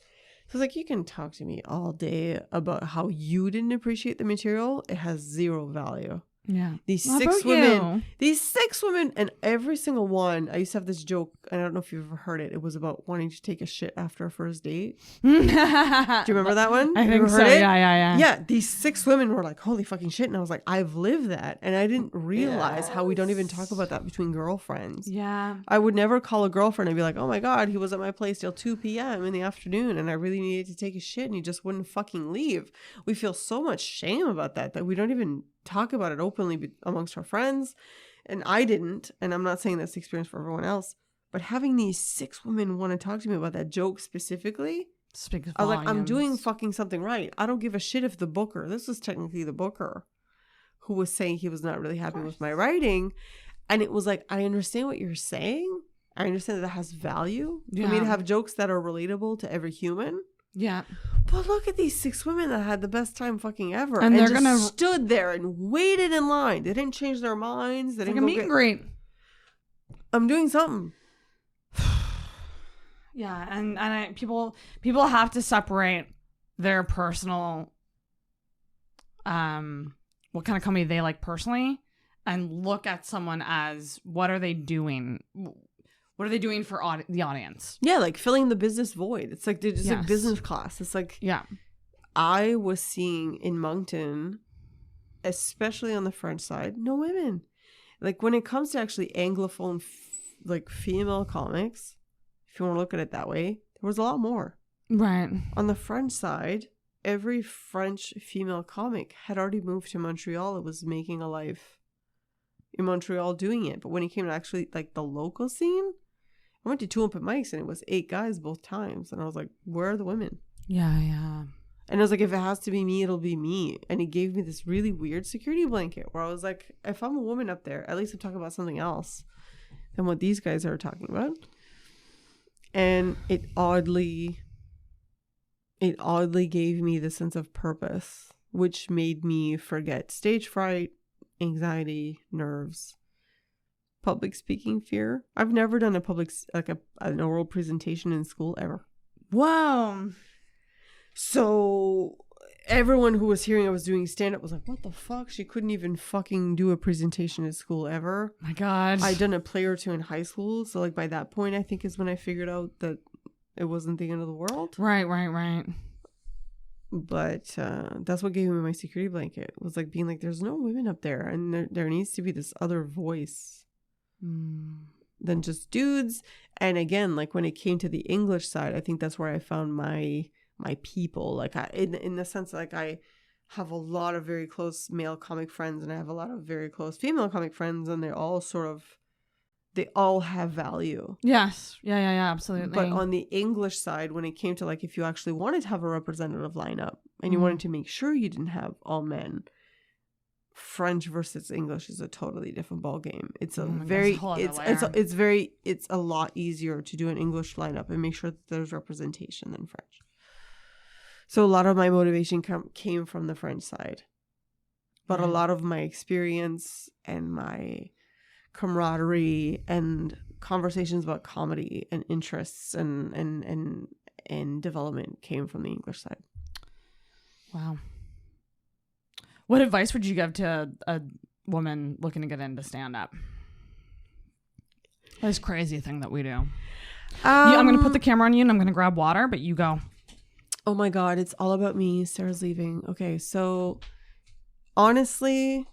So it's like, you can talk to me all day about how you didn't appreciate the material. It has 0 value. Yeah. These How six about women, you? these 6 women, and every single one, I used to have this joke, I don't know if you've ever heard it. It was about wanting to take a shit after a first date. Do you remember that one? I You think ever so. heard it? Yeah. Yeah, these 6 women were like, holy fucking shit. And I was like, I've lived that. And I didn't realize how we don't even talk about that between girlfriends. Yeah. I would never call a girlfriend and be like, oh my God, he was at my place till 2 p.m. in the afternoon and I really needed to take a shit and he just wouldn't fucking leave. We feel so much shame about that we don't even talk about it openly amongst our friends. And I didn't. And I'm not saying that's the experience for everyone else. But having these 6 women want to talk to me about that joke specifically, Speaks I was like, I'm doing volumes. fucking something right. I don't give a shit if the booker, this was technically the booker, who was saying he was not really happy with my writing. And it was like, I understand what you're saying. I understand that has value for me to have jokes that are relatable to every human. Yeah. But look at these 6 women that had the best time fucking ever. And they're just gonna- stood there and waited in line. They didn't change their minds. They Like didn't a go meet and greet. I'm doing something. Yeah, and people have to separate their personal, what kind of company they like personally, and look at someone as what are they doing? What are they doing for the audience? Yeah, like filling the business void. It's like they're just like Yes. business class. It's like Yeah, I was seeing in Moncton, especially on the French side, no women. Like when it comes to actually Anglophone, like female comics, if you want to look at it that way, there was a lot more. right. On the French side, every French female comic had already moved to Montreal. It was making a life in Montreal doing it. But when it came to actually like the local scene, I went to 2 open mics and it was 8 guys both times. And I was like, where are the women? Yeah. And I was like, if it has to be me, it'll be me. And he gave me this really weird security blanket where I was like, if I'm a woman up there, at least I'm talking about something else than what these guys are talking about. And it oddly gave me the sense of purpose, which made me forget stage fright, anxiety, nerves, public speaking fear. I've never done an oral presentation in school ever. Whoa. So everyone who was hearing I was doing stand-up was like, what the fuck? She couldn't even fucking do a presentation at school ever. My God. I'd done a play or 2 in high school. So like by that point, I think is when I figured out that it wasn't the end of the world. Right. But that's what gave me my security blanket. It was like being like, there's no women up there. And there needs to be this other voice than just dudes. And again, like when it came to the English side, I think that's where I found my people. Like in the sense like I have a lot of very close male comic friends and I have a lot of very close female comic friends, and they all have value. Yes. Yeah. Absolutely. But on the English side, when it came to like if you actually wanted to have a representative lineup and you wanted to make sure you didn't have all men, French versus English is a totally different ball game. It's a it's a lot easier to do an English lineup and make sure that there's representation than French. So a lot of my motivation came from the French side, but a lot of my experience and my camaraderie and conversations about comedy and interests and development came from the English side. Wow. What advice would you give to a woman looking to get into stand-up? This crazy thing that we do. I'm going to put the camera on you and I'm going to grab water, but you go. Oh my God, it's all about me. Sarah's leaving. Okay, so honestly,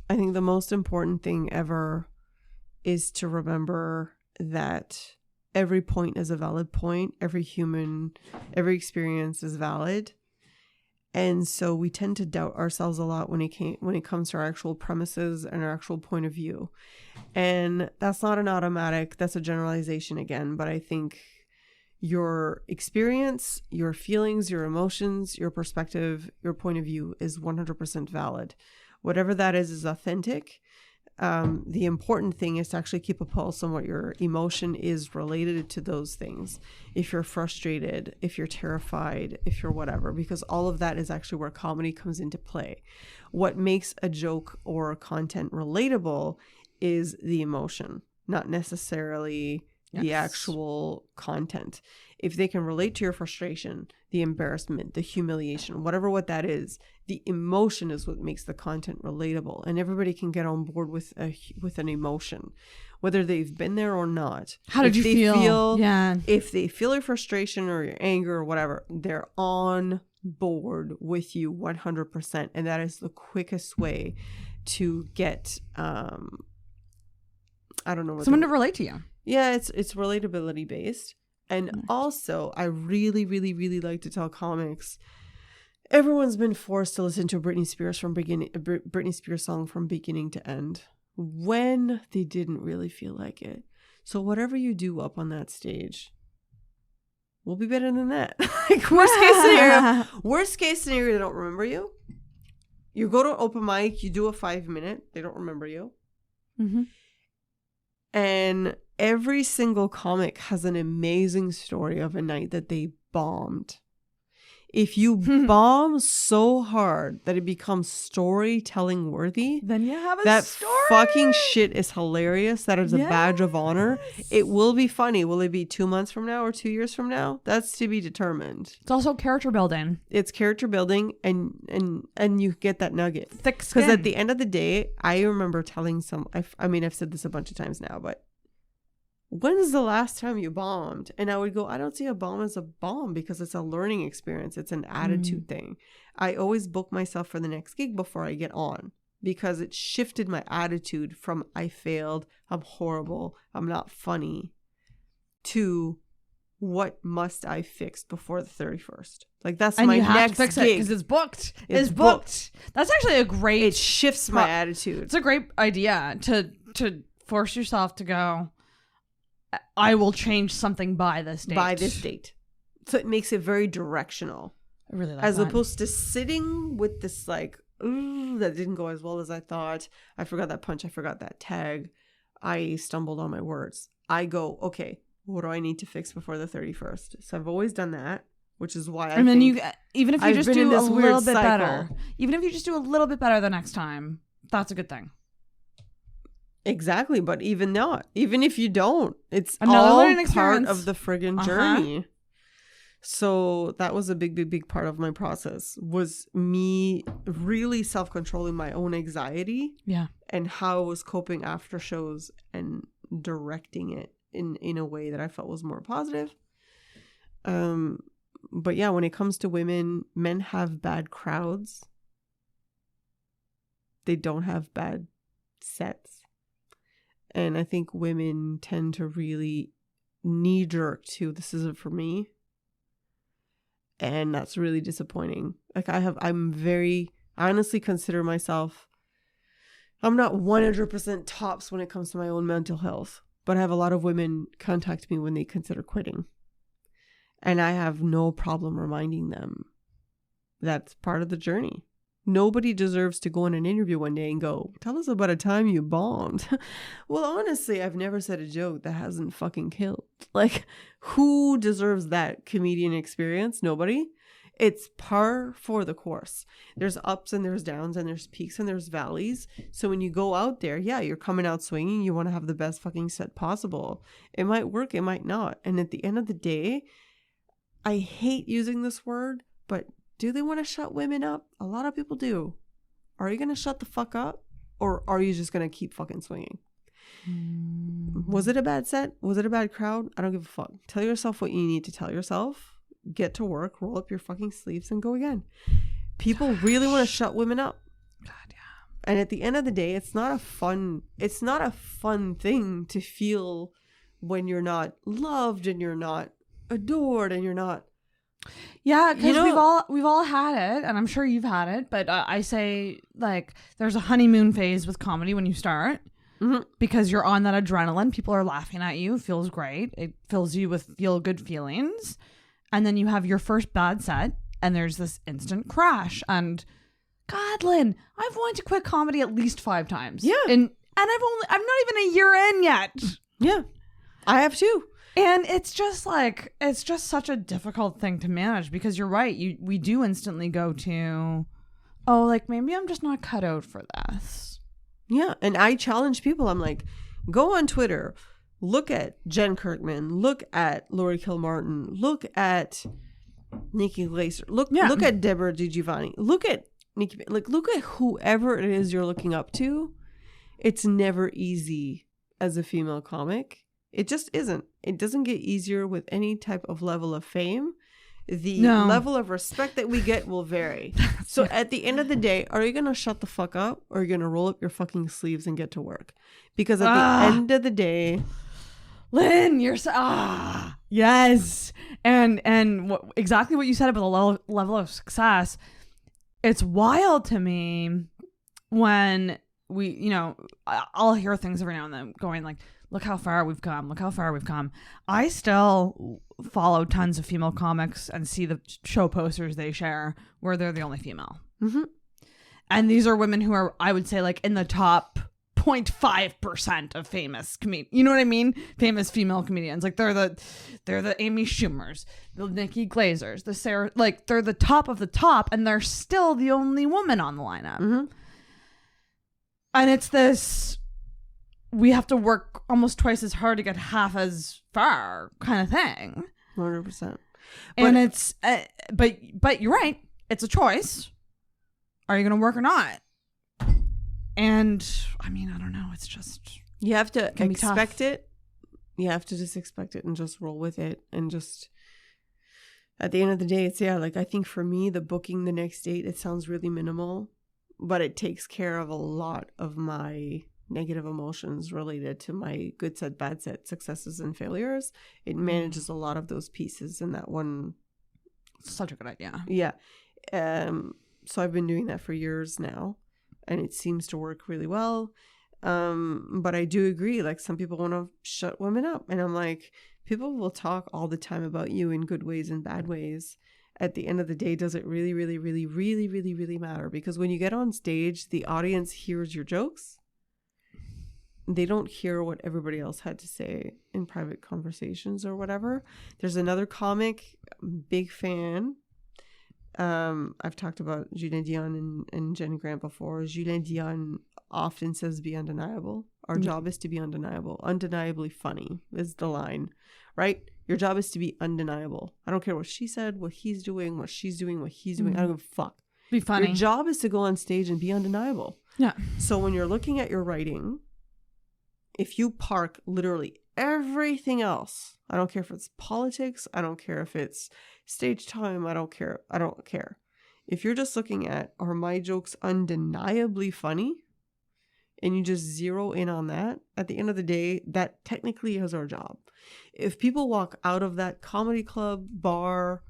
I think the most important thing ever is to remember that every point is a valid point. Every experience is valid. And so we tend to doubt ourselves a lot when it comes to our actual premises and our actual point of view. And that's not an automatic, that's a generalization again, but I think your experience, your feelings, your emotions, your perspective, your point of view is 100% valid. Whatever that is authentic. The important thing is to actually keep a pulse on what your emotion is related to those things. If you're frustrated, if you're terrified, if you're whatever, because all of that is actually where comedy comes into play. What makes a joke or content relatable is the emotion, not necessarily the actual content. If they can relate to your frustration, the embarrassment, the humiliation, what that is. The emotion is what makes the content relatable, and everybody can get on board with an emotion, whether they've been there or not. How did you feel? Yeah. If they feel your frustration or your anger or whatever, they're on board with you 100%, and that is the quickest way to get I don't know what someone to relate to you. Yeah, it's relatability based. And also, I really, really, really like to tell comics, everyone's been forced to listen to a Britney Spears song from beginning to end when they didn't really feel like it. So whatever you do up on that stage will be better than that. Like worst case scenario, they don't remember you. You go to an open mic, you do a 5-minute, they don't remember you. Mm-hmm. And every single comic has an amazing story of a night that they bombed. If you bomb so hard that it becomes storytelling worthy, then you have that fucking shit is hilarious. That is a badge of honor. It will be funny. Will it be 2 months from now or 2 years from now? That's to be determined. It's also character building. It's character building, and you get that nugget. Thick skin. Because at the end of the day, I remember telling I've said this a bunch of times now, but when is the last time you bombed? And I would go, I don't see a bomb as a bomb because it's a learning experience. It's an attitude thing. I always book myself for the next gig before I get on because it shifted my attitude from I failed, I'm horrible, I'm not funny, to what must I fix before the 31st? Like that's and my you have next to fix gig. it because it's booked. It's booked. That's actually a great. It shifts my attitude. It's a great idea to force yourself to go, I will change something by this date. By this date. So it makes it very directional. I really like as that. opposed to sitting with this like, ooh, that didn't go as well as I thought. I forgot that punch. I forgot that tag. I stumbled on my words. I go, okay, what do I need to fix before the 31st? So I've always done that, which is why and then you, even if you just do a little bit cycle. better, even if you just do a little bit better the next time, that's a good thing. Exactly, but even if you don't, it's another all learning part experience of the friggin' journey. So that was a big part of my process, was me really self-controlling my own anxiety and how I was coping after shows and directing it in a way that I felt was more positive. But yeah, when it comes to women, men have bad crowds. They don't have bad sets. And I think women tend to really knee-jerk to, this isn't for me. And that's really disappointing. Like I honestly consider myself, I'm not 100% tops when it comes to my own mental health. But I have a lot of women contact me when they consider quitting. And I have no problem reminding them that's part of the journey. Nobody deserves to go in an interview one day and go, tell us about a time you bombed. Well, honestly, I've never said a joke that hasn't fucking killed. Like, who deserves that comedian experience? Nobody. It's par for the course. There's ups and there's downs and there's peaks and there's valleys. So when you go out there, yeah, you're coming out swinging. You want to have the best fucking set possible. It might work, it might not. And at the end of the day, I hate using this word, but do they want to shut women up? A lot of people do. Are you going to shut the fuck up? Or are you just going to keep fucking swinging? Was it a bad set? Was it a bad crowd? I don't give a fuck. Tell yourself what you need to tell yourself. Get to work, roll up your fucking sleeves and go again. People really want to shut women up. God, yeah. And at the end of the day, it's not a fun thing to feel when you're not loved and you're not adored and you're not. Yeah, because we've all had it, and I'm sure you've had it. But I say, like, there's a honeymoon phase with comedy when you start, because you're on that adrenaline. People are laughing at you. It feels great. It fills you with feel good feelings, and then you have your first bad set, and there's this instant crash. And God, Lynn, I've wanted to quit comedy at least 5 times. Yeah, and I'm not even a year in yet. Yeah, I have too. And it's just such a difficult thing to manage, because you're right. We do instantly go to, oh, like, maybe I'm just not cut out for this. Yeah. And I challenge people. I'm like, go on Twitter, look at Jen Kirkman, look at Laurie Kilmartin, look at Nikki Glaser. Look Yeah. at Deborah DiGiovanni. Look at Nikki. Like, look at whoever it is you're looking up to. It's never easy as a female comic. It just isn't. It doesn't get easier with any type of level of fame. The level of respect that we get will vary. So at the end of the day, are you going to shut the fuck up, or are you going to roll up your fucking sleeves and get to work? Because at the end of the day, Lynn, you're so yes, and exactly what you said about the level of success. It's wild to me when we, you know, I'll hear things every now and then going like, "Look how far we've come! Look how far we've come." I still follow tons of female comics and see the show posters they share where they're the only female, and these are women who are, I would say, like in the top 0.5% of famous you know what I mean? Famous female comedians. Like they're the Amy Schumers, the Nikki Glazers, the Sarah, like they're the top of the top, and they're still the only woman on the lineup. And it's this, we have to work almost twice as hard to get half as far kind of thing. 100%. And it's, but you're right. It's a choice. Are you going to work or not? And I mean, I don't know. It's just, You have to can be tough. expect it. You have to just expect it and just roll with it. And just at the end of the day, it's, like, I think for me, the booking the next date, it sounds really minimal, but it takes care of a lot of my negative emotions related to my good set, bad set, successes and failures. It manages a lot of those pieces in that one. such a good idea. Yeah. So I've been doing that for years now, and it seems to work really well. But I do agree, like, some people want to shut women up, and I'm like, people will talk all the time about you in good ways and bad ways. At the end of the day, does it really, really, really, really, really, really matter? Because when you get on stage, the audience hears your jokes. They don't hear what everybody else had to say in private conversations or whatever. There's another comic, big fan. I've talked about Julien Dion and Jenny Grant before. Julien Dion often says, be undeniable. Our job is to be undeniable. Undeniably funny is the line, right? Your job is to be undeniable. I don't care what she said, what he's doing, what she's doing, what he's doing. I don't give a fuck. Be funny. Your job is to go on stage and be undeniable. Yeah. So when you're looking at your writing, if you park literally everything else, I don't care if it's politics, I don't care if it's stage time, I don't care. If you're just looking at, are my jokes undeniably funny, and you just zero in on that, at the end of the day, that technically is our job. If people walk out of that comedy club, bar,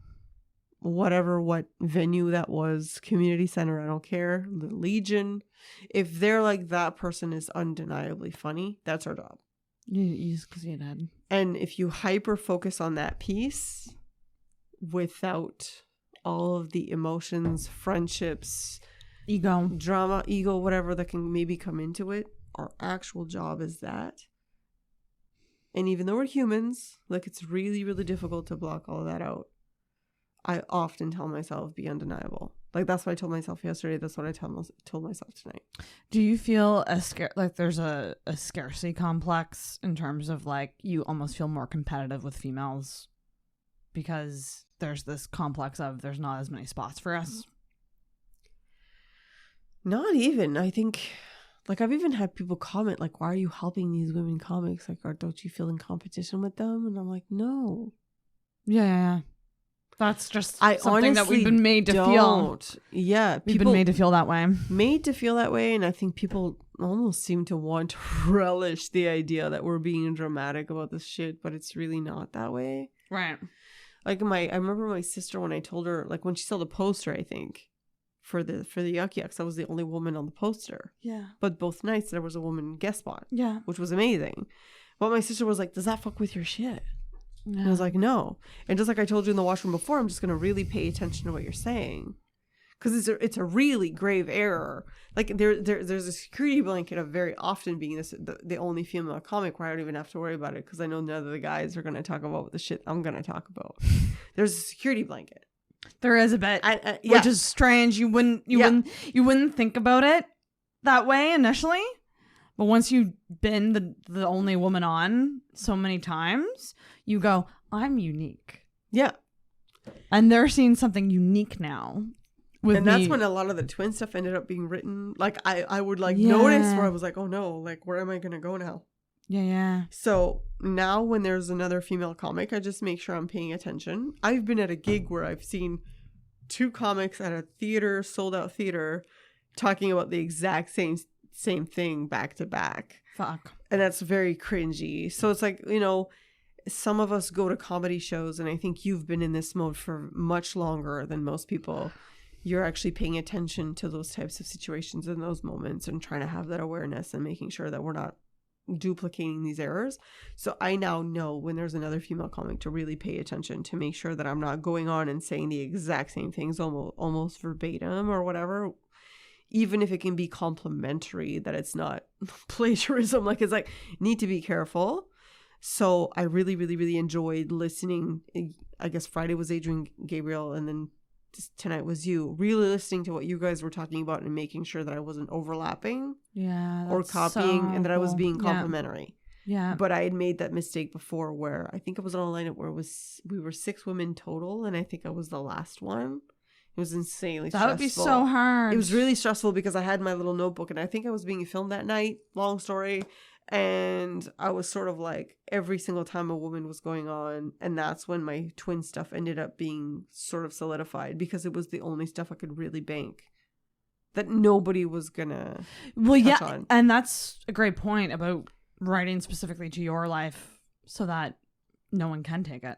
whatever, what venue that was, community center, I don't care, the Legion, if they're like, that person is undeniably funny, that's our job. You just because you did. And if you hyper focus on that piece without all of the emotions, friendships, Ego. drama, ego, whatever that can maybe come into it, our actual job is that. And even though we're humans, like, it's really, really difficult to block all of that out. I often tell myself, be undeniable. Like, that's what I told myself yesterday. That's what I told myself tonight. Do you feel like there's a scarcity complex in terms of, like, you almost feel more competitive with females because there's this complex of there's not as many spots for us? Not even. I think, like, I've even had people comment, like, why are you helping these women comics? Like, don't you feel in competition with them? And I'm like, no. Yeah. That's just I something that we've honestly been made to feel. Yeah. We've been made to feel that way. Made to feel that way. And I think people almost seem to want to relish the idea that we're being dramatic about this shit, but it's really not that way. Right. Like, I remember my sister, when I told her, like, when she saw the poster, I think, for the Yuk Yuks, I was the only woman on the poster. Yeah. But both nights there was a woman guest spot. Yeah. Which was amazing. But my sister was like, does that fuck with your shit? Yeah. And I was like, no. And just like I told you in the washroom before, I'm just going to really pay attention to what you're saying. Because it's a really grave error. Like, there's a security blanket of very often being the only female comic where I don't even have to worry about it, because I know none of the guys are going to talk about the shit I'm going to talk about. There's a security blanket. There is a bit, Yeah. which is strange. You wouldn't think about it that way initially, but once you've been the only woman on so many times, you go, I'm unique. Yeah. And they're seeing something unique now. And that's when a lot of the twin stuff ended up being written. Like I would like notice where I was like, oh no, like where am I going to go now? Yeah. So now when there's another female comic, I just make sure I'm paying attention. I've been at a gig where I've seen 2 comics at a theater, sold out theater, talking about the exact same thing back to back. Fuck. And that's very cringy. So it's like, you know, some of us go to comedy shows, and I think you've been in this mode for much longer than most people. You're actually paying attention to those types of situations in those moments and trying to have that awareness and making sure that we're not duplicating these errors. So I now know when there's another female comic to really pay attention, to make sure that I'm not going on and saying the exact same things almost verbatim or whatever, even if it can be complimentary, that it's not plagiarism. Like, it's like, need to be careful. So I really, really, really enjoyed listening. I guess Friday was Adrian Gabriel, and then tonight was you. Really listening to what you guys were talking about and making sure that I wasn't overlapping or copying, and that I was being complimentary. Yeah. But I had made that mistake before where I think it was on a lineup where we were 6 women total, and I think I was the last one. It was insanely stressful. That would be so hard. It was really stressful because I had my little notebook, and I think I was being filmed that night. Long story. And I was sort of like, every single time a woman was going on, and that's when my twin stuff ended up being sort of solidified, because it was the only stuff I could really bank that nobody was gonna touch on. And that's a great point about writing specifically to your life so that no one can take it.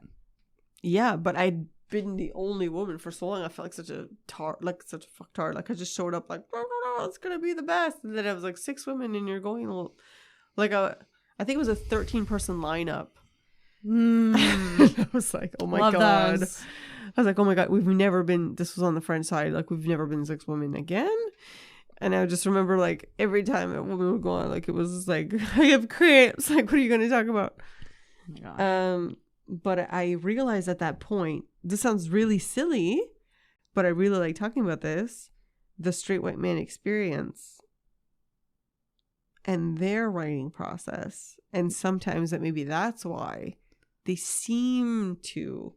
Yeah, but I'd been the only woman for so long. I felt like such a fucktard. Like, I just showed up like, no, it's gonna be the best, and then I was like, 6 women, and you're going like I think it was a 13-person lineup. I was like, oh my God. Those. I was like, oh my God, we've never been, this was on the French side, like, we've never been 6 women again. And I just remember, like, every time a woman would go on, like, it was just like, I have cramps. Like, what are you going to talk about? Oh my God. But I realized at that point, this sounds really silly, but I really like talking about this, the straight white man experience and their writing process. And sometimes that maybe that's why they seem to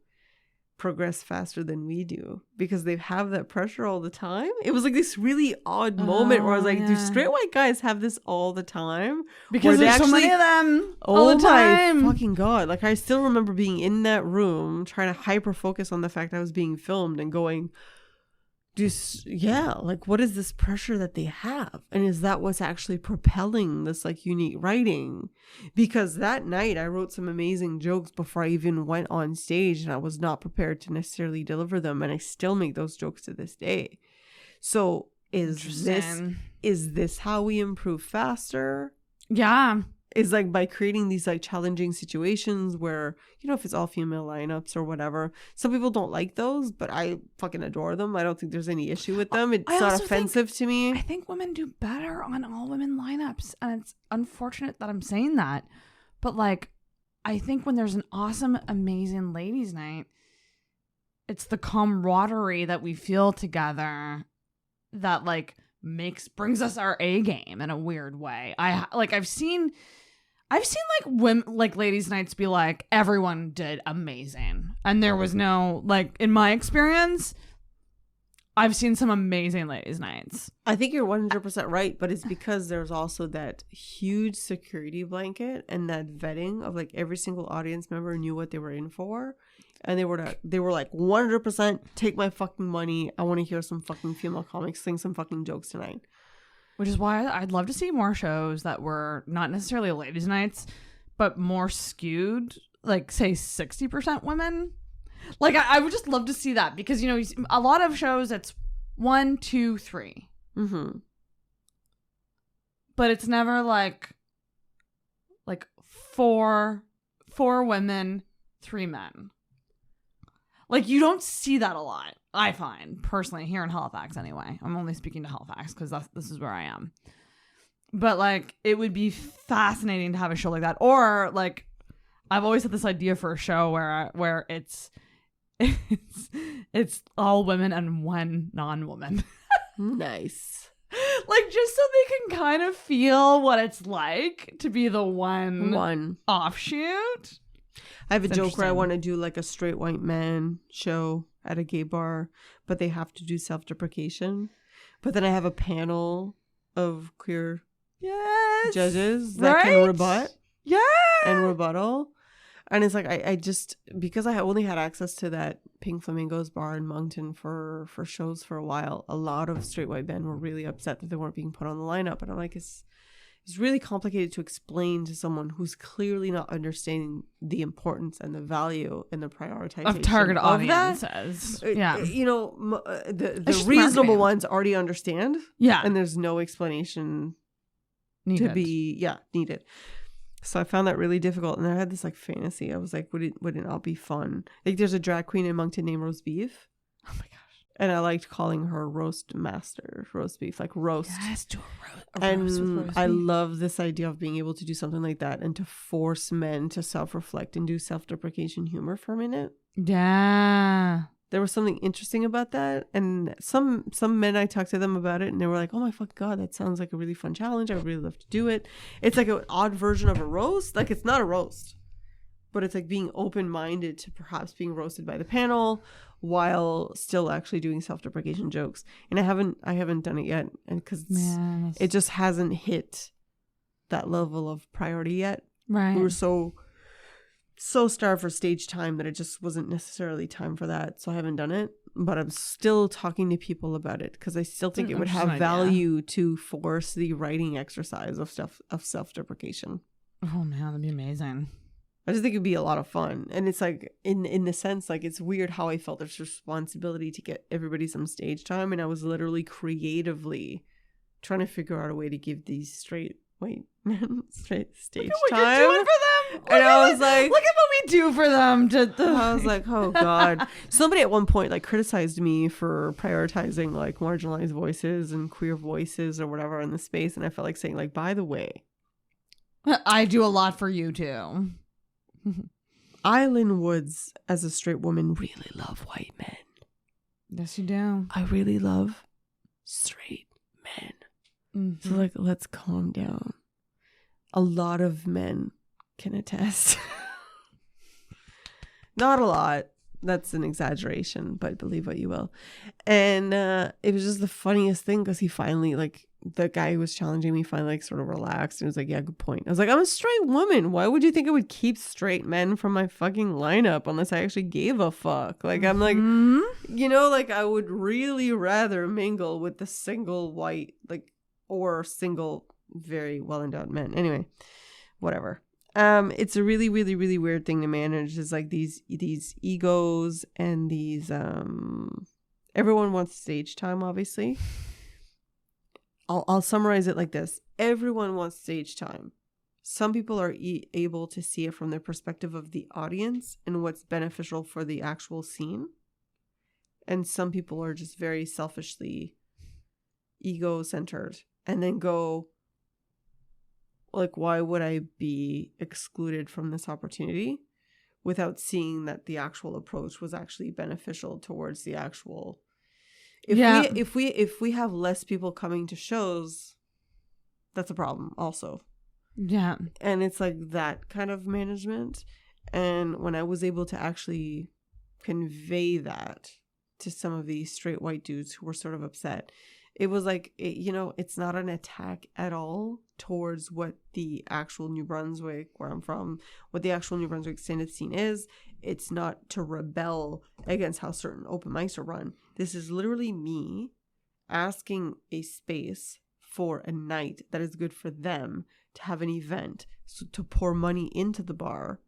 progress faster than we do, because they have that pressure all the time. It was like this really odd moment where I was like, do straight white guys have this all the time? Because there's so many of them all the time. Oh my fucking God. Like, I still remember being in that room trying to hyper focus on the fact I was being filmed and going, like, what is this pressure that they have? And is that what's actually propelling this, like, unique writing? Because that night I wrote some amazing jokes before I even went on stage, and I was not prepared to necessarily deliver them, and I still make those jokes to this day. So is this how we improve faster? Yeah. Is like by creating these like challenging situations where, you know, if it's all female lineups or whatever, some people don't like those, but I fucking adore them. I don't think there's any issue with them. It's not offensive to me. I think women do better on all women lineups, and it's unfortunate that I'm saying that, but like, I think when there's an awesome, amazing ladies' night, it's the camaraderie that we feel together that like brings us our A game in a weird way. I've seen like women, like ladies' nights be like, everyone did amazing. And there was no, like, in my experience, I've seen some amazing ladies' nights. I think you're 100% right, but it's because there's also that huge security blanket and that vetting of like every single audience member knew what they were in for. And they were like 100% take my fucking money. I want to hear some fucking female comics sing some fucking jokes tonight. Which is why I'd love to see more shows that were not necessarily ladies' nights, but more skewed, like say 60% women. Like I would just love to see that, because, you know, a lot of shows it's 1, 2, 3. Mm-hmm. But it's never like 4 women, 3 men. Like, you don't see that a lot, I find, personally, here in Halifax anyway. I'm only speaking to Halifax because this is where I am. But, like, it would be fascinating to have a show like that. Or, like, I've always had this idea for a show where it's all women and 1 non-woman. Nice. Like, just so they can kind of feel what it's like to be the one offshoot. I have a It's joke where I interesting. want to do like a straight white man show at a gay bar, but they have to do self-deprecation. But then I have a panel of queer judges that can rebut and rebuttal. And it's like, I just, because I only had access to that Pink Flamingos bar in Moncton for shows for a while, a lot of straight white men were really upset that they weren't being put on the lineup. And I'm like, it's really complicated to explain to someone who's clearly not understanding the importance and the value and the prioritization Of target that. audiences. Yeah. You know, the just reasonable marketing. ones already understand. Yeah. And there's no explanation Needed. to be needed. So I found that really difficult, and I had this like fantasy. I was like, would it not be fun? Like, there's a drag queen in Moncton named Roast Beef. Oh my gosh. And I liked calling her Roast Master, Roast Beef, like roast. Yes, do a roast And with roast I beef. love this idea of being able to do something like that and to force men to self-reflect and do self-deprecation humor for a minute. Yeah. There was something interesting about that. And some men, I talked to them about it, and they were like, oh my fucking God, that sounds like a really fun challenge. I would really love to do it. It's like an odd version of a roast. Like, it's not a roast, but it's like being open-minded to perhaps being roasted by the panel while still actually doing self-deprecation jokes. And I haven't done it yet, and because Yes. it just hasn't hit that level of priority yet. Right. We were so starved for stage time that it just wasn't necessarily time for that. So I haven't done it, but I'm still talking to people about it because I still think it would have Interesting idea. value to force the writing exercise of self-deprecation. Oh man, that'd be amazing. I just think it'd be a lot of fun. And it's like, in the sense, like, it's weird how I felt this responsibility to get everybody some stage time. And I was literally creatively trying to figure out a way to give these straight white men straight stage Look at what time. you're doing for them. And I was like, look at what we do for them. I was like, oh God. Somebody at one point like criticized me for prioritizing like marginalized voices and queer voices or whatever in the space. And I felt like saying, like, by the way, I do a lot for you too. Island Woods, as a straight woman, really love white men. Yes, you do. I really love straight men. Mm-hmm. So, like, let's calm down. A lot of men can attest. Not a lot. That's an exaggeration, but believe what you will. And it was just the funniest thing because he finally, like, the guy who was challenging me finally, like, sort of relaxed and was like, yeah, good point. I was like, I'm a straight woman. Why would you think I would keep straight men from my fucking lineup unless I actually gave a fuck? Like, I'm like, you know, like, I would really rather mingle with the single white, like, or single very well-endowed men. Anyway, whatever. It's a really, really, really weird thing to manage, is like these egos and these everyone wants stage time, obviously. I'll summarize it like this. Everyone wants stage time. Some people are able to see it from the perspective of the audience and what's beneficial for the actual scene. And some people are just very selfishly ego-centered and then go, like, why would I be excluded from this opportunity, without seeing that the actual approach was actually beneficial towards the actual. If we have less people coming to shows, that's a problem also. Yeah. And it's like that kind of management. And when I was able to actually convey that to some of these straight white dudes who were sort of upset, it was like, it's not an attack at all towards what the actual New Brunswick, where I'm from, what the actual New Brunswick extended scene is. It's not to rebel against how certain open mics are run. This is literally me asking a space for a night that is good for them to have an event, so to pour money into the bar,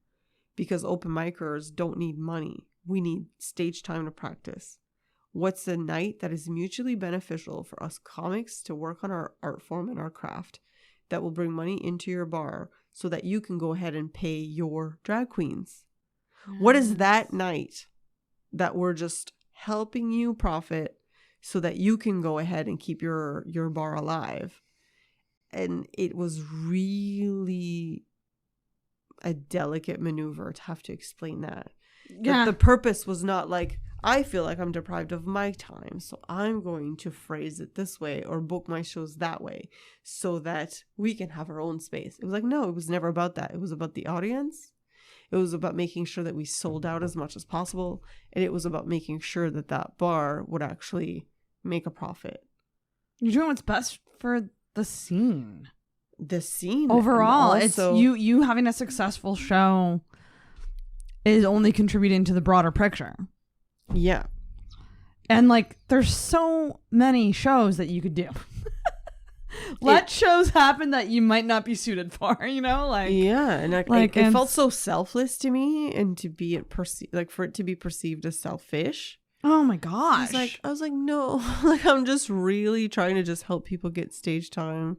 because open micers don't need money. We need stage time to practice. What's a night that is mutually beneficial for us comics to work on our art form and our craft that will bring money into your bar so that you can go ahead and pay your drag queens? What is that night that we're just helping you profit so that you can go ahead and keep your bar alive? And it was really a delicate maneuver to have to explain that. Yeah. The purpose was not like, I feel like I'm deprived of my time, so I'm going to phrase it this way or book my shows that way so that we can have our own space. It was like, no, it was never about that. It was about the audience. It was about making sure that we sold out as much as possible. And it was about making sure that that bar would actually make a profit. You're doing what's best for the scene. The scene Overall, and it's also, you having a successful show is only contributing to the broader picture. Yeah. And like there's so many shows that you could do. Let shows happen that you might not be suited for, you know? Like yeah, and like, it felt so selfless to me, and to be it for it to be perceived as selfish. oh my gosh. I was like, no, like I'm just really trying to just help people get stage time.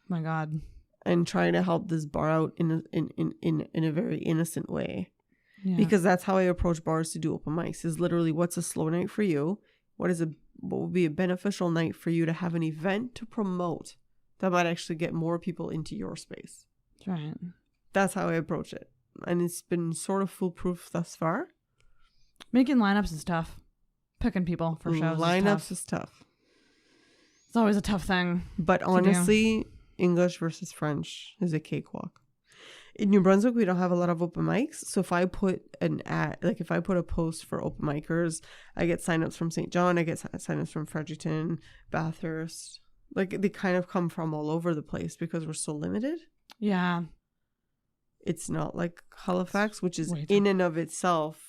my God. And trying to help this bar out in a very innocent way. Yeah. Because that's how I approach bars to do open mics, is literally, what's a slow night for you? What would be a beneficial night for you to have an event to promote that might actually get more people into your space? That's right. That's how I approach it. And it's been sort of foolproof thus far. Making lineups is tough. Picking people for shows Lineups is tough. is tough. It's always a tough thing. But honestly, English versus French is a cakewalk. In New Brunswick, we don't have a lot of open mics. So if I put an ad, like if I put a post for open micers, I get signups from St. John, I get signups from Fredericton, Bathurst. Like they kind of come from all over the place because we're so limited. Yeah. It's not like Halifax, which is Way in and of itself,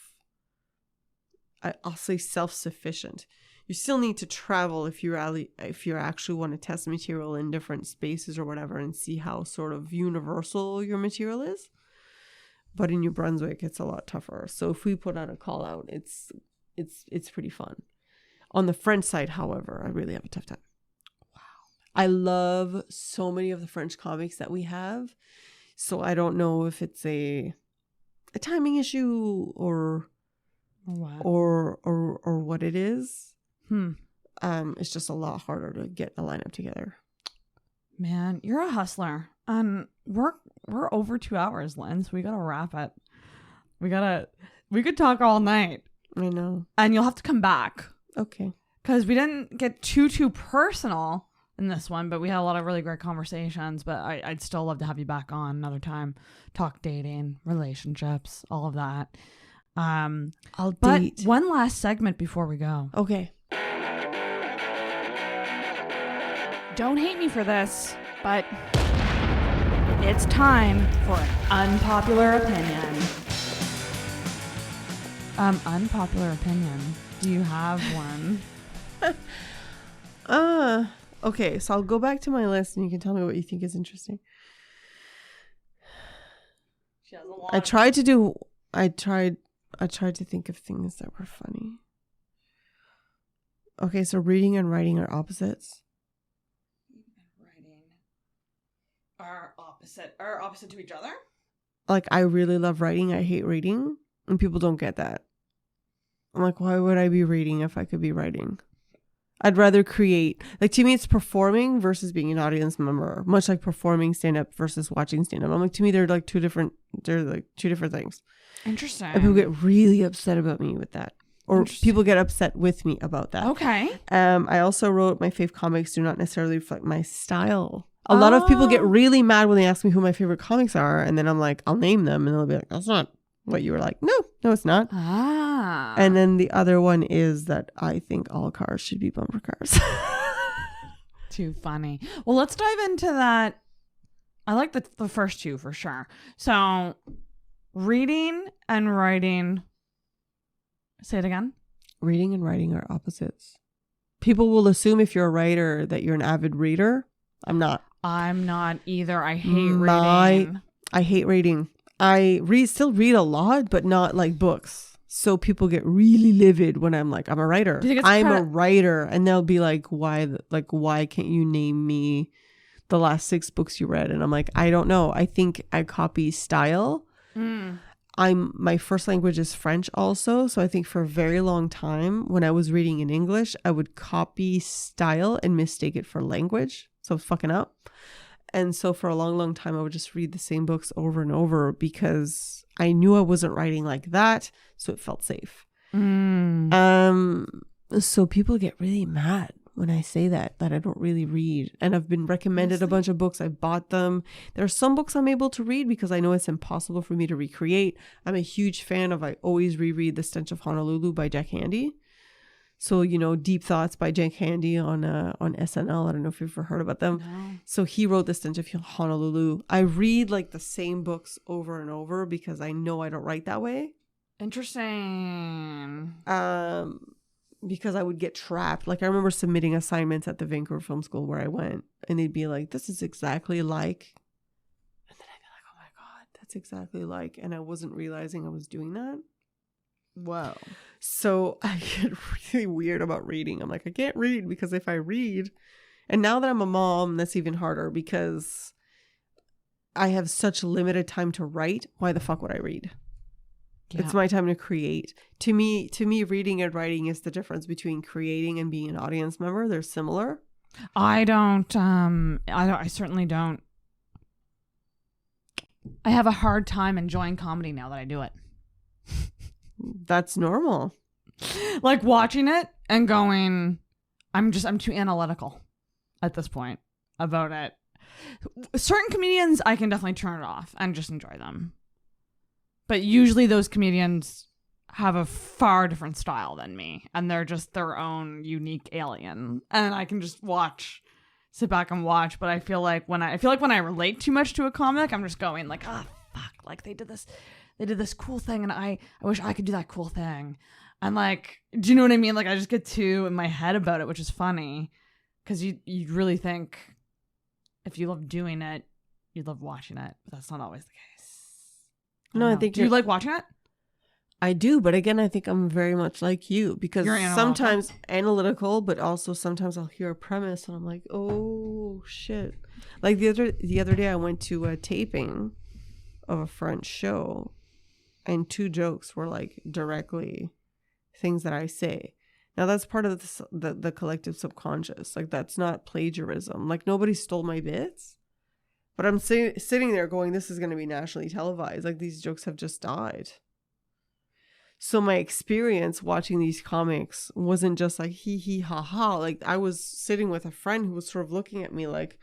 I'll say self-sufficient. You still need to travel if you actually want to test material in different spaces or whatever and see how sort of universal your material is. But in New Brunswick, it's a lot tougher. So if we put out a call out, it's pretty fun. On the French side, however, I really have a tough time. Wow. I love so many of the French comics that we have. So I don't know if it's a timing issue or what it is. It's just a lot harder to get a lineup together. Man, you're a hustler. We're over 2 hours, Lynn, so we gotta wrap it. We could talk all night. I know. And you'll have to come back. Okay. Because we didn't get too personal in this one, but we had a lot of really great conversations. But I'd still love to have you back on another time. Talk dating, relationships, all of that. I'll but date. One last segment before we go. Okay. Don't hate me for this, but it's time for an unpopular opinion. Unpopular opinion. Do you have one? Okay, so I'll go back to my list and you can tell me what you think is interesting. She has a lot. I tried to think of things that were funny. Okay, so reading and writing are opposites. Writing are opposite to each other? Like, I really love writing. I hate reading. And people don't get that. I'm like, why would I be reading if I could be writing? I'd rather create. Like, to me, it's performing versus being an audience member. Much like performing stand-up versus watching stand-up. I'm like, to me, they're like two different things. Interesting. And people get really upset about me with that. Or people get upset with me about that. Okay. I also wrote my fave comics do not necessarily reflect my style. A lot of people get really mad when they ask me who my favorite comics are. And then I'm like, I'll name them. And they'll be like, that's not what you were like. No, it's not. And then the other one is that I think all cars should be bumper cars. Too funny. Well, let's dive into that. I like the first two for sure. So reading and writing. Say it again. Reading and writing are opposites. People will assume if you're a writer that you're an avid reader. I'm not. I'm not either. I hate reading. I hate reading. I still read a lot, but not like books. So people get really livid when I'm like, I'm a writer. I'm a writer. And they'll be like, why can't you name me the last 6 books you read? And I'm like, I don't know. I think I copy style. My first language is French also. So I think for a very long time when I was reading in English, I would copy style and mistake it for language. So I was fucking up. And so for a long, long time, I would just read the same books over and over because I knew I wasn't writing like that. So it felt safe. So people get really mad when I say that I don't really read. And I've been recommended a bunch of books. I bought them. There are some books I'm able to read because I know it's impossible for me to recreate. I'm a huge fan of, I always reread The Stench of Honolulu by Jack Handey. So, you know, Deep Thoughts by Jack Handey on SNL. I don't know if you've ever heard about them. No. So he wrote The Stench of Honolulu. I read like the same books over and over because I know I don't write that way. Interesting. Because I would get trapped. Like I remember submitting assignments at the Vancouver Film School where I went, and they'd be like, this is exactly like, and then I'd be like, oh my God, that's exactly like, and I wasn't realizing I was doing that. Whoa. So I get really weird about reading. I'm like, I can't read because if I read, and now that I'm a mom, that's even harder because I have such limited time to write. Why the fuck would I read? Yeah. It's my time to create. To me, reading and writing is the difference between creating and being an audience member. They're similar. I certainly don't. I have a hard time enjoying comedy now that I do it. That's normal. Like watching it and going, I'm too analytical at this point about it. Certain comedians, I can definitely turn it off and just enjoy them. But usually those comedians have a far different style than me, and they're just their own unique alien. And I can just sit back and watch. But I feel like when I relate too much to a comic, I'm just going like, oh fuck, like they did this cool thing, and I wish I could do that cool thing. And like, do you know what I mean? Like I just get too in my head about it, which is funny because you really think if you love doing it, you love watching it, but that's not always the case. No, I think do you like watching it? I do, but again, I think I'm very much like you because You're analytical. sometimes analytical, but also sometimes I'll hear a premise and I'm like, oh shit. Like the other day, I went to a taping of a French show, and 2 jokes were like directly things that I say. Now that's part of the collective subconscious. Like that's not plagiarism. Like nobody stole my bits. But I'm sitting there going, this is going to be nationally televised. Like these jokes have just died. So my experience watching these comics wasn't just like hee hee ha ha. Like I was sitting with a friend who was sort of looking at me like,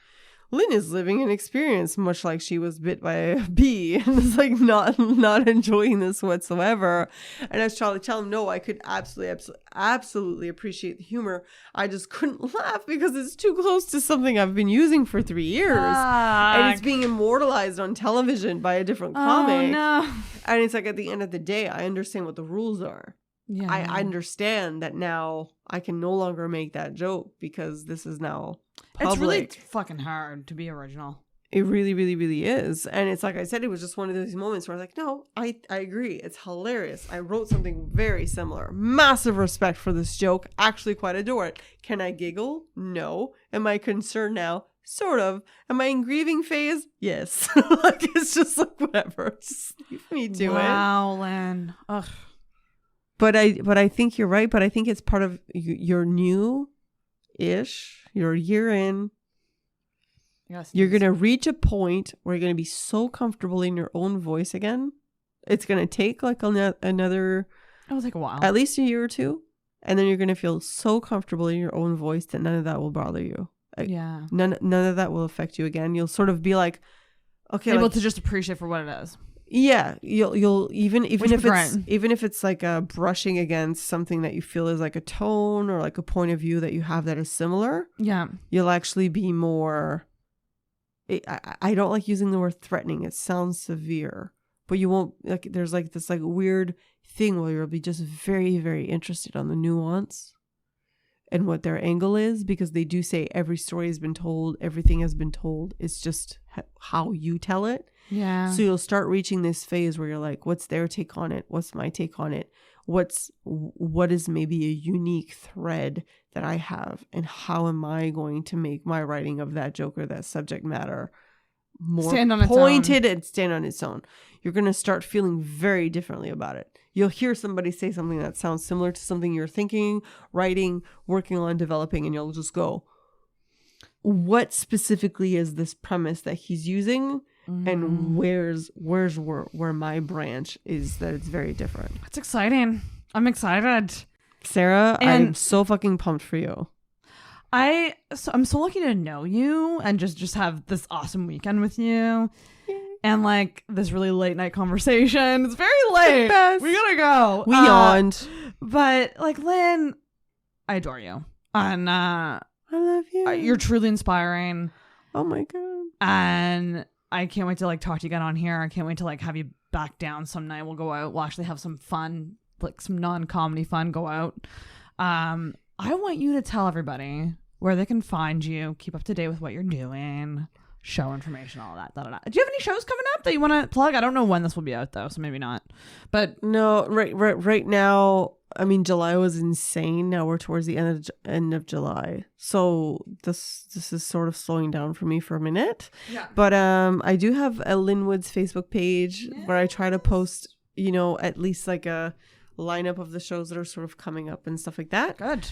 Lynn is living an experience much like she was bit by a bee and is like not enjoying this whatsoever. And I was trying to tell him, no, I could absolutely appreciate the humor. I just couldn't laugh because it's too close to something I've been using for 3 years. And it's being immortalized on television by a different comic. Oh, no. And it's like at the end of the day, I understand what the rules are. Yeah. I understand that now I can no longer make that joke because this is now public. It's really fucking hard to be original. It really, really, really is. And it's like I said, it was just one of those moments where I was like, no, I agree. It's hilarious. I wrote something very similar. Massive respect for this joke. Actually quite adore it. Can I giggle? No. Am I concerned now? Sort of. Am I in grieving phase? Yes. Like it's just like whatever. Just leave me to it. Wow, Lynn. Ugh. But I think you're right. But I think it's part of your new-ish. You're a year in. Yes. You're going to reach a point where you're going to be so comfortable in your own voice again. It's going to take like another... It'll take a while. At least a year or two. And then you're going to feel so comfortable in your own voice that none of that will bother you. Yeah. None of that will affect you again. You'll sort of be like, okay. Able like, to just appreciate for what it is. Yeah, you'll even if it's like a brushing against something that you feel is like a tone or like a point of view that you have that is similar. Yeah, you'll actually be more. I don't like using the word threatening. It sounds severe, but you won't like. There's like this like weird thing where you'll be just very, very interested on the nuance and what their angle is, because they do say every story has been told, everything has been told. It's just how you tell it. yeah. So you'll start reaching this phase where you're like, what's their take on it? What's my take on it? What is maybe a unique thread that I have, and how am I going to make my writing of that joke or that subject matter more pointed and stand on its own? You're going to start feeling very differently about it. You'll hear somebody say something that sounds similar to something you're thinking, writing, working on, developing, and you'll just go, what specifically is this premise that he's using? And where's where my branch is that it's very different. It's exciting. I'm excited. Sarah, And I'm so fucking pumped for you. I'm so lucky to know you and just have this awesome weekend with you. And like this really late night conversation. It's very late. Best. We gotta go. We yawned. But like Lynn, I adore you. And I love you. you're truly inspiring. Oh my God. And I can't wait to like talk to you again on here. I can't wait to like have you back down some night. We'll go out. We'll actually have some fun, like some non-comedy fun. Go out. I want you to tell everybody where they can find you, keep up to date with what you're doing, show information, all that. Da, da, da. Do you have any shows coming up that you want to plug? I don't know when this will be out though, so maybe not. But No, right now, I mean, July was insane. Now we're towards the end of July, so this is sort of slowing down for me for a minute. Yeah. But I do have a Linwood's Facebook page where I try to post, at least like a lineup of the shows that are sort of coming up and stuff like that. good.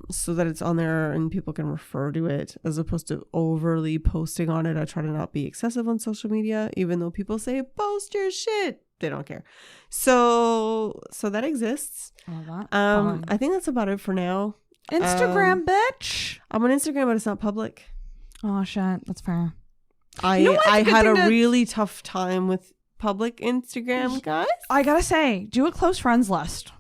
So that it's on there and people can refer to it as opposed to overly posting on it. I try to not be excessive on social media, even though people say post your shit. They don't care. So that exists. All that. Fun. I think that's about it for now. Instagram, bitch. I'm on Instagram, but it's not public. Oh shit, that's fair. I You know what? It's a good had a thing to- really tough time with public Instagram, guys. I gotta say, do a close friends list.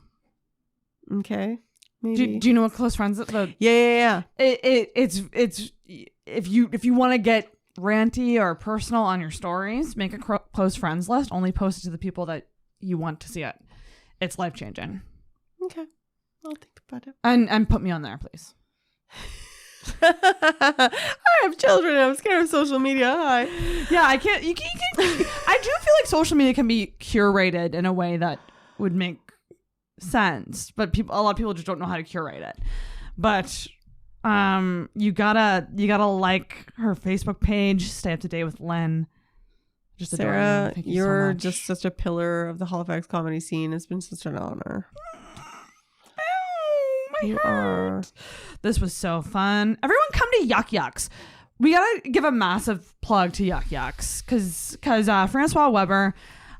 Okay, maybe. Do you know what close friends? The Yeah. it's if you want to get ranty or personal on your stories, make a close friends list. Only post it to the people that you want to see it. It's life changing. Okay, I'll think about it. And put me on there, please. I have children. I'm scared of social media. Hi. Yeah, I can't. You can. I do feel like social media can be curated in a way that would make sense, but a lot of people just don't know how to curate it. But you gotta like her Facebook page. Stay up to date with Lynn. Just adore Sarah, Thank you you're so much. just such a pillar of the Halifax comedy scene. It's been such an honor. My You heart. are. This was so fun. Everyone come to Yuk Yuks. We gotta give a massive plug to Yuk Yuks because Francois Weber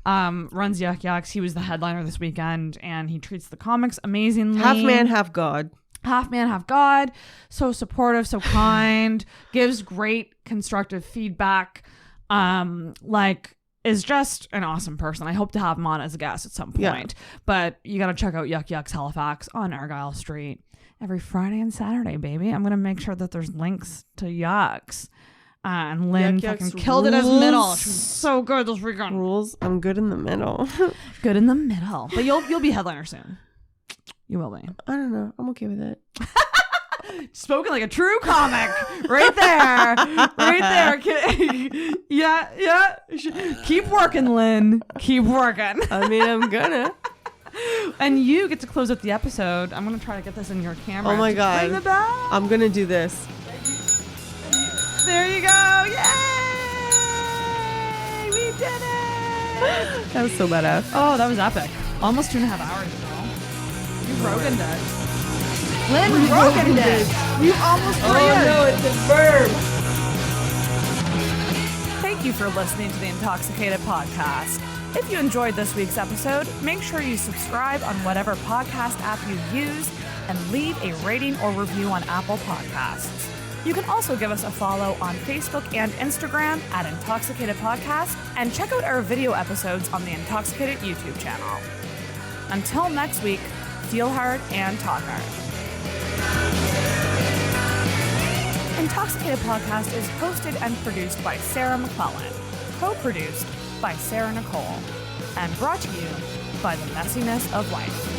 runs Yuk Yuks. He was the headliner this weekend and he treats the comics amazingly. Half man, half God. Half man, half God. So supportive, so kind, gives great constructive feedback. Is just an awesome person. I hope to have him on as a guest at some point. Yeah. But you got to check out Yuk Yuks Halifax on Argyle Street every Friday and Saturday, baby. I'm going to make sure that there's links to Yuks. And Lynn Yuk Yuks fucking killed it as middle. rules. She was so good this weekend. Rules. I'm good in the middle. Good in the middle. But you'll be headliner soon. You will be. I don't know. I'm okay with it. Spoken like a true comic. Right there. Right there. Yeah. Keep working, Lynn. Keep working. I mean, I'm gonna. And you get to close out the episode. I'm going to try to get this in your camera. Oh my Ring God. the bell. I'm gonna do this. There you go. Yay! We did it. That was so badass. Oh, that was epic. Almost 2.5 hours ago. You Rogan'd it. Lynn, you Rogan'd it. You almost did. it's a verb. Thank you for listening to the Intoxicated Podcast. If you enjoyed this week's episode, make sure you subscribe on whatever podcast app you use and leave a rating or review on Apple Podcasts. You can also give us a follow on Facebook and Instagram at Intoxicated Podcast and check out our video episodes on the Intoxicated YouTube channel. Until next week, feel hard and talk hard. Intoxicated Podcast is hosted and produced by Sarah McClellan, co-produced by Sarah Nicole, and brought to you by the messiness of life.